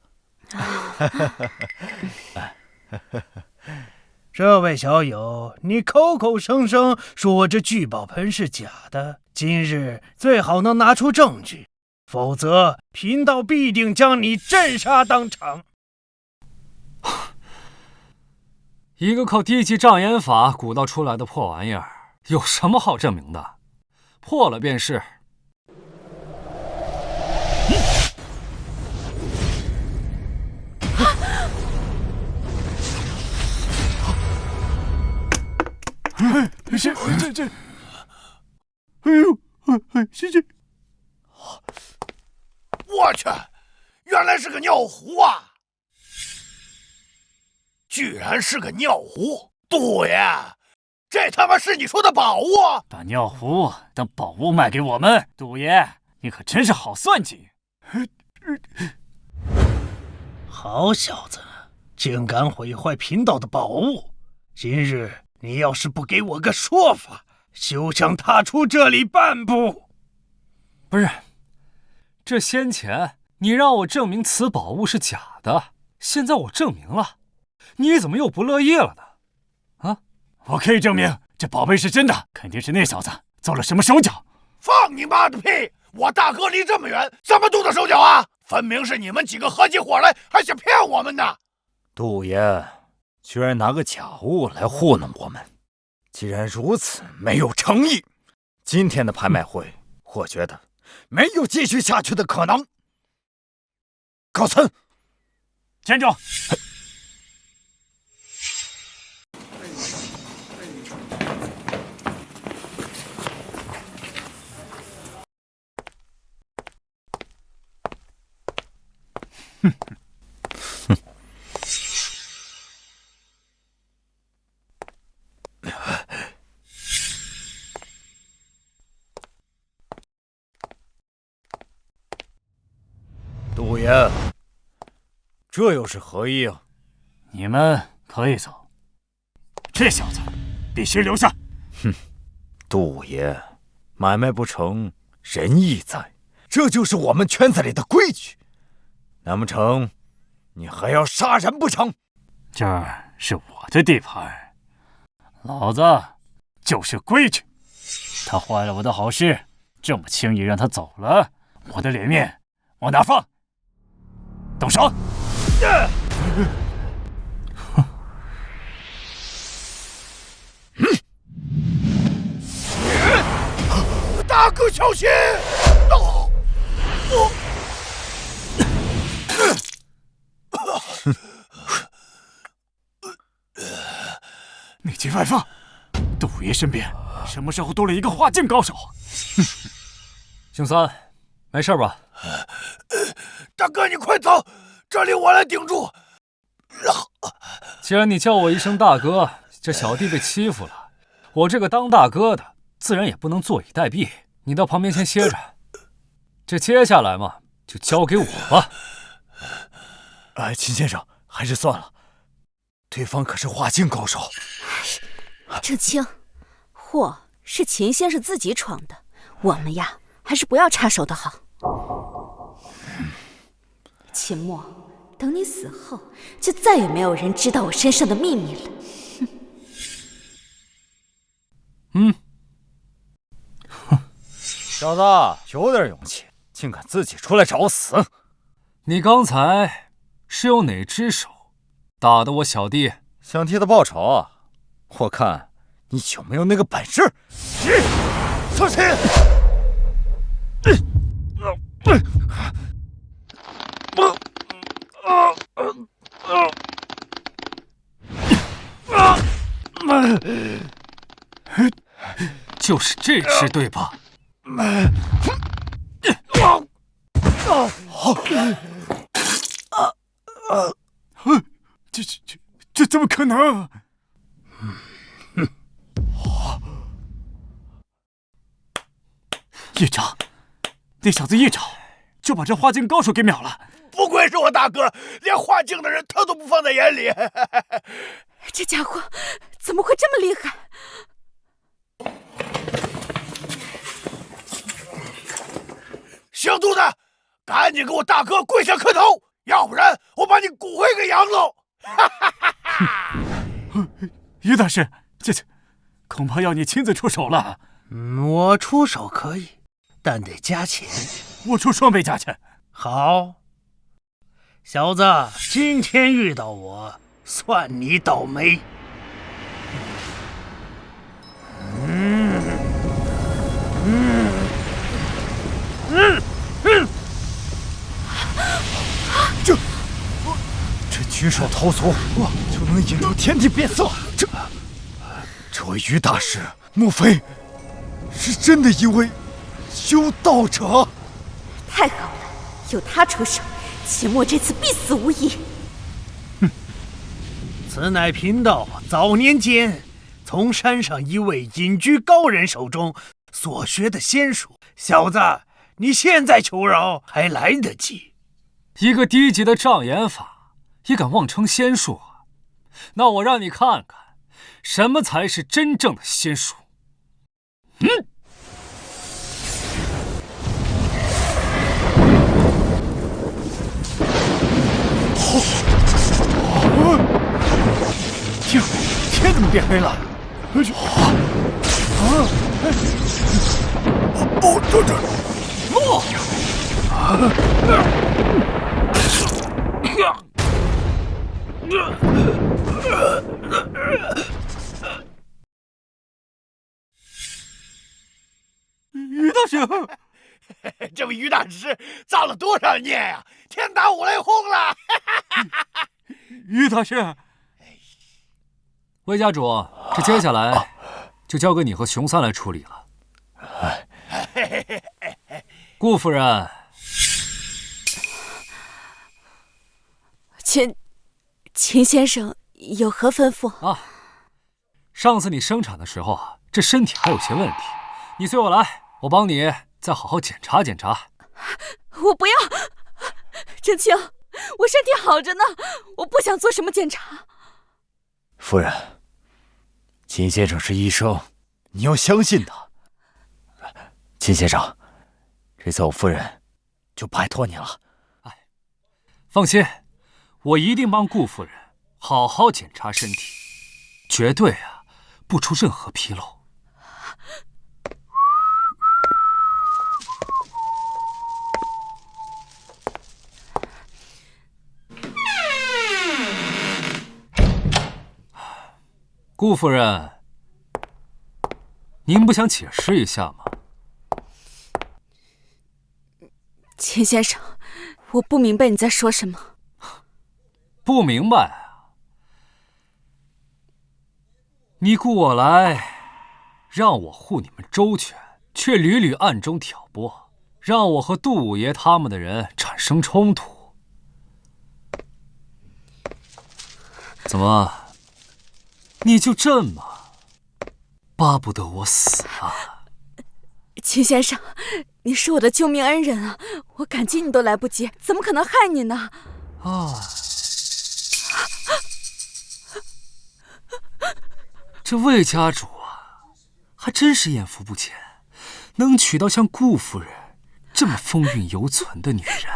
这位小友，你口口声声说我这聚宝盆是假的，今日最好能拿出证据，否则贫道必定将你镇杀当场。一个靠低级障眼法鼓捣出来的破玩意儿，有什么好证明的？破了便是。这，哎呦，谢谢。我去，原来是个尿壶啊！居然是个尿壶，杜爷，这他妈是你说的宝物？把尿壶当宝物卖给我们，杜爷，你可真是好算计！好小子，竟敢毁坏贫道的宝物！今日你要是不给我个说法，休想踏出这里半步！不是，这先前你让我证明此宝物是假的，现在我证明了，你怎么又不乐意了呢？啊，我可以证明这宝贝是真的，肯定是那小子做了什么手脚。放你妈的屁！我大哥离这么远，怎么动的手脚啊？分明是你们几个合起伙来，还想骗我们呢！杜爷居然拿个假物来糊弄我们，既然如此没有诚意，今天的拍卖会，我觉得没有继续下去的可能。告辞。站住！杜爷，这又是何意啊？你们可以走，这小子必须留下。哼，杜爷，买卖不成仁义在，这就是我们圈子里的规矩。难不成你还要杀人不成？这儿是我的地盘，老子就是规矩。他坏了我的好事，这么轻易让他走了，我的脸面往哪放？动手！大哥小心！内急外放，杜爷身边什么时候多了一个化境高手？姓三，没事吧？大哥，你快走，这里我来顶住。既然你叫我一声大哥，这小弟被欺负了，我这个当大哥的自然也不能坐以待毙。你到旁边先歇着，这接下来嘛，就交给我吧。哎，秦先生，还是算了，对方可是化境高手。郑清，祸是秦先生自己闯的，我们呀，还是不要插手的好。秦墨，等你死后，就再也没有人知道我身上的秘密了。小子，有点勇气，竟敢自己出来找死！你刚才是用哪只手打的我小弟？想替他报仇啊？我看你有没有那个本事？小心！就是这只对吧？这怎么可能？一掌，那小子一掌就把这花境高手给秒了。不愧是我大哥，连花境的人他都不放在眼里。这家伙怎么会这么厉害？姓杜的，赶紧给我大哥跪下磕头，要不然我把你骨灰给扬喽！于大师，这恐怕要你亲自出手了。我出手可以，但得加钱。我出双倍价钱。好，小子，今天遇到我，算你倒霉。这举手投足就能引出天地变色，这位于大师，莫非是真的一位修道者？太好了，有他出手，秦墨这次必死无疑。此乃贫道早年间从山上一位隐居高人手中所学的仙术。小子，你现在求饶还来得及。一个低级的障眼法也敢妄称仙术啊？那我让你看看，什么才是真正的仙术。天怎么变黑了？于大师，这位于大师造了多少孽呀！天打五雷轰了！于大师，魏家主，这接下来就交给你和熊三来处理了。顾夫人，秦先生有何吩咐啊？上次你生产的时候啊，这身体还有些问题，你随我来，我帮你再好好检查检查。我不要，正清，我身体好着呢，我不想做什么检查。夫人，秦先生是医生，你要相信他。秦先生，这次我夫人就拜托你了。放心，我一定帮顾夫人好好检查身体，绝对啊不出任何纰漏。顾夫人，您不想解释一下吗？秦先生，我不明白你在说什么。不明白啊？你雇我来，让我护你们周全，却屡屡暗中挑拨，让我和杜五爷他们的人产生冲突。怎么？你就这么巴不得我死啊？秦先生，你是我的救命恩人啊，我感激你都来不及，怎么可能害你呢？啊！这魏家主啊，还真是艳福不浅，能娶到像顾夫人这么风韵犹存的女人。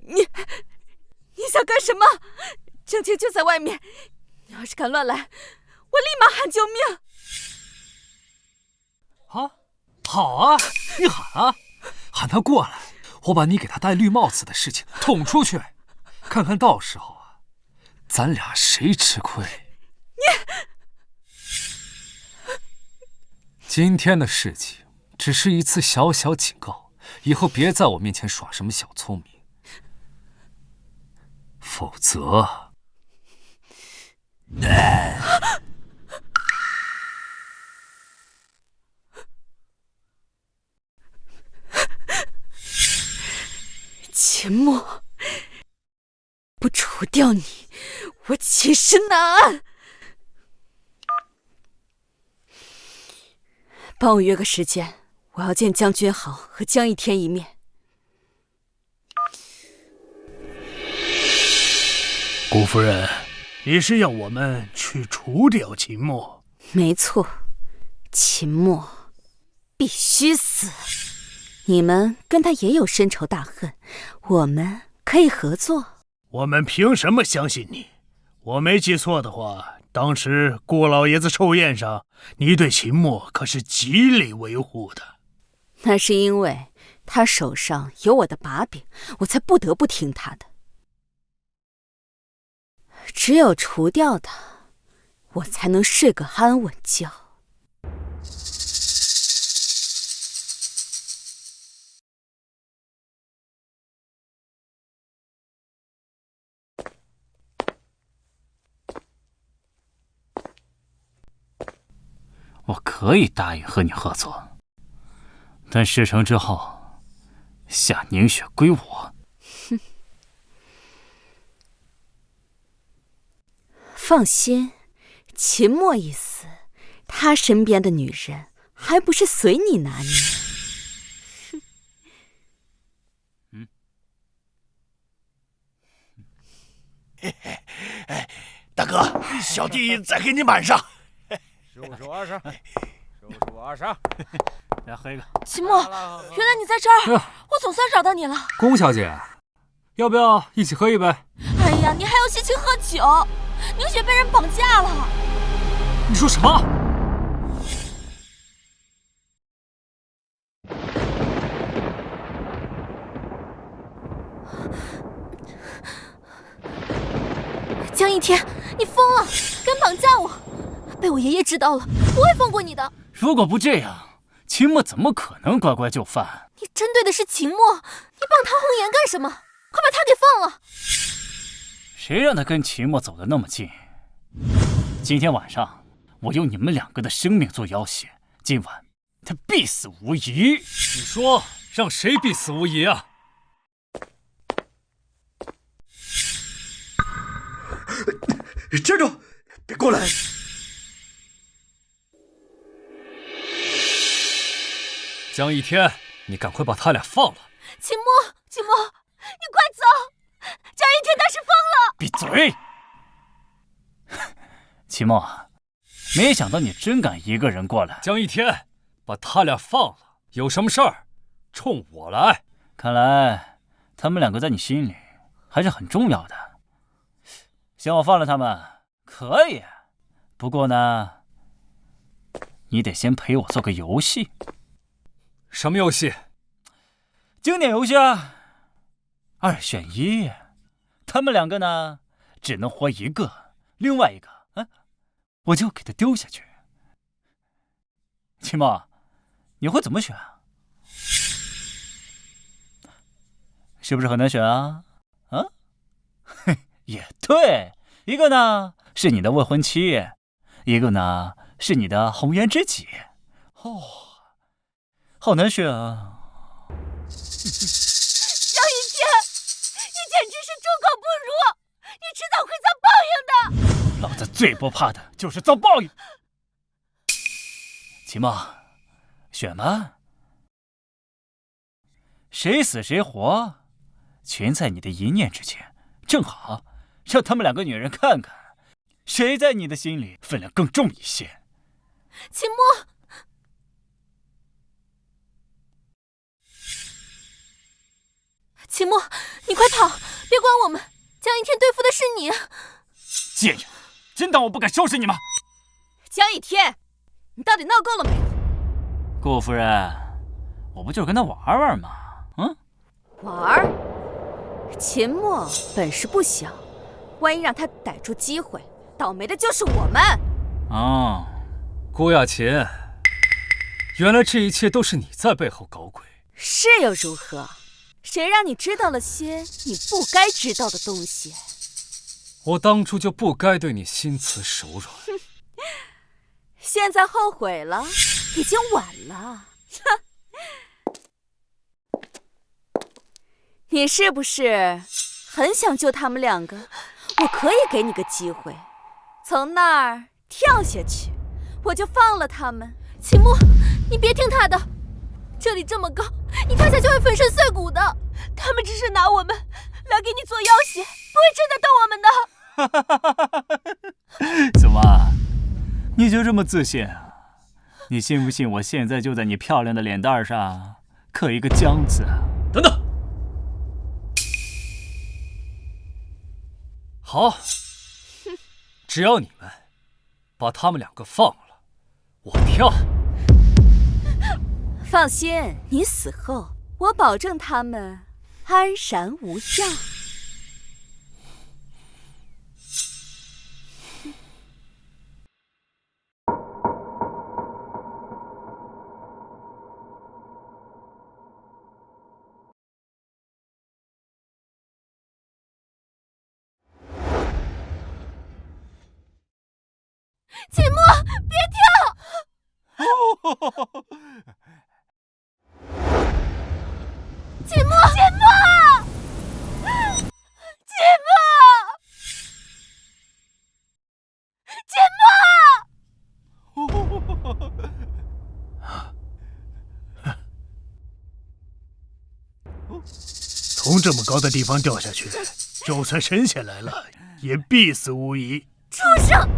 你想干什么？正清就在外面，你要是敢乱来，我立马喊救命！啊，好啊，你喊啊，喊他过来，我把你给他戴绿帽子的事情捅出去，看看到时候啊，咱俩谁吃亏？今天的事情只是一次小小警告，以后别在我面前耍什么小聪明，否则……秦墨，不除掉你，我寝食难安。帮我约个时间，我要见江君豪和江一天一面。顾夫人，你是要我们去除掉秦墨？没错，秦墨必须死。你们跟他也有深仇大恨，我们可以合作。我们凭什么相信你？我没记错的话，当时顾老爷子寿宴上，你对秦墨可是极力维护的。那是因为他手上有我的把柄，我才不得不听他的。只有除掉他，我才能睡个安稳觉。我可以答应和你合作，但事成之后，夏凝雪归我。哼，放心，秦墨一死，他身边的女人还不是随你拿捏。大哥，小弟再给你满上。15、20，15、20，来喝一个。秦墨，原来你在这儿，我总算找到你了。龚小姐，要不要一起喝一杯？哎呀，你还有心情喝酒？凝雪被人绑架了。你说什么？江一天，你疯了，敢绑架我！被我爷爷知道了，不会放过你的。如果不这样，秦墨怎么可能乖乖就范？你针对的是秦墨，你绑他红颜干什么？快把他给放了！谁让他跟秦墨走得那么近？今天晚上，我用你们2个的生命做要挟，今晚他必死无疑。你说让谁必死无疑啊？站住！别过来！江一天，你赶快把他俩放了！秦墨，秦墨，你快走！江一天他是疯了！闭嘴！秦墨，没想到你真敢一个人过来。江一天，把他俩放了，有什么事儿，冲我来。看来他们2个在你心里还是很重要的。想我放了他们，可以。不过呢，你得先陪我做个游戏。什么游戏？经典游戏啊，2选1。他们2个呢，只能活1个，另外一个，我就给他丢下去。秦墨，你会怎么选啊？是不是很难选啊？也对，一个呢是你的未婚妻，一个呢是你的红颜知己。哦，好难选啊！江一天，你简直是猪狗不如，你迟早会遭报应的。老子最不怕的就是遭报应。秦墨，选吧，谁死谁活，全在你的一念之间，正好让他们2个女人看看，谁在你的心里分量更重一些。秦墨，秦墨，你快跑，别管我们，江一天对付的是你。贱人，真当我不敢收拾你吗？江一天，你到底闹够了没有？顾夫人，我不就是跟他玩玩吗？玩？秦墨本事不小，万一让他逮住机会，倒霉的就是我们。顾雅琴，原来这一切都是你在背后搞鬼。是又如何？谁让你知道了些你不该知道的东西？我当初就不该对你心慈手软。现在后悔了，已经晚了。你是不是很想救他们2个？我可以给你个机会，从那儿跳下去，我就放了他们。秦墨，你别听他的。这里这么高，你跳下去会粉身碎骨的。他们只是拿我们来给你做要挟，不会真的动我们的。怎么，你就这么自信啊？你信不信我现在就在你漂亮的脸蛋上刻一个江字？等等，好，只要你们把他们2个放了，我跳。放心，你死后，我保证他们安然无恙。秦墨，别跳！秦墨，秦墨，秦墨，秦墨！从这么高的地方掉下去，就算神仙来了，也必死无疑。畜生！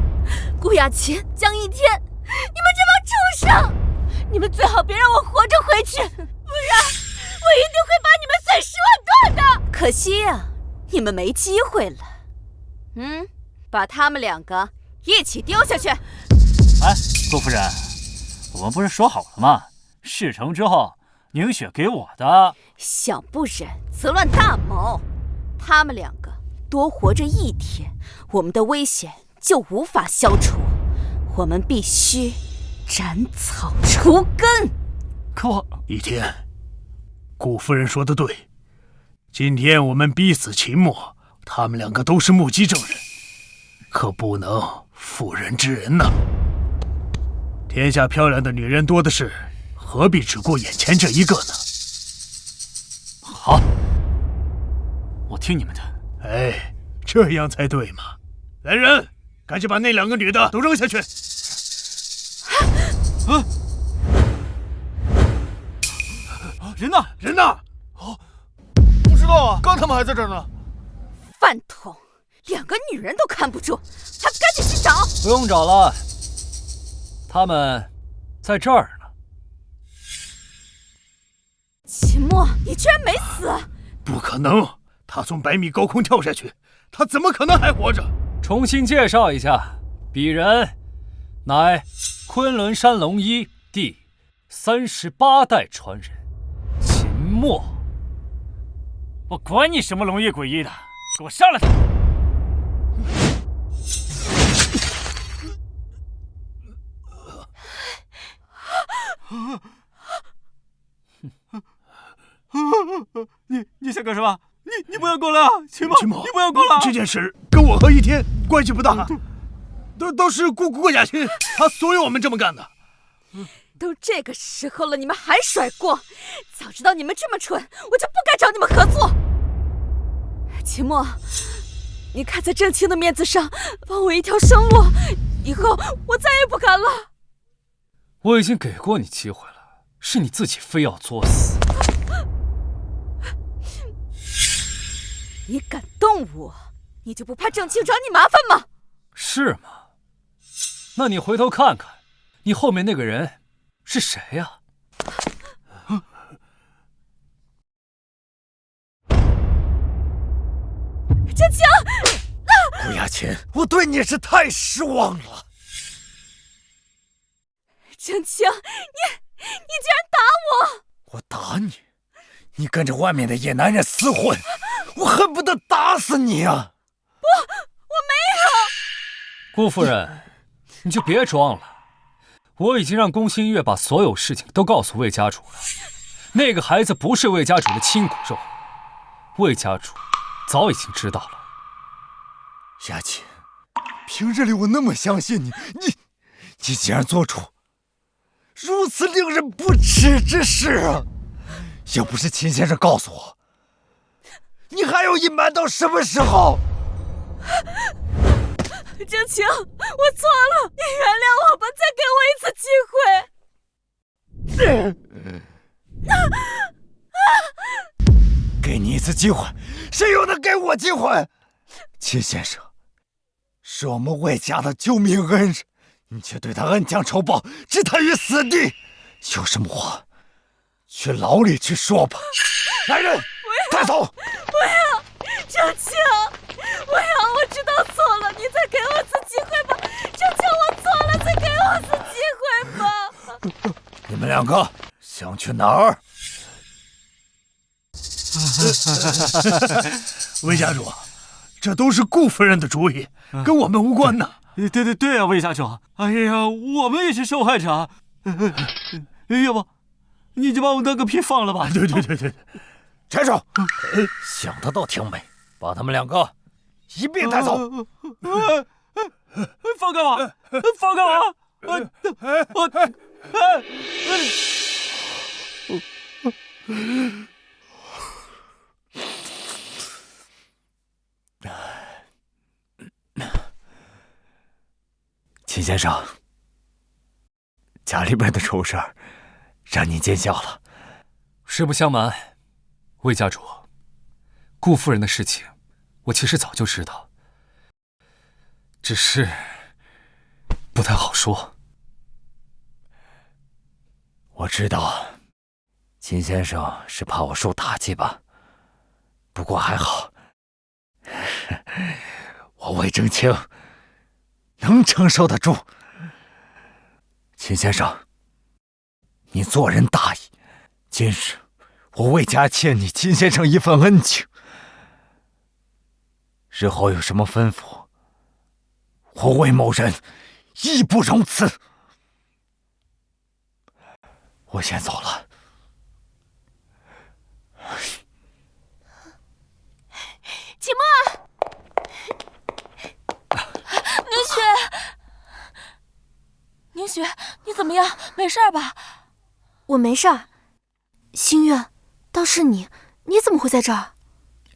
顾雅琴、江一天，你们这帮畜生！你们最好别让我活着回去，不然我一定会把你们碎10万段的！可惜呀，你们没机会了。把他们2个一起丢下去。哎，顾夫人，我们不是说好了吗？事成之后，凝血给我的。小不忍则乱大谋，他们2个多活着1天，我们的危险就无法消除，我们必须斩草除根。可我一天，顾夫人说的对，今天我们逼死秦墨，他们2个都是目击证人，可不能妇人之仁呐。天下漂亮的女人多的是，何必只顾眼前这一个呢？好，我听你们的。哎，这样才对嘛！来人，赶紧把那2个女的都扔下去！人呢？人呢？不知道啊，刚他们还在这儿呢。饭桶，2个女人都看不住，还不赶紧去找！不用找了，他们在这儿呢。秦墨，你居然没死！不可能，他从100米高空跳下去，他怎么可能还活着？重新介绍一下，鄙人乃昆仑山龙一第38代传人秦墨。我管你什么龙一鬼一的，给我杀了他！你想干什么？你不要过来啊！秦墨，你不要过来！这件事跟我和一天关系不大，都是顾雅琴，他怂恿我们这么干的。都这个时候了，你们还甩锅？早知道你们这么蠢，我就不该找你们合作。秦墨，你看在郑清的面子上，放我一条生路，以后我再也不敢了。我已经给过你机会了，是你自己非要作死。你敢动我，你就不怕郑清找你麻烦吗？是吗？那你回头看看，你后面那个人是谁呀？郑清，顾雅琴，我对你是太失望了。郑清，你竟然打我！我打你？你跟着外面的野男人厮混，我恨不得打死你啊！不，我没有。顾夫人，你就别装了。我已经让宫新月把所有事情都告诉魏家主了。那个孩子不是魏家主的亲骨肉，魏家主早已经知道了。雅琴，平日里我那么相信你，你竟然做出如此令人不齿之事啊！要不是秦先生告诉我，你还要隐瞒到什么时候？郑清，我错了，你原谅我吧，再给我一次机会。给你一次机会，谁又能给我机会？秦先生是我们魏家的救命恩人，你却对他恩将仇报，置他于死地。有什么话，去牢里去说吧。来人，带走！不要，周青，不要！我知道错了，你再给我次机会吧！求求我错了，再给我次机会吧！你们两个想去哪儿？魏家主，这都是顾夫人的主意，跟我们无关呐。对啊，魏家主，哎呀，我们也是受害者。要不，你就把我那个屁放了吧。对，拆手！想得倒挺美，把他们两个一并带走。放开我！放开我！秦先生，家里边的丑事儿让您见笑了。实不相瞒，魏家主，顾夫人的事情，我其实早就知道，只是不太好说。我知道，秦先生是怕我受打击吧？不过还好，我魏正清能承受得住。秦先生，你做人大义，今日我魏家欠你秦先生一份恩情，日后有什么吩咐，我魏某人义不容辞。我先走了。秦墨，宁雪，你怎么样？没事吧？我没事儿。心月，倒是你怎么会在这儿？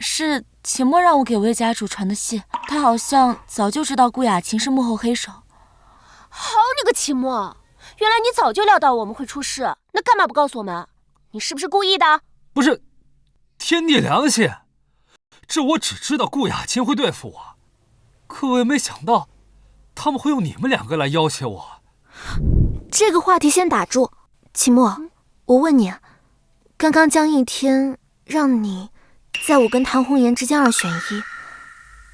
是秦墨让我给魏家主传的信，他好像早就知道顾雅琴是幕后黑手。好你个秦墨，原来你早就料到我们会出事，那干嘛不告诉我们？你是不是故意的？不是，天地良心，这我只知道顾雅琴会对付我，可我也没想到他们会用你们两个来要挟我。这个话题先打住。秦墨，我问你，刚刚江一天让你在我跟唐红颜之间2选1，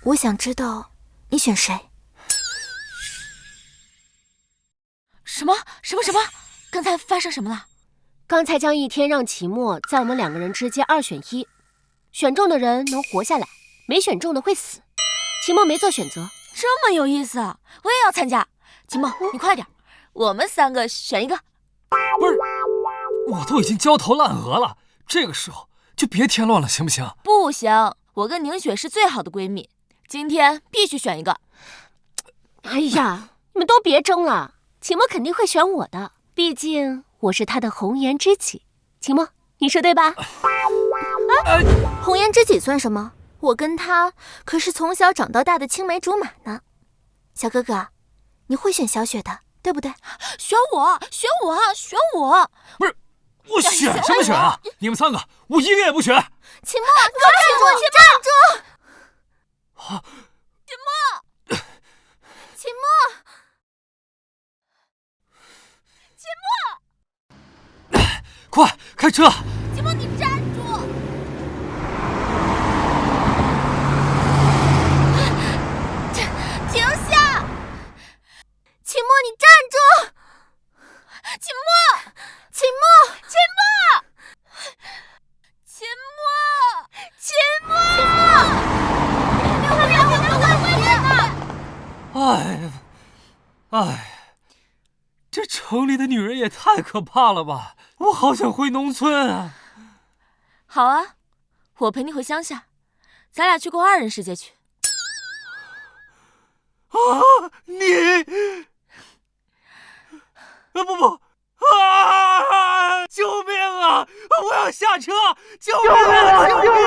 我想知道你选谁？什么？刚才发生什么了？刚才江一天让秦墨在我们2个人之间2选1，选中的人能活下来，没选中的会死。秦墨没做选择。这么有意思，我也要参加。秦墨，你快点，我们3个选一个。不是，我都已经焦头烂额了，这个时候就别添乱了，行不行？不行，我跟宁雪是最好的闺蜜，今天必须选一个。哎呀，你们都别争了，秦墨肯定会选我的，毕竟我是他的红颜知己。秦墨，你说对吧？红颜知己算什么？我跟他可是从小长到大的青梅竹马呢。小哥哥，你会选小雪的，对不对？选我！不是，我选什么选啊？你们3个，我一个也不选。秦墨，你站住！秦墨，快开车！秦墨，你站住！停下！秦墨，你站住！秦墨，哎，这城里的女人也太可怕了吧！我好想回农村啊！好啊，我陪你回乡下，咱俩去过2人世界去。啊，你？不啊！救命啊！我要下车！救命啊！救命！